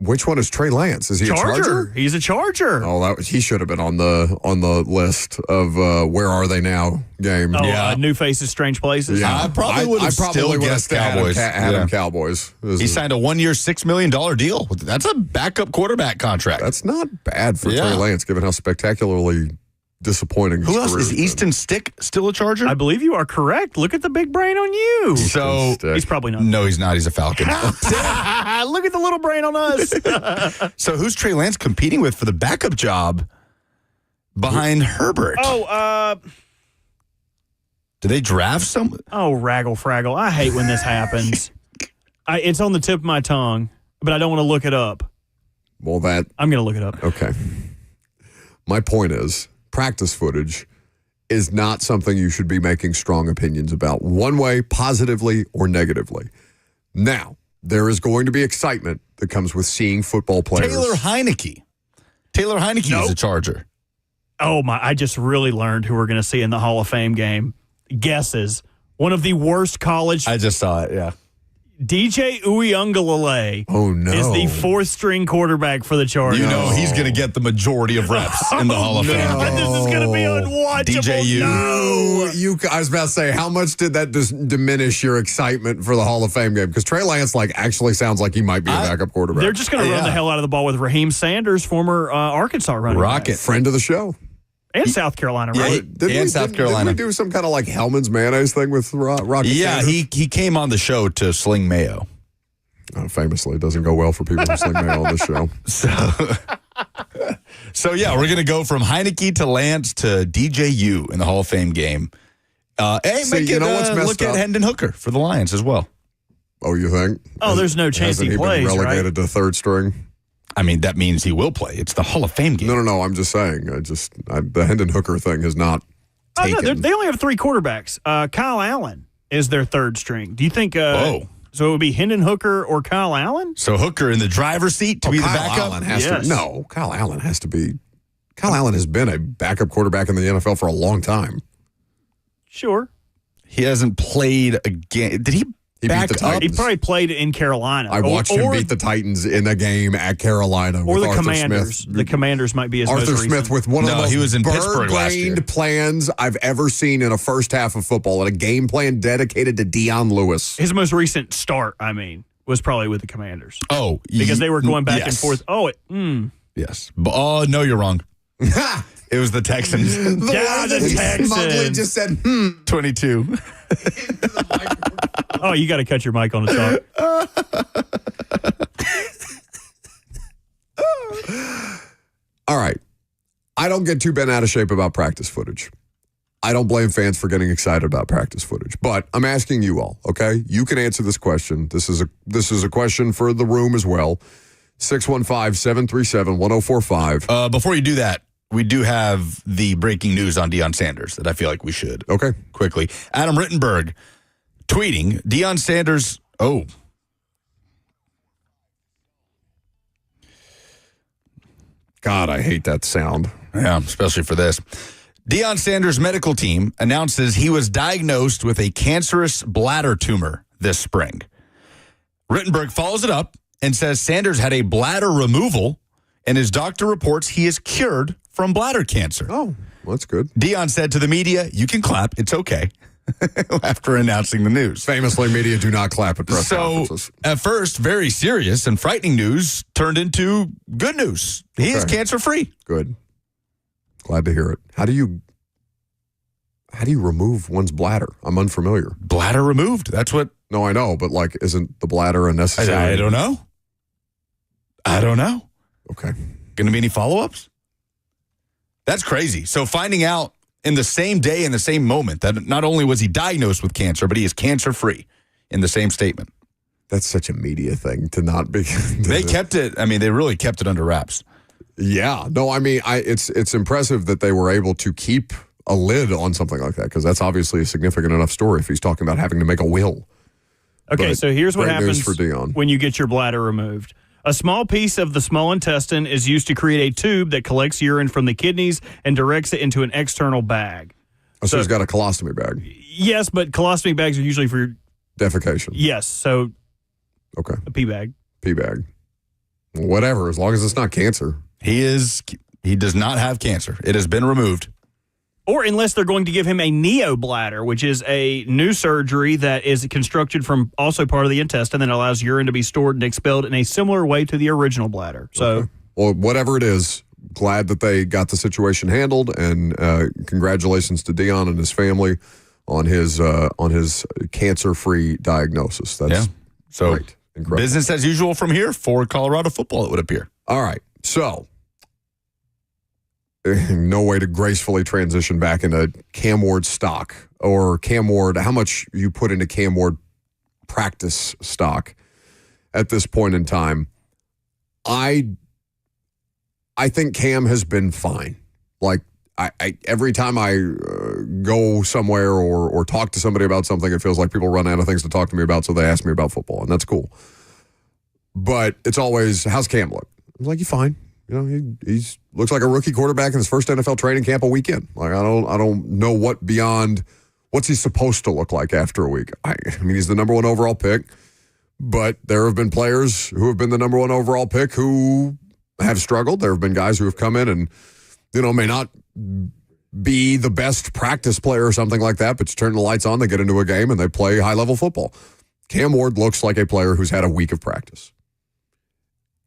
Which one is Trey Lance? Is he a Charger? He's a Charger. Oh, he should have been on the list of Where Are They Now game. Oh, Yeah. New Faces, Strange Places. Yeah. I probably would have still would have guessed had Cowboys. Had him Yeah. Cowboys. He signed a 1-year, $6 million deal. That's a backup quarterback contract. That's not bad for Yeah. Trey Lance, given how spectacularly disappointing his Who else? career Is has been. Easton Stick still a Charger? I believe you are correct. Look at the big brain on you. So, Stick. He's probably not. no, he's not. He's a Falcon. Look at the little brain on us. So who's Trey Lance competing with for the backup job behind Herbert? Did they draft some? Oh, raggle fraggle. I hate when this happens. It's on the tip of my tongue, but I don't want to look it up. Well, I'm going to look it up. okay. My point is, practice footage is not something you should be making strong opinions about, one way, positively or negatively. Now, there is going to be excitement that comes with seeing football players. Taylor Heineke. Taylor Heineke Nope. is a Charger. Oh, my. I just really learned who we're going to see in the Hall of Fame game. Guesses. One of the worst college. I just saw it, yeah. DJ Uiagalelei Oh, no. is the 4th string quarterback for the Chargers. You know he's going to get the majority of reps in the Hall of Fame. God, this is going to be unwatchable. DJU. No. I was about to say, how much did that diminish your excitement for the Hall of Fame game? Because Trey Lance actually sounds like he might be a backup quarterback. They're just going to run Yeah. the hell out of the ball with Raheem Sanders, former Arkansas running back. Rocket. Friend of the show. And South Carolina, Yeah, right? And South Carolina. Didn't we do some kind of like Hellman's mayonnaise thing with Rocket Yeah, Sanders? he came on the show to sling mayo. Famously, it doesn't go well for people who sling mayo on this show. So yeah, we're going to go from Heineke to Lance to DJU in the Hall of Fame game. Hey, See, make you it, know what's messed look at up? Hendon Hooker for the Lions as well. Oh, you think? Oh, there's no chance Hasn't he plays, been right? relegated to third string? I mean, that means he will play. It's the Hall of Fame game. No. I'm just saying. The Hendon Hooker thing has not Oh, no, taken. they only have 3 quarterbacks. Kyle Allen is their 3rd string. Do you think? Whoa. So it would be Hendon Hooker or Kyle Allen? So Hooker in the driver's seat to be the Kyle backup? Allen has Yes. to. No, Kyle Allen has to be. Kyle Allen has been a backup quarterback in the NFL for a long time. Sure. He hasn't played again. Did he He beat back the up? Titans. He probably played in Carolina. I watched him or beat the Titans in a game at Carolina or with the Arthur Commanders. Smith. The Commanders might be his Arthur most Smith recent. with one of No, the most he was in Pittsburgh last year. bird-brained plans I've ever seen in a first half of football, and a game plan dedicated to Deion Lewis. His most recent start, was probably with the Commanders. Oh, Because they were going back and yes. forth. Yes. Oh, no, you're wrong. It was the Texans. Down that the he smugly Texans. just said, 22. Oh, you got to cut your mic on the top. All right. I don't get too bent out of shape about practice footage. I don't blame fans for getting excited about practice footage, but I'm asking you all, okay? You can answer this question. This is a question for the room as well. 615-737-1045. Before you do that, we do have the breaking news on Deion Sanders that I feel like we should. Okay. Quickly. Adam Rittenberg tweeting, Deion Sanders, God, I hate that sound. Yeah, especially for this. Deion Sanders' medical team announces he was diagnosed with a cancerous bladder tumor this spring. Rittenberg follows it up and says Sanders had a bladder removal, and his doctor reports he is cured from bladder cancer. Oh, well, that's good. Deion said to the media, "You can clap, it's okay," after announcing the news. Famously, media do not clap at press conferences. At first, very serious and frightening news turned into good news. He is cancer-free. Good. Glad to hear it. How do you remove one's bladder? I'm unfamiliar. Bladder removed. That's what. No, I know, but isn't the bladder a necessary? I don't know. Okay. Going to be any follow-ups? That's crazy. So finding out in the same day, in the same moment, that not only was he diagnosed with cancer, but he is cancer-free in the same statement. That's such a media thing to not be. They kept it. I mean, they really kept it under wraps. Yeah. No, I mean, it's impressive that they were able to keep a lid on something like that, because that's obviously a significant enough story if he's talking about having to make a will. Okay, But so here's what great news happens for Deion. when you get your bladder removed. A small piece of the small intestine is used to create a tube that collects urine from the kidneys and directs it into an external bag. So he's got a colostomy bag. Yes, but colostomy bags are usually for... Defecation. Yes, so Okay. a pee bag. Pee bag. Whatever, as long as it's not cancer. He does not have cancer. It has been removed. Or unless they're going to give him a neobladder, which is a new surgery that is constructed from also part of the intestine that allows urine to be stored and expelled in a similar way to the original bladder. So, Okay. Well, whatever it is, glad that they got the situation handled, and congratulations to Deion and his family on his cancer-free diagnosis. That's So great. Incredible. business as usual from here for Colorado football, it would appear. All right, so no way to gracefully transition back into Cam Ward stock, or Cam Ward, how much you put into Cam Ward practice stock at this point in time. I think Cam has been fine. Like, I every time I go somewhere or talk to somebody about something, it feels like people run out of things to talk to me about, so they ask me about football, and that's cool. But it's always, how's Cam look? I'm like, he's fine. You know, he's looks like a rookie quarterback in his first NFL training camp a weekend. Like, I don't know what's he supposed to look like after a week. I mean, he's the number 1 overall pick, but there have been players who have been the number 1 overall pick who have struggled. There have been guys who have come in and, may not be the best practice player or something like that, but you turn the lights on, they get into a game, and they play high-level football. Cam Ward looks like a player who's had a week of practice.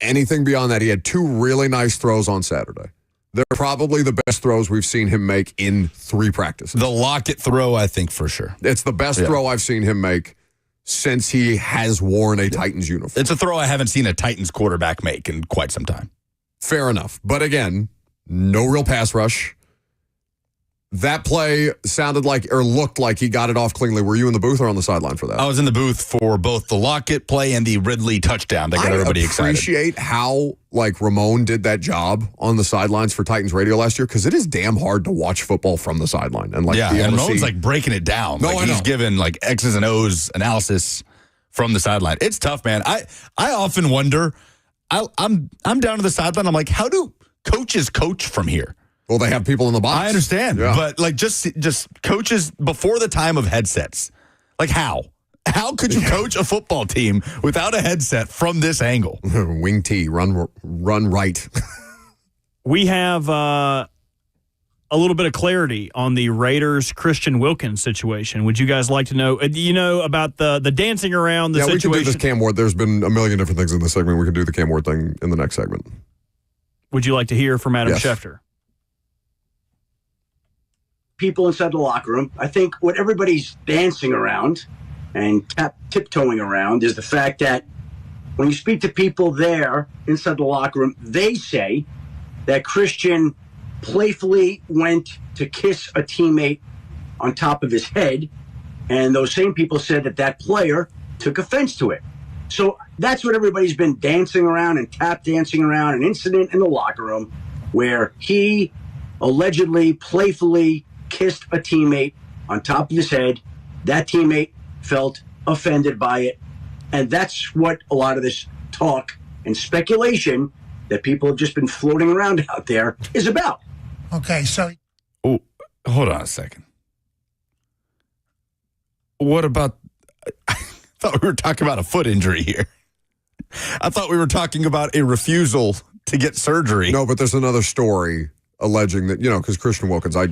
Anything beyond that, he had 2 really nice throws on Saturday. They're probably the best throws we've seen him make in 3 practices. The Lockett throw, I think, for sure. It's the best throw I've seen him make since he has worn a Titans uniform. It's a throw I haven't seen a Titans quarterback make in quite some time. Fair enough. But again, no real pass rush. That play sounded like, or looked like, he got it off cleanly. Were you in the booth or on the sideline for that? I was in the booth for both the Lockett play and the Ridley touchdown that got everybody excited. I appreciate how, Ramon did that job on the sidelines for Titans radio last year, because it is damn hard to watch football from the sideline. And be able and to Ramon's see, breaking it down. No, I he's know. given X's and O's analysis from the sideline. It's tough, man. I often wonder. I'm down to the sideline. I'm like, how do coaches coach from here? Well, they have people in the box. I understand, Yeah. but just coaches before the time of headsets. How? How could you coach a football team without a headset from this angle? Wing T, run right. We have a little bit of clarity on the Raiders' Christian Wilkins situation. Would you guys like to know? About the dancing around the situation? We can do this Cam Ward. There's been a million different things in this segment. We can do the Cam Ward thing in the next segment. Would you like to hear from Adam Yes. Schefter? People inside the locker room. I think what everybody's dancing around and tiptoeing around is the fact that when you speak to people there inside the locker room, they say that Christian playfully went to kiss a teammate on top of his head, and those same people said that player took offense to it. So that's what everybody's been dancing around and tap dancing around, an incident in the locker room where he allegedly playfully kissed a teammate on top of his head. That teammate felt offended by it. And that's what a lot of this talk and speculation that people have just been floating around out there is about. Okay, so. Oh, hold on a second. What about, I thought we were talking about a foot injury here. I thought we were talking about a refusal to get surgery. No, but there's another story alleging that, because Christian Wilkins, I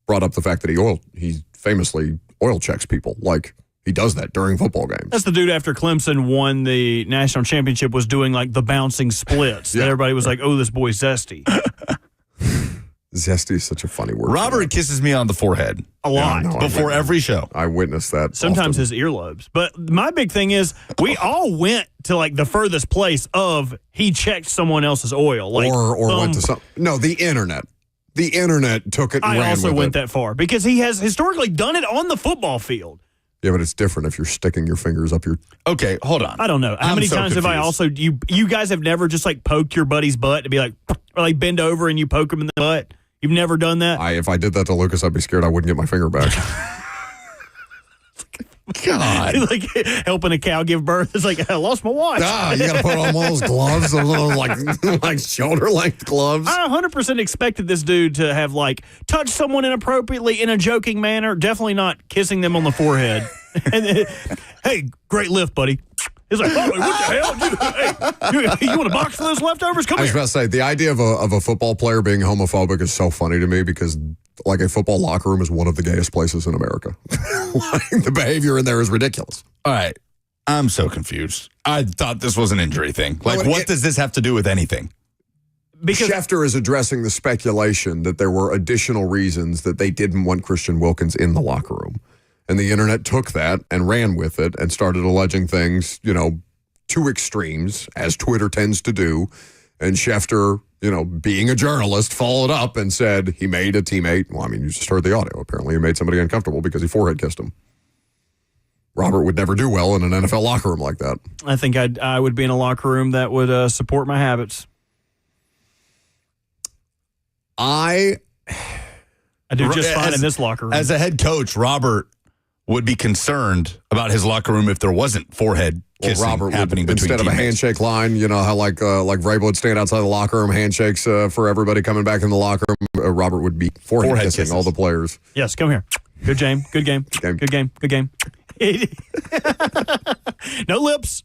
brought up the fact that he famously oil checks people. Like, he does that during football games. That's the dude after Clemson won the national championship was doing like the bouncing splits. Yeah. That everybody was like, oh, this boy's zesty. Zesty is such a funny word. Robert kisses me on the forehead a lot before every show. I witnessed that. Sometimes often. his earlobes. But my big thing is we all went to like the furthest place of he checked someone else's oil. Like or went to some. No, the internet. The internet took it and I ran also with went it. that far because he has historically done it on the football field. Yeah, but it's different if you're sticking your fingers up your. Okay, hold on. I don't know. How many times have I also you guys have never just like poked your buddy's butt to be like, or like bend over and you poke him in the butt? You've never done that? If I did that to Lucas, I'd be scared I wouldn't get my finger back. God. Like helping a cow give birth. It's like, I lost my watch. You got to put on one of those gloves, those little like shoulder length gloves. I 100% expected this dude to have like touched someone inappropriately in a joking manner. Definitely not kissing them on the forehead. And hey, great lift, buddy. He's like, oh, what the hell? Dude, hey, you want a box for those leftovers? Come I was here. about to say, the idea of a football player being homophobic is so funny to me because, like, a football locker room is one of the gayest places in America. Like, the behavior in there is ridiculous. All right. I'm so confused. I thought this was an injury thing. Like, No, what does this have to do with anything? Because Schefter is addressing the speculation that there were additional reasons that they didn't want Christian Wilkins in the locker room. And the internet took that and ran with it and started alleging things, to extremes, as Twitter tends to do. And Schefter, being a journalist, followed up and said he made a teammate. Well, I mean, you just heard the audio. Apparently, he made somebody uncomfortable because he forehead kissed him. Robert would never do well in an NFL locker room like that. I think I would be in a locker room that would support my habits. I do just fine in this locker room. As a head coach, Robert would be concerned about his locker room if there wasn't forehead kissing Robert happening would, between instead teammates. of a handshake line, how like Vrabel would stand outside the locker room, handshakes for everybody coming back in the locker room. Robert would be forehead kissing kisses. all the players. Yes, come here. Good game. Good game. Good game. Good game. No lips.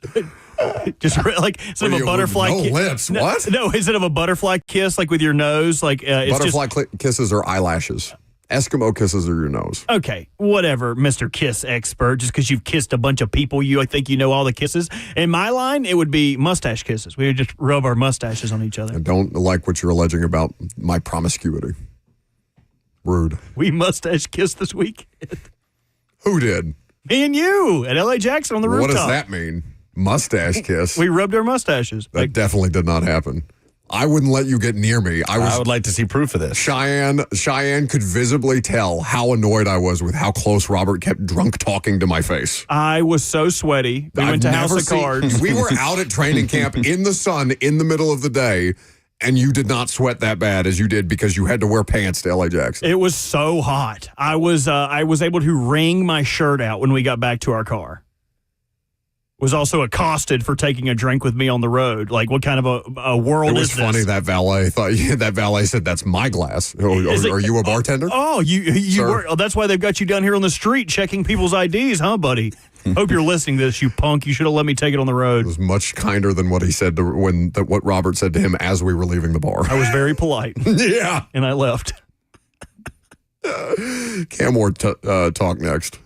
Just like instead of a butterfly no kiss. lips. What? No, instead of a butterfly kiss, like with your nose, like it's Butterfly just kisses are eyelashes. Eskimo kisses are your nose. okay. Whatever, Mr. Kiss expert. Just because you've kissed a bunch of people, I think you know all the kisses. In my line, it would be mustache kisses. We would just rub our mustaches on each other. I don't like what you're alleging about my promiscuity. Rude. We mustache kissed this week. Who did? Me and you at L.A. Jackson on the rooftop. What does that mean? Mustache kiss? We rubbed our mustaches. That definitely did not happen. I wouldn't let you get near me. I would like to see proof of this. Cheyenne could visibly tell how annoyed I was with how close Robert kept drunk talking to my face. I was so sweaty. We went to House of Cards. We were out at training camp in the sun in the middle of the day, and you did not sweat that bad as you did because you had to wear pants to L.A. Jackson. It was so hot. I was able to wring my shirt out when we got back to our car. Was also accosted for taking a drink with me on the road. Like, what kind of a world is this? It was funny that valet said, "That's my glass." Are you a bartender? Oh, you Sir? were. Oh, that's why they've got you down here on the street checking people's IDs, huh, buddy? Hope you're listening to this, you punk. You should have let me take it on the road. It was much kinder than what he said what Robert said to him as we were leaving the bar. I was very polite. Yeah. And I left. Cam Ward talk next.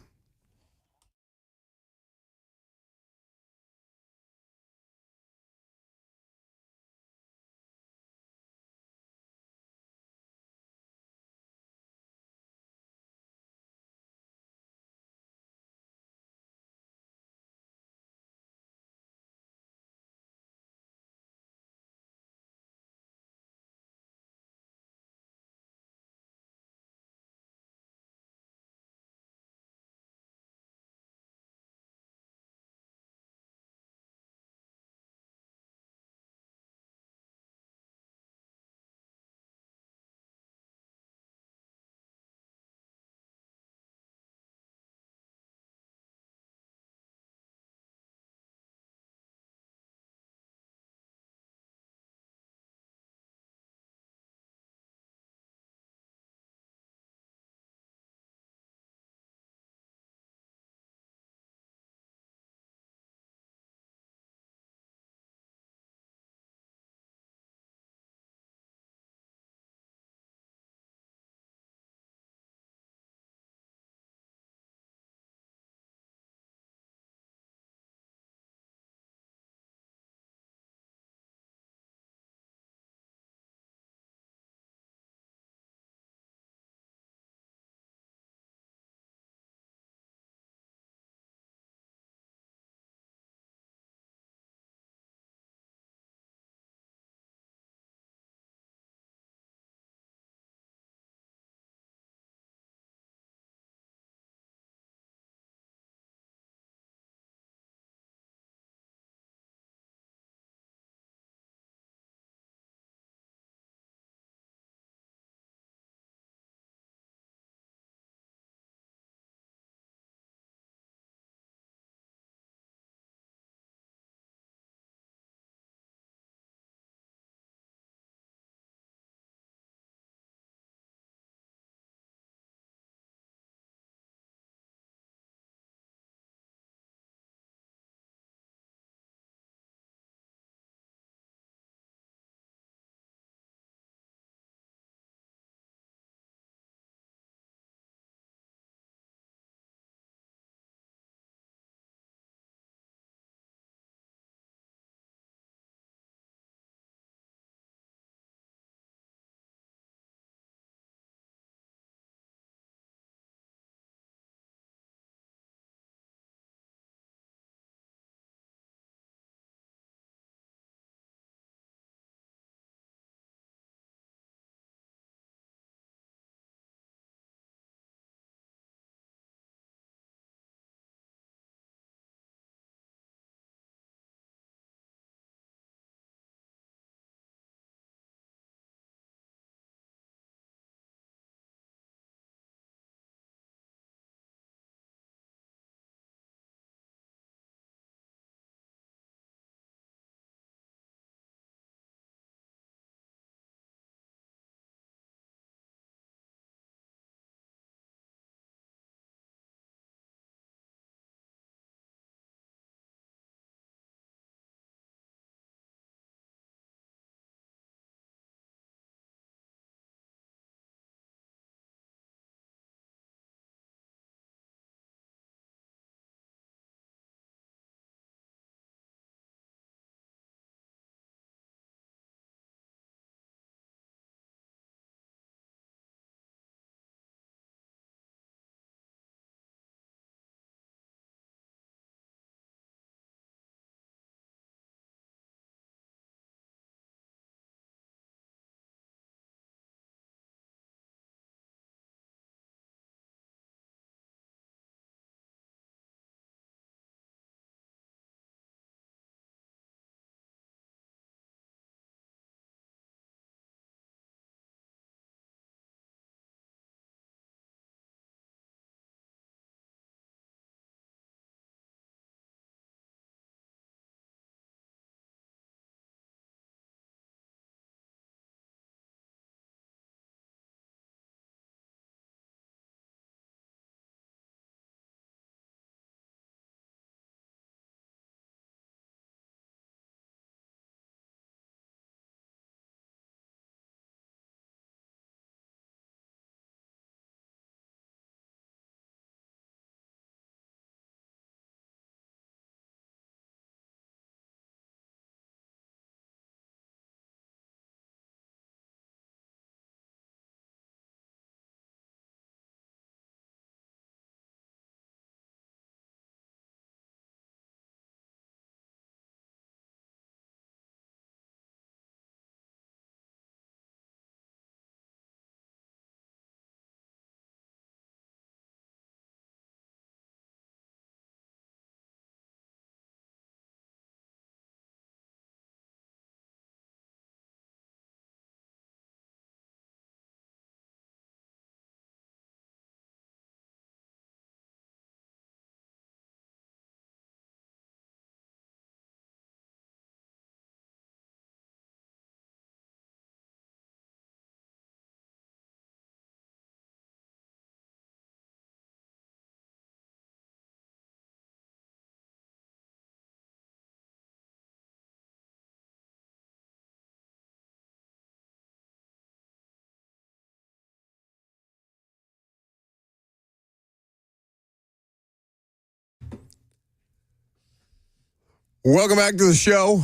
Welcome back to the show.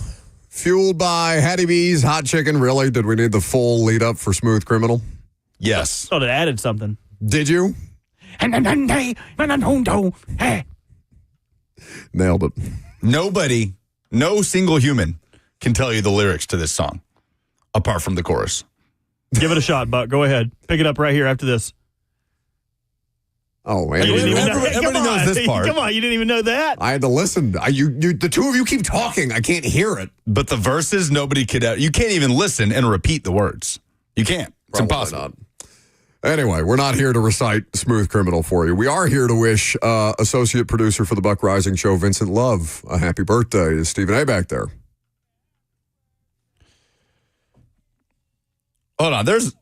Fueled by Hattie B's Hot Chicken. Really? Did we need the full lead up for Smooth Criminal? Yes. Thought it added something. Did you? Nailed it. Nobody, no single human can tell you the lyrics to this song apart from the chorus. Give it a shot, Buck. Go ahead. Pick it up right here after this. Oh, man. Everybody knows this part. Come on, you didn't even know that? I had to listen. The two of you keep talking. I can't hear it. But the verses, nobody could. You can't even listen and repeat the words. You can't. It's Probably impossible. not. Anyway, we're not here to recite Smooth Criminal for you. We are here to wish associate producer for the Buck Rising Show, Vincent Love, a happy birthday. Is Stephen A. back there? Hold on. There's.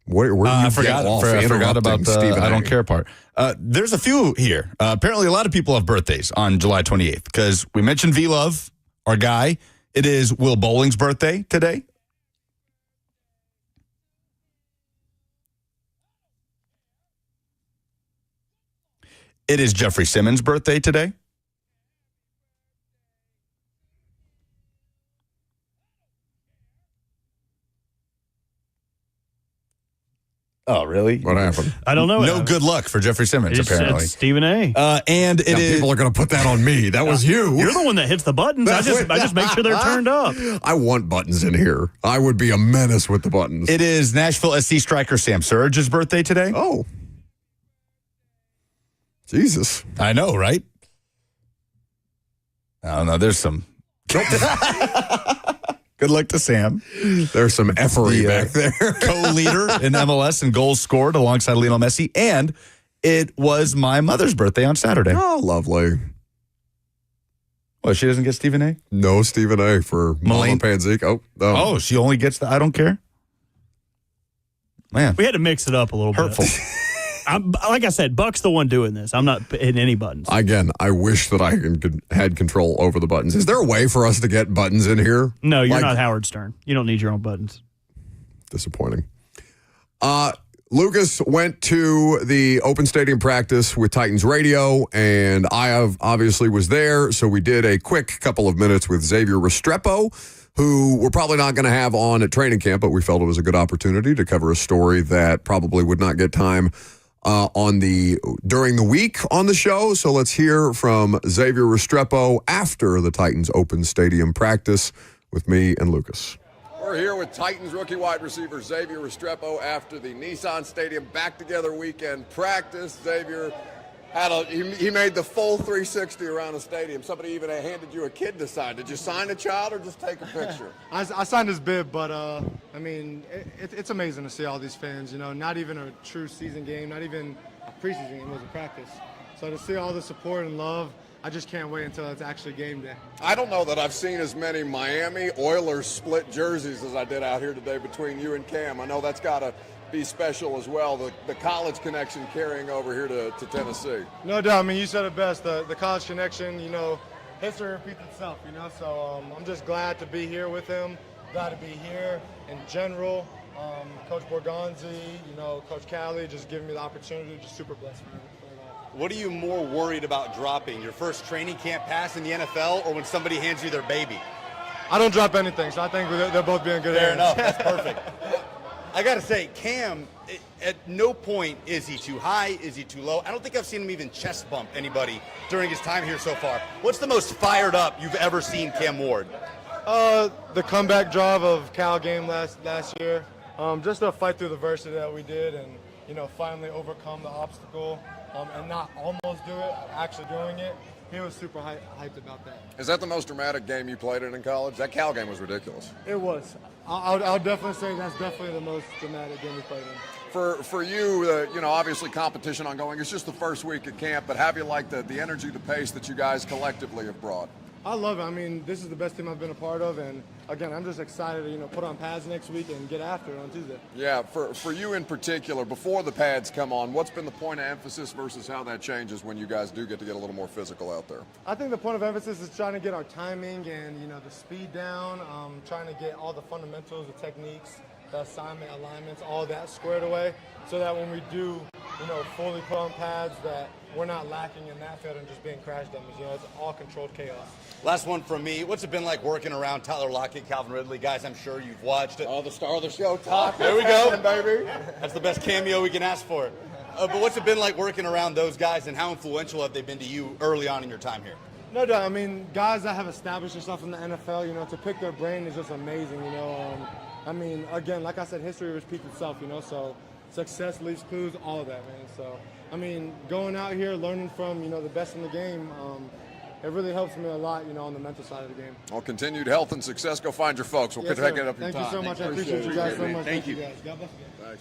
Where you I forgot about the Stephen I don't A. care part. There's a few here. Apparently, a lot of people have birthdays on July 28th because we mentioned V-Love, our guy. It is Will Bowling's birthday today. It is Jeffrey Simmons' birthday today. Oh, really? What happened? I don't know. No good luck for Jeffrey Simmons, apparently. It's Stephen A. And it is. People are going to put that on me. That was you. You're the one that hits the buttons. I just make sure they're turned up. I want buttons in here. I would be a menace with the buttons. It is Nashville SC striker Sam Surridge's birthday today. Oh. Jesus. I know, right? I don't know. There's some. Good luck to Sam. There's some effery back there. Co-leader in MLS and goals scored alongside Lionel Messi. And it was my mother's birthday on Saturday. Oh, lovely. Well, she doesn't get Stephen A? No Stephen A. for Mama Malene. Panzik. Oh, she only gets the I don't care? Man. We had to mix it up a little Hurtful. bit. Like I said, Buck's the one doing this. I'm not hitting any buttons. Again, I wish that I had control over the buttons. Is there a way for us to get buttons in here? No, you're not Howard Stern. You don't need your own buttons. Disappointing. Lucas went to the open stadium practice with Titans Radio, and I obviously was there, so we did a quick couple of minutes with Xavier Restrepo, who we're probably not going to have on at training camp, but we felt it was a good opportunity to cover a story that probably would not get time during the week on the show. So let's hear from Xavier Restrepo after the Titans open stadium practice with me and Lucas. We're here with Titans rookie wide receiver Xavier Restrepo after the Nissan Stadium back-together weekend practice. Xavier he made the full 360 around the stadium. Somebody even handed you a kid to sign. Did you sign a child or just take a picture? I signed his bib, but I mean, it's amazing to see all these fans. You know, not even a true season game, not even a preseason game, it was a practice. So to see all the support and love, I just can't wait until it's actually game day. I don't know that I've seen as many Miami Oilers split jerseys as I did out here today between you and Cam. I know that's got to be special as well, the college connection carrying over here to Tennessee. No doubt. I mean, you said it best. The college connection, you know, history repeats itself, you know. So I'm just glad to be here with him, glad to be here in general. Coach Borgonzi, you know, Coach Cali, just giving me the opportunity, just super blessed for it all. What are you more worried about dropping, your first training camp pass in the NFL or when somebody hands you their baby? I don't drop anything, so I think they're both being good Fair hands. enough. That's perfect. I got to say, Cam, at no point is he too high, is he too low. I don't think I've seen him even chest bump anybody during his time here so far. What's the most fired up you've ever seen Cam Ward? The comeback drive of Cal game last year. Just to fight through the adversity that we did and, you know, finally overcome the obstacle and not almost do it, actually doing it. He was super hyped about that. Is that the most dramatic game you played in college? That Cal game was ridiculous. It was. I'll definitely say that's definitely the most dramatic game we played in. For you, you know, obviously competition ongoing. It's just the first week at camp, but how have you liked the energy, the pace that you guys collectively have brought? I love it. I mean, this is the best team I've been a part of, and again, I'm just excited to, you know, put on pads next week and get after it on Tuesday. Yeah, for you in particular, before the pads come on, what's been the point of emphasis versus how that changes when you guys do get a little more physical out there? I think the point of emphasis is trying to get our timing and, you know, the speed down, trying to get all the fundamentals, the techniques, the assignment, alignments, all that squared away, so that when we do fully put on pads, that we're not lacking in that field and just being crash dummies. It's all controlled chaos. Last one from me. What's it been like working around Tyler Lockett, Calvin Ridley? Guys, I'm sure you've watched it. Oh, the star of the show, Todd. There we go. Baby. That's the best cameo we can ask for. But what's it been like working around those guys, and how influential have they been to you early on in your time here? No doubt. I mean, guys that have established themselves in the NFL, to pick their brain is just amazing, I mean, again, like I said, history repeats itself, so success leaves clues, all of that, man. So, I mean, going out here, learning from, the best in the game, it really helps me a lot, on the mental side of the game. Well, continued health and success. Go find your folks. We'll Yes, take sir. it up your Thank time. you so much. I appreciate you guys so much. Thank you. Guys. God bless you.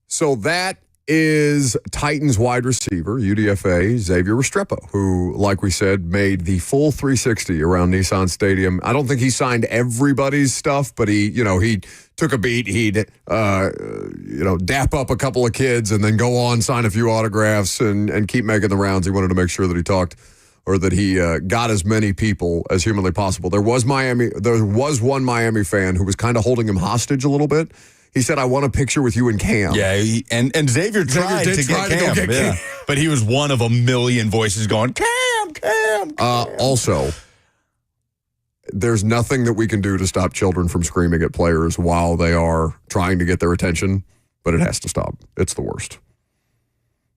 So that is Titans wide receiver, UDFA, Xavier Restrepo, who, like we said, made the full 360 around Nissan Stadium. I don't think he signed everybody's stuff, but he took a beat. He'd, dap up a couple of kids and then go on, sign a few autographs and keep making the rounds. He wanted to make sure that he talked or that he got as many people as humanly possible. There was one Miami fan who was kind of holding him hostage a little bit. He said, "I want a picture with you and Cam." Yeah, and Xavier tried to get Cam. But he was one of a million voices going, Cam. Also, there's nothing that we can do to stop children from screaming at players while they are trying to get their attention, but it has to stop. It's the worst.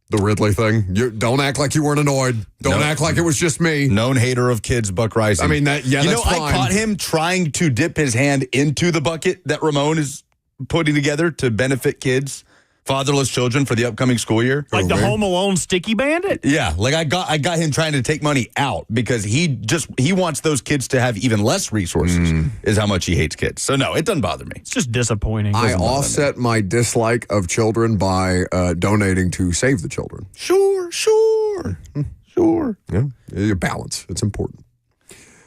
The Ridley thing. Don't act like you weren't annoyed. Don't act like it was just me. Known hater of kids, Buck Rising. I mean, that's fine. I caught him trying to dip his hand into the bucket that Ramon is putting together to benefit kids, fatherless children for the upcoming school year. Like the Home Alone sticky bandit? Yeah, like I got him trying to take money out because he wants those kids to have even less resources is how much he hates kids. So no, it doesn't bother me. It's just disappointing. I offset my dislike of children by donating to Save the Children. Sure. Yeah, you balance. It's important.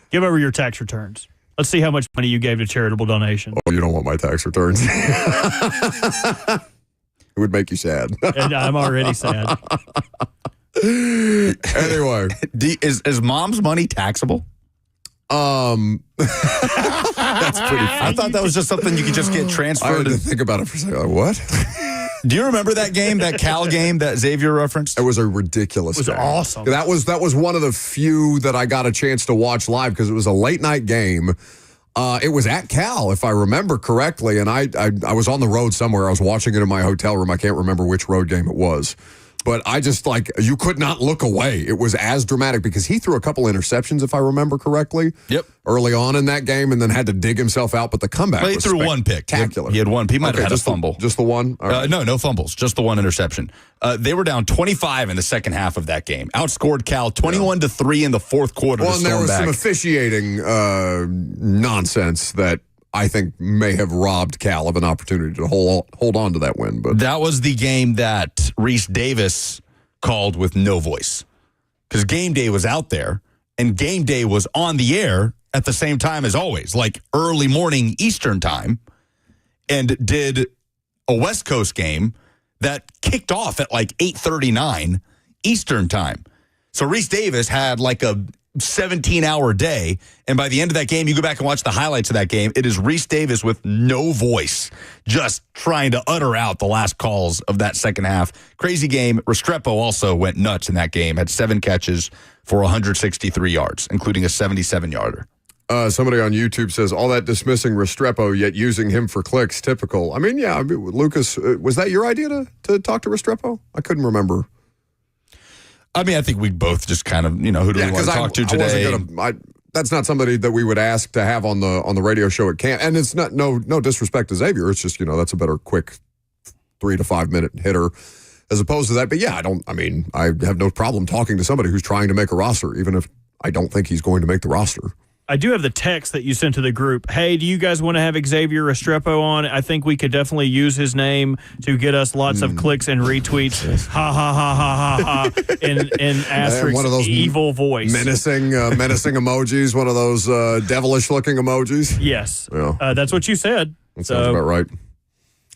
Give over your tax returns. Let's see how much money you gave to charitable donation. Oh, you don't want my tax returns. It would make you sad. And I'm already sad. Anyway. Is mom's money taxable? That's pretty funny. I thought that was just something you could just get I transferred. had to think about it for a second. Like, what? Do you remember that game, that Cal game that Xavier referenced? It was a ridiculous It was game. awesome. That was one of the few that I got a chance to watch live because it was a late night game. It was at Cal, if I remember correctly, and I was on the road somewhere. I was watching it in my hotel room. I can't remember which road game it was. But I just, you could not look away. It was as dramatic because he threw a couple interceptions, if I remember correctly. Yep. Early on in that game and then had to dig himself out. But the comeback He was threw one pick. spectacular. He had one. He might have had a fumble. Just the one? All right. No fumbles. Just the one interception. They were down 25 in the second half of that game. Outscored Cal 21-3 in the fourth quarter. Well, and there was some officiating nonsense that I think may have robbed Cal of an opportunity to hold on to that win. But that was the game that Reese Davis called with no voice because Game Day was out there and Game Day was on the air at the same time as always, like early morning Eastern time, and did a West Coast game that kicked off at like 8:39 Eastern time. So Reese Davis had like a 17-hour day, and by the end of that game, you go back and watch the highlights of that game, it is Reese Davis with no voice, just trying to utter out the last calls of that second half. Crazy game. Restrepo also went nuts in that game, had 7 catches for 163 yards, including a 77-yarder. Somebody on YouTube says, all that dismissing Restrepo, yet using him for clicks, typical. I mean, Lucas, was that your idea to talk to Restrepo? I couldn't remember. I mean, I think we both just kind of, who do we want to talk to today? That's not somebody that we would ask to have on the radio show at camp. And it's not no disrespect to Xavier. It's just, that's a better quick 3 to 5 minute hitter as opposed to that. But yeah, I have no problem talking to somebody who's trying to make a roster, even if I don't think he's going to make the roster. I do have the text that you sent to the group. Hey, do you guys want to have Xavier Restrepo on? I think we could definitely use his name to get us lots of clicks and retweets. Ha, ha, ha, ha, ha, ha. In asterisk, one of those evil voice. Menacing emojis, one of those devilish-looking emojis. Yes. Yeah. That's what you said. That sounds about right.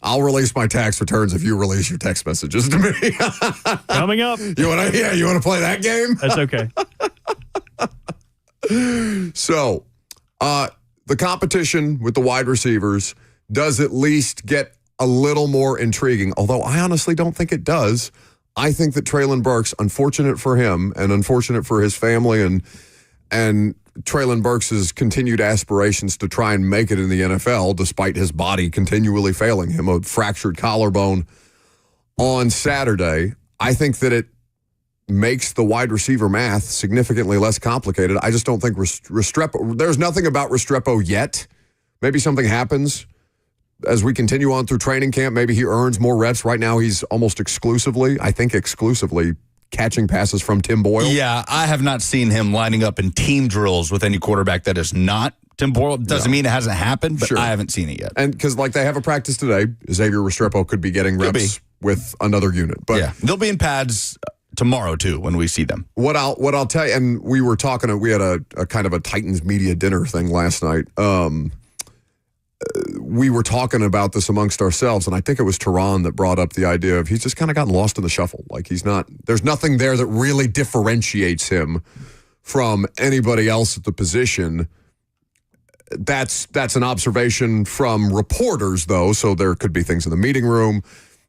I'll release my tax returns if you release your text messages to me. Coming up. You want to play that game? That's okay. So, the competition with the wide receivers does at least get a little more intriguing, although I honestly don't think it does. I think that Traylon Burks, unfortunate for him and unfortunate for his family and Traylon Burks' continued aspirations to try and make it in the NFL, despite his body continually failing him, a fractured collarbone on Saturday. I think that it makes the wide receiver math significantly less complicated. I just don't think Restrepo, there's nothing about Restrepo yet. Maybe something happens as we continue on through training camp. Maybe he earns more reps. Right now, he's almost exclusively catching passes from Tim Boyle. Yeah, I have not seen him lining up in team drills with any quarterback that is not Tim Boyle. Doesn't mean it hasn't happened, but I haven't seen it yet. And because they have a practice today, Xavier Restrepo could be getting reps with another unit. But yeah, they'll be in pads tomorrow too when we see them. What I'll tell you, and we were talking, we had a kind of a Titans media dinner thing last night. We were talking about this amongst ourselves, and I think it was Tehran that brought up the idea of he's just kind of gotten lost in the shuffle. Like there's nothing there that really differentiates him from anybody else at the position. That's an observation from reporters, though, so there could be things in the meeting room.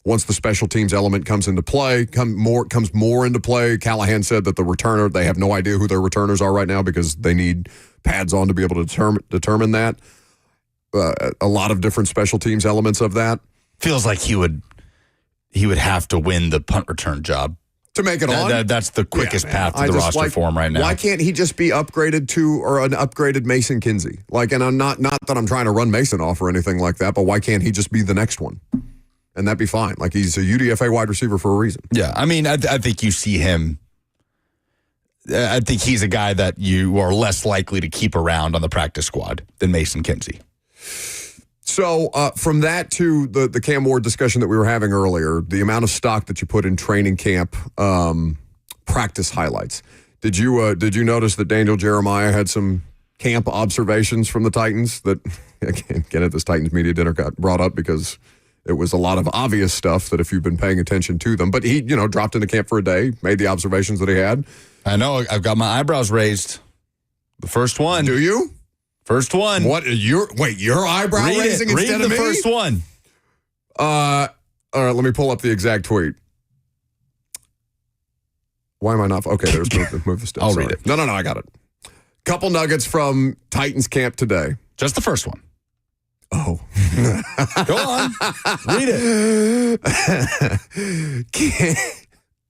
Once the special teams element comes into play, comes more into play. Callahan said that the returner, they have no idea who their returners are right now because they need pads on to be able to determine that. A lot of different special teams elements of that. Feels like he would have to win the punt return job to make it on. That's the quickest path to the roster for him right now. Why can't he just be upgraded to, or an upgraded Mason Kinsey? And I'm not that I'm trying to run Mason off or anything like that, but why can't he just be the next one? And that'd be fine. Like, he's a UDFA wide receiver for a reason. Yeah, I mean, I think you see him. I think he's a guy that you are less likely to keep around on the practice squad than Mason Kinsey. So from that to the Cam Ward discussion that we were having earlier, the amount of stock that you put in training camp practice highlights. Did you notice that Daniel Jeremiah had some camp observations from the Titans that, again, at this Titans media dinner got brought up because it was a lot of obvious stuff that if you've been paying attention to them. But he, dropped into camp for a day, made the observations that he had. I know. I've got my eyebrows raised. The first one. Do you? First one. What? Your eyebrow raising instead of me? Read the first one. All right, let me pull up the exact tweet. Why am I not? Okay, there's move the steps. I'll read it. No, I got it. Couple nuggets from Titans camp today. Just the first one. Oh. Go on. Read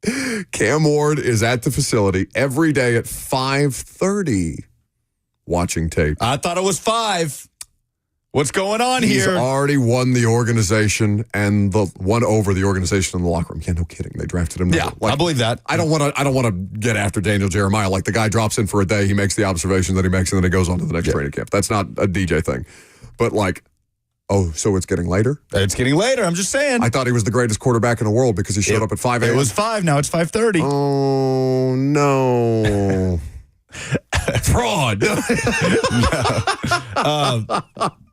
it. Cam Ward is at the facility every day at 5:30 watching tape. I thought it was 5. What's going on here? He's already won the organization and won over the organization in the locker room. Yeah, no kidding. They drafted him. Yeah, I believe that. I don't want to get after Daniel Jeremiah. Like, the guy drops in for a day, he makes the observation that he makes, and then he goes on to the next training camp. That's not a DJ thing. But so it's getting later? It's getting later. I'm just saying. I thought he was the greatest quarterback in the world because he showed up at 5 a.m. It was 5. Now it's 5:30. Oh, no. Fraud.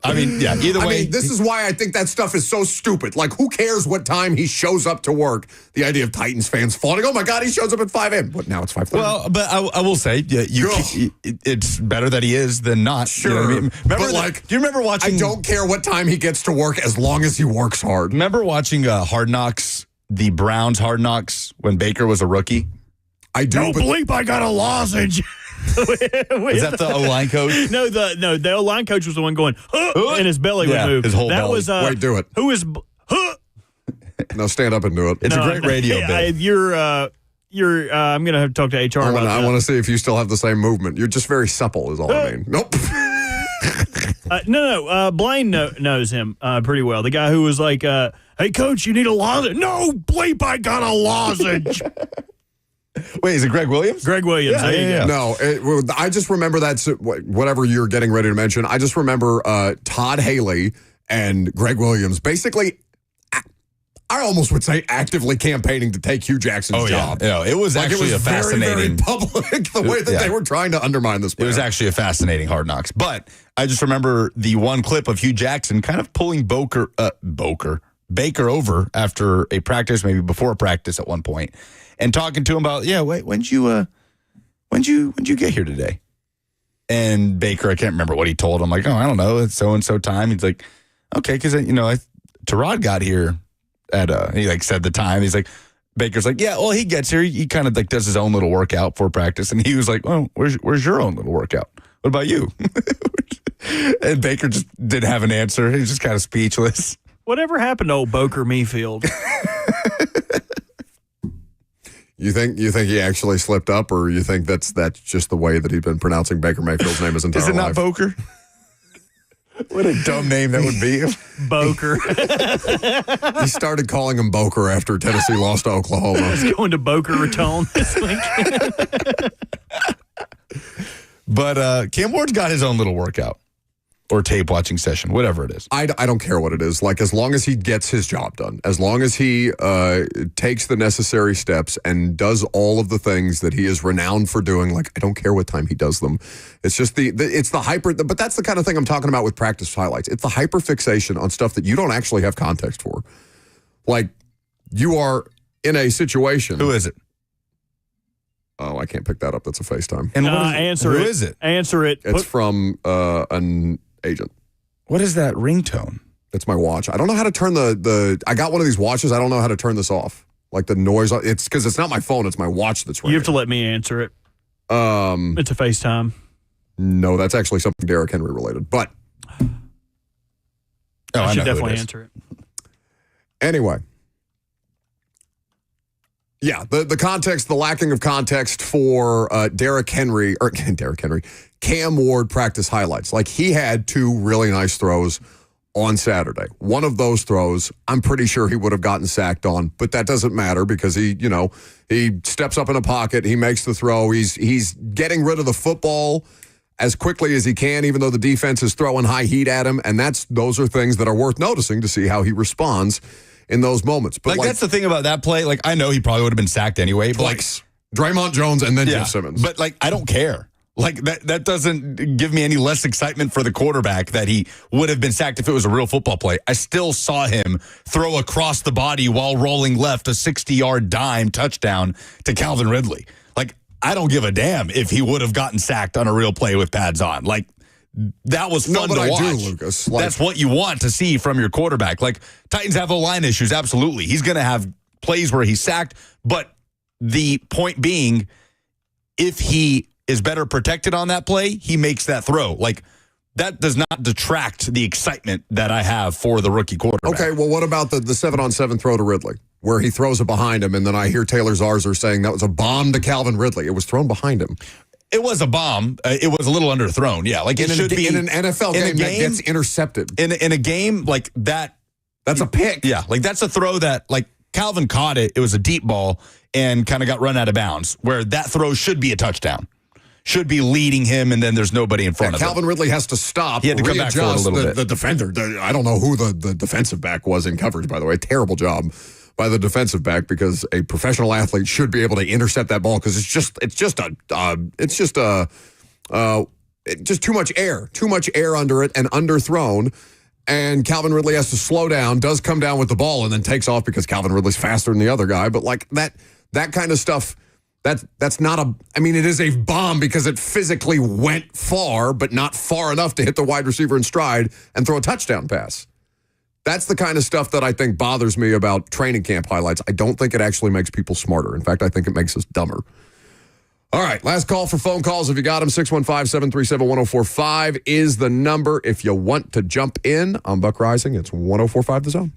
Either way. This is why I think that stuff is so stupid. Like, who cares what time he shows up to work? The idea of Titans fans falling, oh my God, he shows up at 5 a.m. But now it's 5:30. Well, but I will say, it's better that he is than not. Sure. You know what I mean? Do you remember watching? I don't care what time he gets to work as long as he works hard. Remember watching Hard Knocks, the Browns Hard Knocks, when Baker was a rookie? I do. Don't bleep, I got a lozenge. Is that the O-line coach? No, the O-line coach was the one going, and his belly would move. His whole that belly. was Wait, do it. Who is No, stand up and do it. It's a great radio bit. I'm gonna have to talk to HR about that. I want to see if you still have the same movement. You're just very supple, is all I mean. Nope. Blaine knows him pretty well. The guy who was like, "Hey, coach, you need a lozenge." No, bleep, I got a lozenge. Wait, is it Greg Williams? Greg Williams. Yeah. No, I just remember that, whatever you're getting ready to mention, I just remember Todd Haley and Greg Williams basically, I almost would say, actively campaigning to take Hugh Jackson's job. Yeah, it was actually a fascinating... very public, the way that they were trying to undermine this man. It was actually a fascinating Hard Knocks. But I just remember the one clip of Hugh Jackson kind of pulling Baker over after a practice, maybe before a practice at one point, and talking to him about, when'd you get here today? And Baker, I can't remember what he told him. Like, I don't know, it's so-and-so time. He's like, okay, because, Terod got here at he said the time. He's like, Baker's like, yeah, well, he gets here. He kind of does his own little workout for practice. And he was like, well, where's your own little workout? What about you? And Baker just didn't have an answer. He was just kind of speechless. Whatever happened to old Boker Mayfield? You think he actually slipped up, or you think that's just the way that he'd been pronouncing Baker Mayfield's name his entire life? Is it not Boker? What a dumb name that would be. Boker. He started calling him Boker after Tennessee lost to Oklahoma. He's going to Boca Raton this week. But Cam Ward's got his own little workout or tape watching session, whatever it is. I don't care what it is. Like, as long as he gets his job done, as long as he takes the necessary steps and does all of the things that he is renowned for doing, like, I don't care what time he does them. It's just it's the hyper, but that's the kind of thing I'm talking about with practice highlights. It's the hyper fixation on stuff that you don't actually have context for. Like, you are in a situation. Who is it? Oh, I can't pick that up. That's a FaceTime. And what is it? Answer Who it. is it? Answer it. It's from an agent. What is that ringtone? It's my watch. I don't know how to turn I got one of these watches. I don't know how to turn this off. Like the noise. It's because it's not my phone. It's my watch that's ringing. You have to let me answer it. It's a FaceTime. No, that's actually something Derrick Henry related. But I should know who it definitely is. answer it. anyway. Yeah, the context, the lacking of context for Cam Ward practice highlights. Like, he had two really nice throws on Saturday. One of those throws, I'm pretty sure he would have gotten sacked on, but that doesn't matter because he steps up in a pocket, he makes the throw, he's getting rid of the football as quickly as he can, even though the defense is throwing high heat at him, and those are things that are worth noticing to see how he responds in those moments. But that's the thing about that play. Like, I know he probably would have been sacked anyway. But twice. Draymond Jones and then Jeff Simmons. But I don't care. Like, that doesn't give me any less excitement for the quarterback that he would have been sacked if it was a real football play. I still saw him throw across the body while rolling left a 60-yard dime touchdown to Calvin Ridley. Like, I don't give a damn if he would have gotten sacked on a real play with pads on. Like, that was fun to watch. I do, Lucas. That's what you want to see from your quarterback. Like, Titans have O-line issues, absolutely. He's going to have plays where he's sacked, but the point being, if he is better protected on that play, he makes that throw. Like, that does not detract the excitement that I have for the rookie quarterback. Okay, well, what about the 7-on-7 throw to Ridley, where he throws it behind him, and then I hear Taylor Zarzour saying that was a bomb to Calvin Ridley. It was thrown behind him. It was a bomb. It was a little underthrown. Yeah, like it should be in an NFL game that gets intercepted. In a game like that, that's a pick. Yeah, like that's a throw that, like, Calvin caught it. It was a deep ball and kind of got run out of bounds. Where that throw should be a touchdown, should be leading him, and then there's nobody in front of him. Calvin Ridley has to stop. He had to come back for it a little bit. The defender. I don't know who the defensive back was in coverage. By the way, terrible job by the defensive back, because a professional athlete should be able to intercept that ball, because it's just too much air under it and underthrown. And Calvin Ridley has to slow down, does come down with the ball, and then takes off because Calvin Ridley's faster than the other guy. But like that kind of stuff, that's not it is a bomb because it physically went far, but not far enough to hit the wide receiver in stride and throw a touchdown pass. That's the kind of stuff that I think bothers me about training camp highlights. I don't think it actually makes people smarter. In fact, I think it makes us dumber. All right, last call for phone calls. If you got them, 615-737-1045 is the number. If you want to jump in on Buck Rising, it's 1045 The Zone.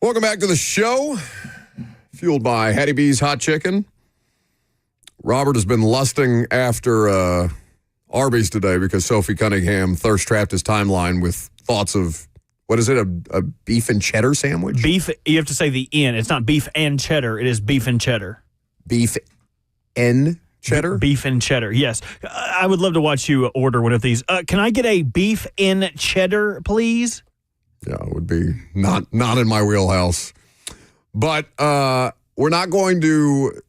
Welcome back to the show. Fueled by Hattie B's Hot Chicken. Robert has been lusting after Arby's today because Sophie Cunningham thirst trapped his timeline with thoughts of, what is it, a beef and cheddar sandwich? Beef, you have to say the N. It's not beef and cheddar. It is beef and cheddar. Beef and cheddar? Beef and cheddar, yes. I would love to watch you order one of these. Can I get a beef and cheddar, please? Yeah, it would be not in my wheelhouse. But we're not going to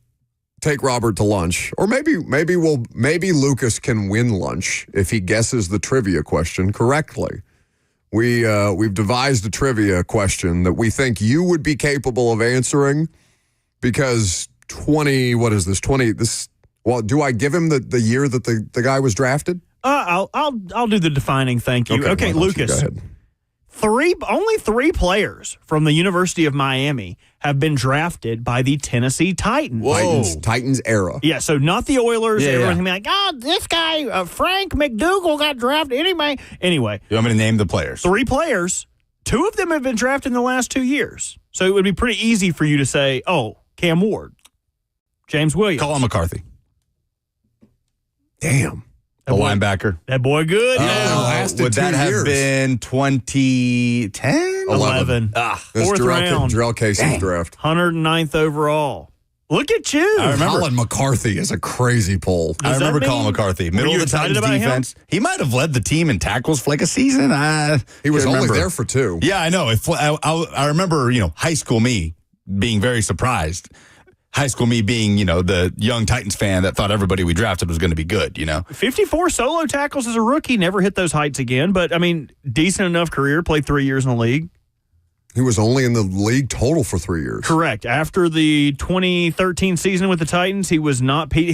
take Robert to lunch, or maybe Lucas can win lunch if he guesses the trivia question correctly. We've devised a trivia question that we think you would be capable of answering because well, do I give him the year that the guy was drafted? I'll do the defining thank you. Okay, Lucas. Go ahead. Only three players from the University of Miami have been drafted by the Tennessee Titans. Titans era. Yeah, so not the Oilers. Yeah, Everyone's going to be like, oh, this guy, Frank McDougal, got drafted anyway. Anyway. You want me to name the players? Three players. Two of them have been drafted in the last 2 years. So it would be pretty easy for you to say, oh, Cam Ward, James Williams. Colin McCarthy. Damn. The linebacker. That boy good. Would that have been 2010? 11. Fourth round. Jarrell Casey's draft. 109th overall. Look at you. I remember. Colin McCarthy is a crazy pull. I remember Colin McCarthy. Middle of the Titans defense. He might have led the team in tackles for like a season. He was only there for 2. Yeah, I know. I remember, high school me being very surprised. High school me being, the young Titans fan that thought everybody we drafted was going to be good, 54 solo tackles as a rookie. Never hit those heights again. But, decent enough career. Played 3 years in the league. He was only in the league total for 3 years. Correct. After the 2013 season with the Titans, he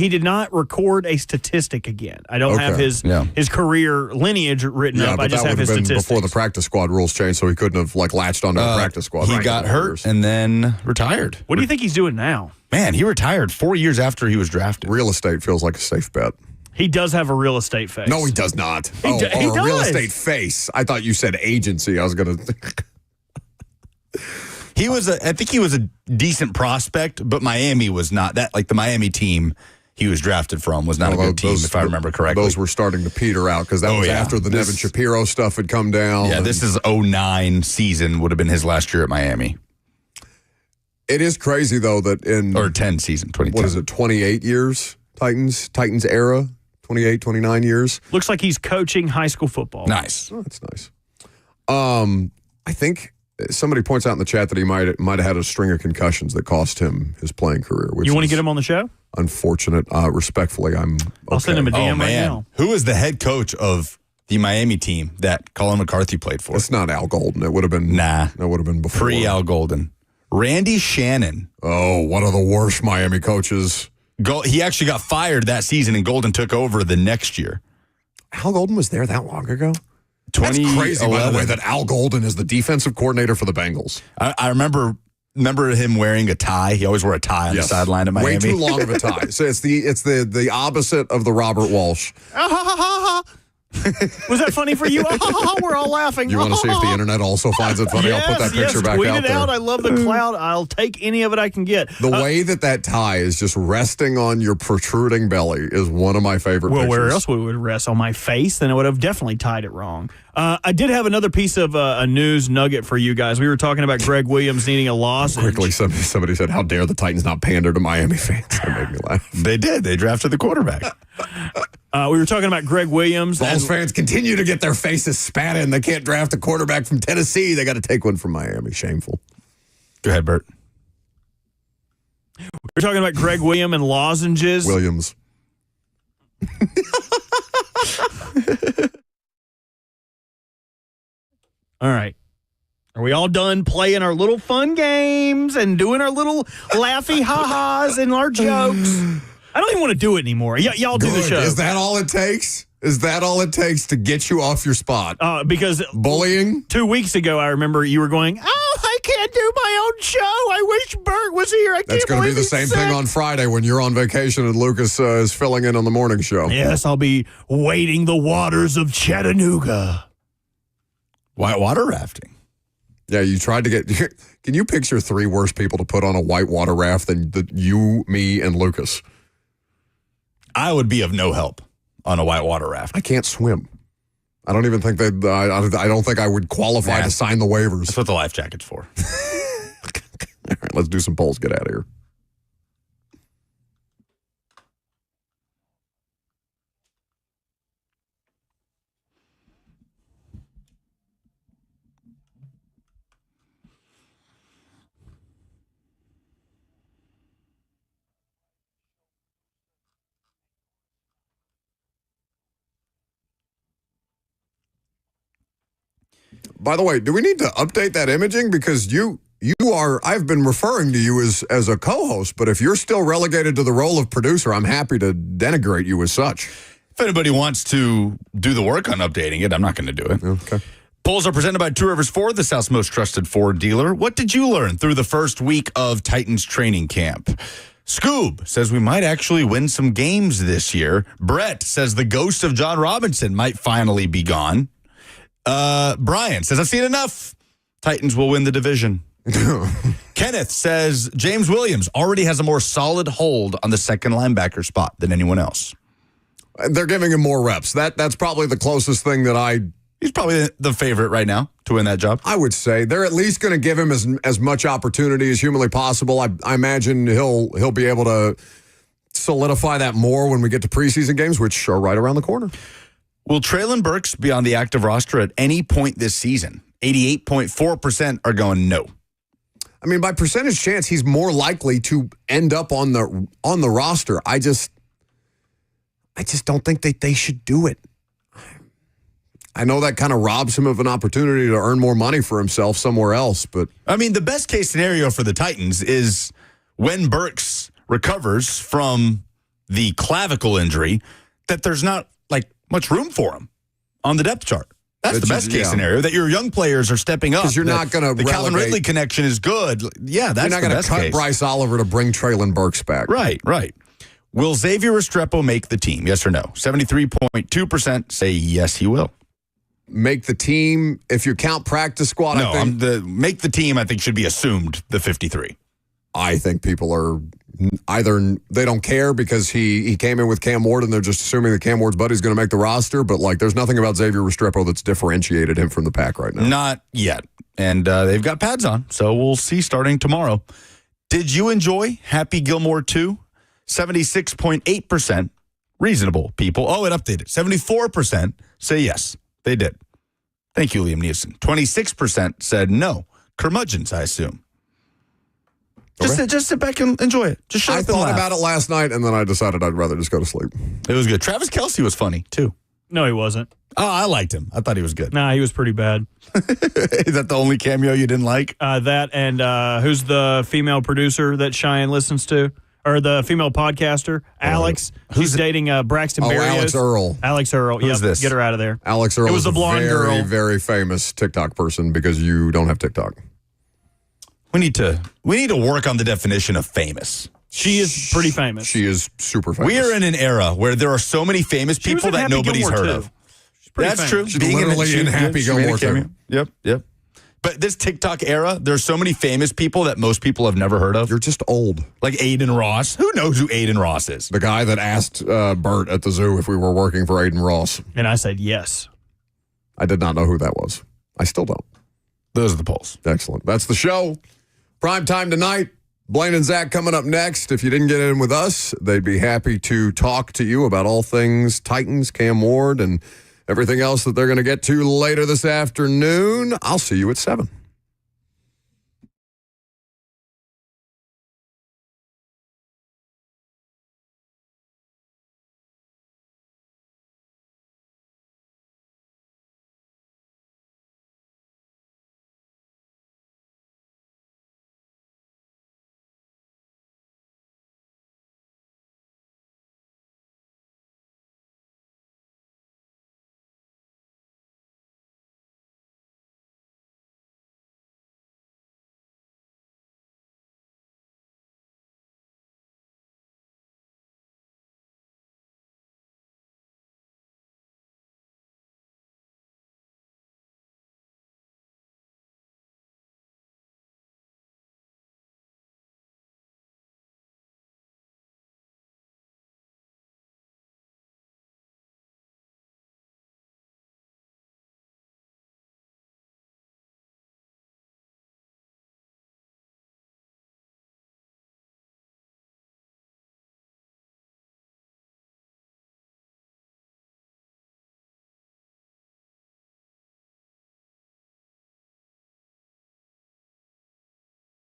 did not record a statistic again. I don't have his career lineage written up. I just have his statistics. Before the practice squad rules changed, so he couldn't have latched onto the practice squad. He got hurt and then retired. What do you think he's doing now? Man, he retired 4 years after he was drafted. Real estate feels like a safe bet. He does have a real estate face. No, he does not. He does. A real estate face. I thought you said agency. I was going to... I think he was a decent prospect, but Miami was not that. Like the Miami team he was drafted from was not a good team, if I remember correctly. Those were starting to peter out because that was after the Nevin Shapiro stuff had come down. Yeah, this is 09 season would have been his last year at Miami. It is crazy though that or 10 season, 2010. What is it? 28 years Titans era, 28, 29 years. Looks like he's coaching high school football. Nice. Oh, that's nice. I think somebody points out in the chat that he might have had a string of concussions that cost him his playing career. You want to get him on the show? Unfortunate. Respectfully, I'll send him a DM right now. Who was the head coach of the Miami team that Colin McCarthy played for? It's not Al Golden. It would have been It would have been before. Pre-Al Golden. Randy Shannon. Oh, one of the worst Miami coaches. He actually got fired that season, and Golden took over the next year. Al Golden was there that long ago? That's crazy, by the way, that Al Golden is the defensive coordinator for the Bengals. I remember him wearing a tie. He always wore a tie on the sideline of Miami. Way too long of a tie. So it's the opposite of the Robert Walsh. Was that funny for you? We're all laughing. You want to see if the internet also finds it funny? Yes, I'll put that picture back tweet out it there. out. I love the cloud. I'll take any of it I can get. The way that tie is just resting on your protruding belly is one of my favorite pictures. Well, where else would it rest? On my face? Then I would have definitely tied it wrong. I did have another piece of a news nugget for you guys. We were talking about Greg Williams needing a loss. Quickly, somebody said, how dare the Titans not pander to Miami fans? That made me laugh. They did. They drafted the quarterback. We were talking about Greg Williams. Vols fans continue to get their faces spat in. They can't draft a quarterback from Tennessee. They got to take one from Miami. Shameful. Go ahead, Bert. We were talking about Greg Williams and lozenges. Williams. All right. Are we all done playing our little fun games and doing our little laughy ha-has and our jokes? I don't even want to do it anymore. Y'all do the show. Is that all it takes? Is that all it takes to get you off your spot? Because bullying? 2 weeks ago, I remember you were going, I can't do my own show. I wish Bert was here. That's going to be the same thing on Friday when you're on vacation and Lucas is filling in on the morning show. Yes, I'll be wading the waters of Chattanooga. Water rafting. Yeah, you tried to get. Can you picture 3 worse people to put on a whitewater raft than you, me, and Lucas? I would be of no help on a whitewater raft. I can't swim. I don't even think I don't think I would qualify to sign the waivers. That's what the life jacket's for. All right, let's do some polls. Get out of here. By the way, do we need to update that imaging? Because I've been referring to you as a co-host, but if you're still relegated to the role of producer, I'm happy to denigrate you as such. If anybody wants to do the work on updating it, I'm not going to do it. Okay. Polls are presented by Two Rivers Ford, the South's most trusted Ford dealer. What did you learn through the first week of Titans training camp? Scoob says we might actually win some games this year. Brett says the ghost of John Robinson might finally be gone. Brian says, I've seen enough. Titans will win the division. Kenneth says James Williams already has a more solid hold on the second linebacker spot than anyone else. They're giving him more reps. That's probably the closest thing that He's probably the favorite right now to win that job. I would say they're at least going to give him as much opportunity as humanly possible. I imagine he'll be able to solidify that more when we get to preseason games, which are right around the corner. Will Traylon Burks be on the active roster at any point this season? 88.4% are going no. I mean, by percentage chance, he's more likely to end up on the roster. I just don't think that they should do it. I know that kind of robs him of an opportunity to earn more money for himself somewhere else, but I mean, the best case scenario for the Titans is when Burks recovers from the clavicle injury, that there's not much room for him on the depth chart. That's the best case scenario, that your young players are stepping up. Because you're not going to the Calvin Ridley connection is good. Yeah, that's the best case. You're not going to cut Bryce Oliver to bring Traylon Burks back. Right. Will Xavier Restrepo make the team? Yes or no? 73.2% say yes, he will. Make the team, if you count practice squad, No, I think. Make the team, I think, should be assumed the 53. I think people are either they don't care because he came in with Cam Ward and they're just assuming that Cam Ward's buddy's going to make the roster, but there's nothing about Xavier Restrepo that's differentiated him from the pack right now. Not yet. And they've got pads on, so we'll see starting tomorrow. Did you enjoy Happy Gilmore 2? 76.8% reasonable people. Oh, it updated. 74% say yes, they did. Thank you, Liam Neeson. 26% said no. Curmudgeons, I assume. Just sit back and enjoy it. Just shut up and laugh. I thought about it last night, and then I decided I'd rather just go to sleep. It was good. Travis Kelce was funny, too. No, he wasn't. Oh, I liked him. I thought he was good. Nah, he was pretty bad. Is that the only cameo you didn't like? That and who's the female producer that Cheyenne listens to? Or the female podcaster, Alex. She's dating Braxton Berrios. Alex Earl. Alex Earl. Who's this? Get her out of there. Alex Earl It was is the blonde very, girl. very famous TikTok person because you don't have TikTok. We need to work on the definition of famous. She is pretty famous. She is super famous. We are in an era where there are so many famous She was people in that Happy nobody's Gilmore, heard too. of. She's pretty That's famous. true. She's literally in Happy Gilmore, too. Yep. But this TikTok era, there's so many famous people that most people have never heard of. You're just old. Like Aiden Ross. Who knows who Aiden Ross is? The guy that asked Bert at the zoo if we were working for Aiden Ross. And I said yes. I did not know who that was. I still don't. Those are the polls. Excellent. That's the show. Prime time tonight. Blaine and Zach coming up next. If you didn't get in with us, they'd be happy to talk to you about all things Titans, Cam Ward, and everything else that they're going to get to later this afternoon. I'll see you at 7.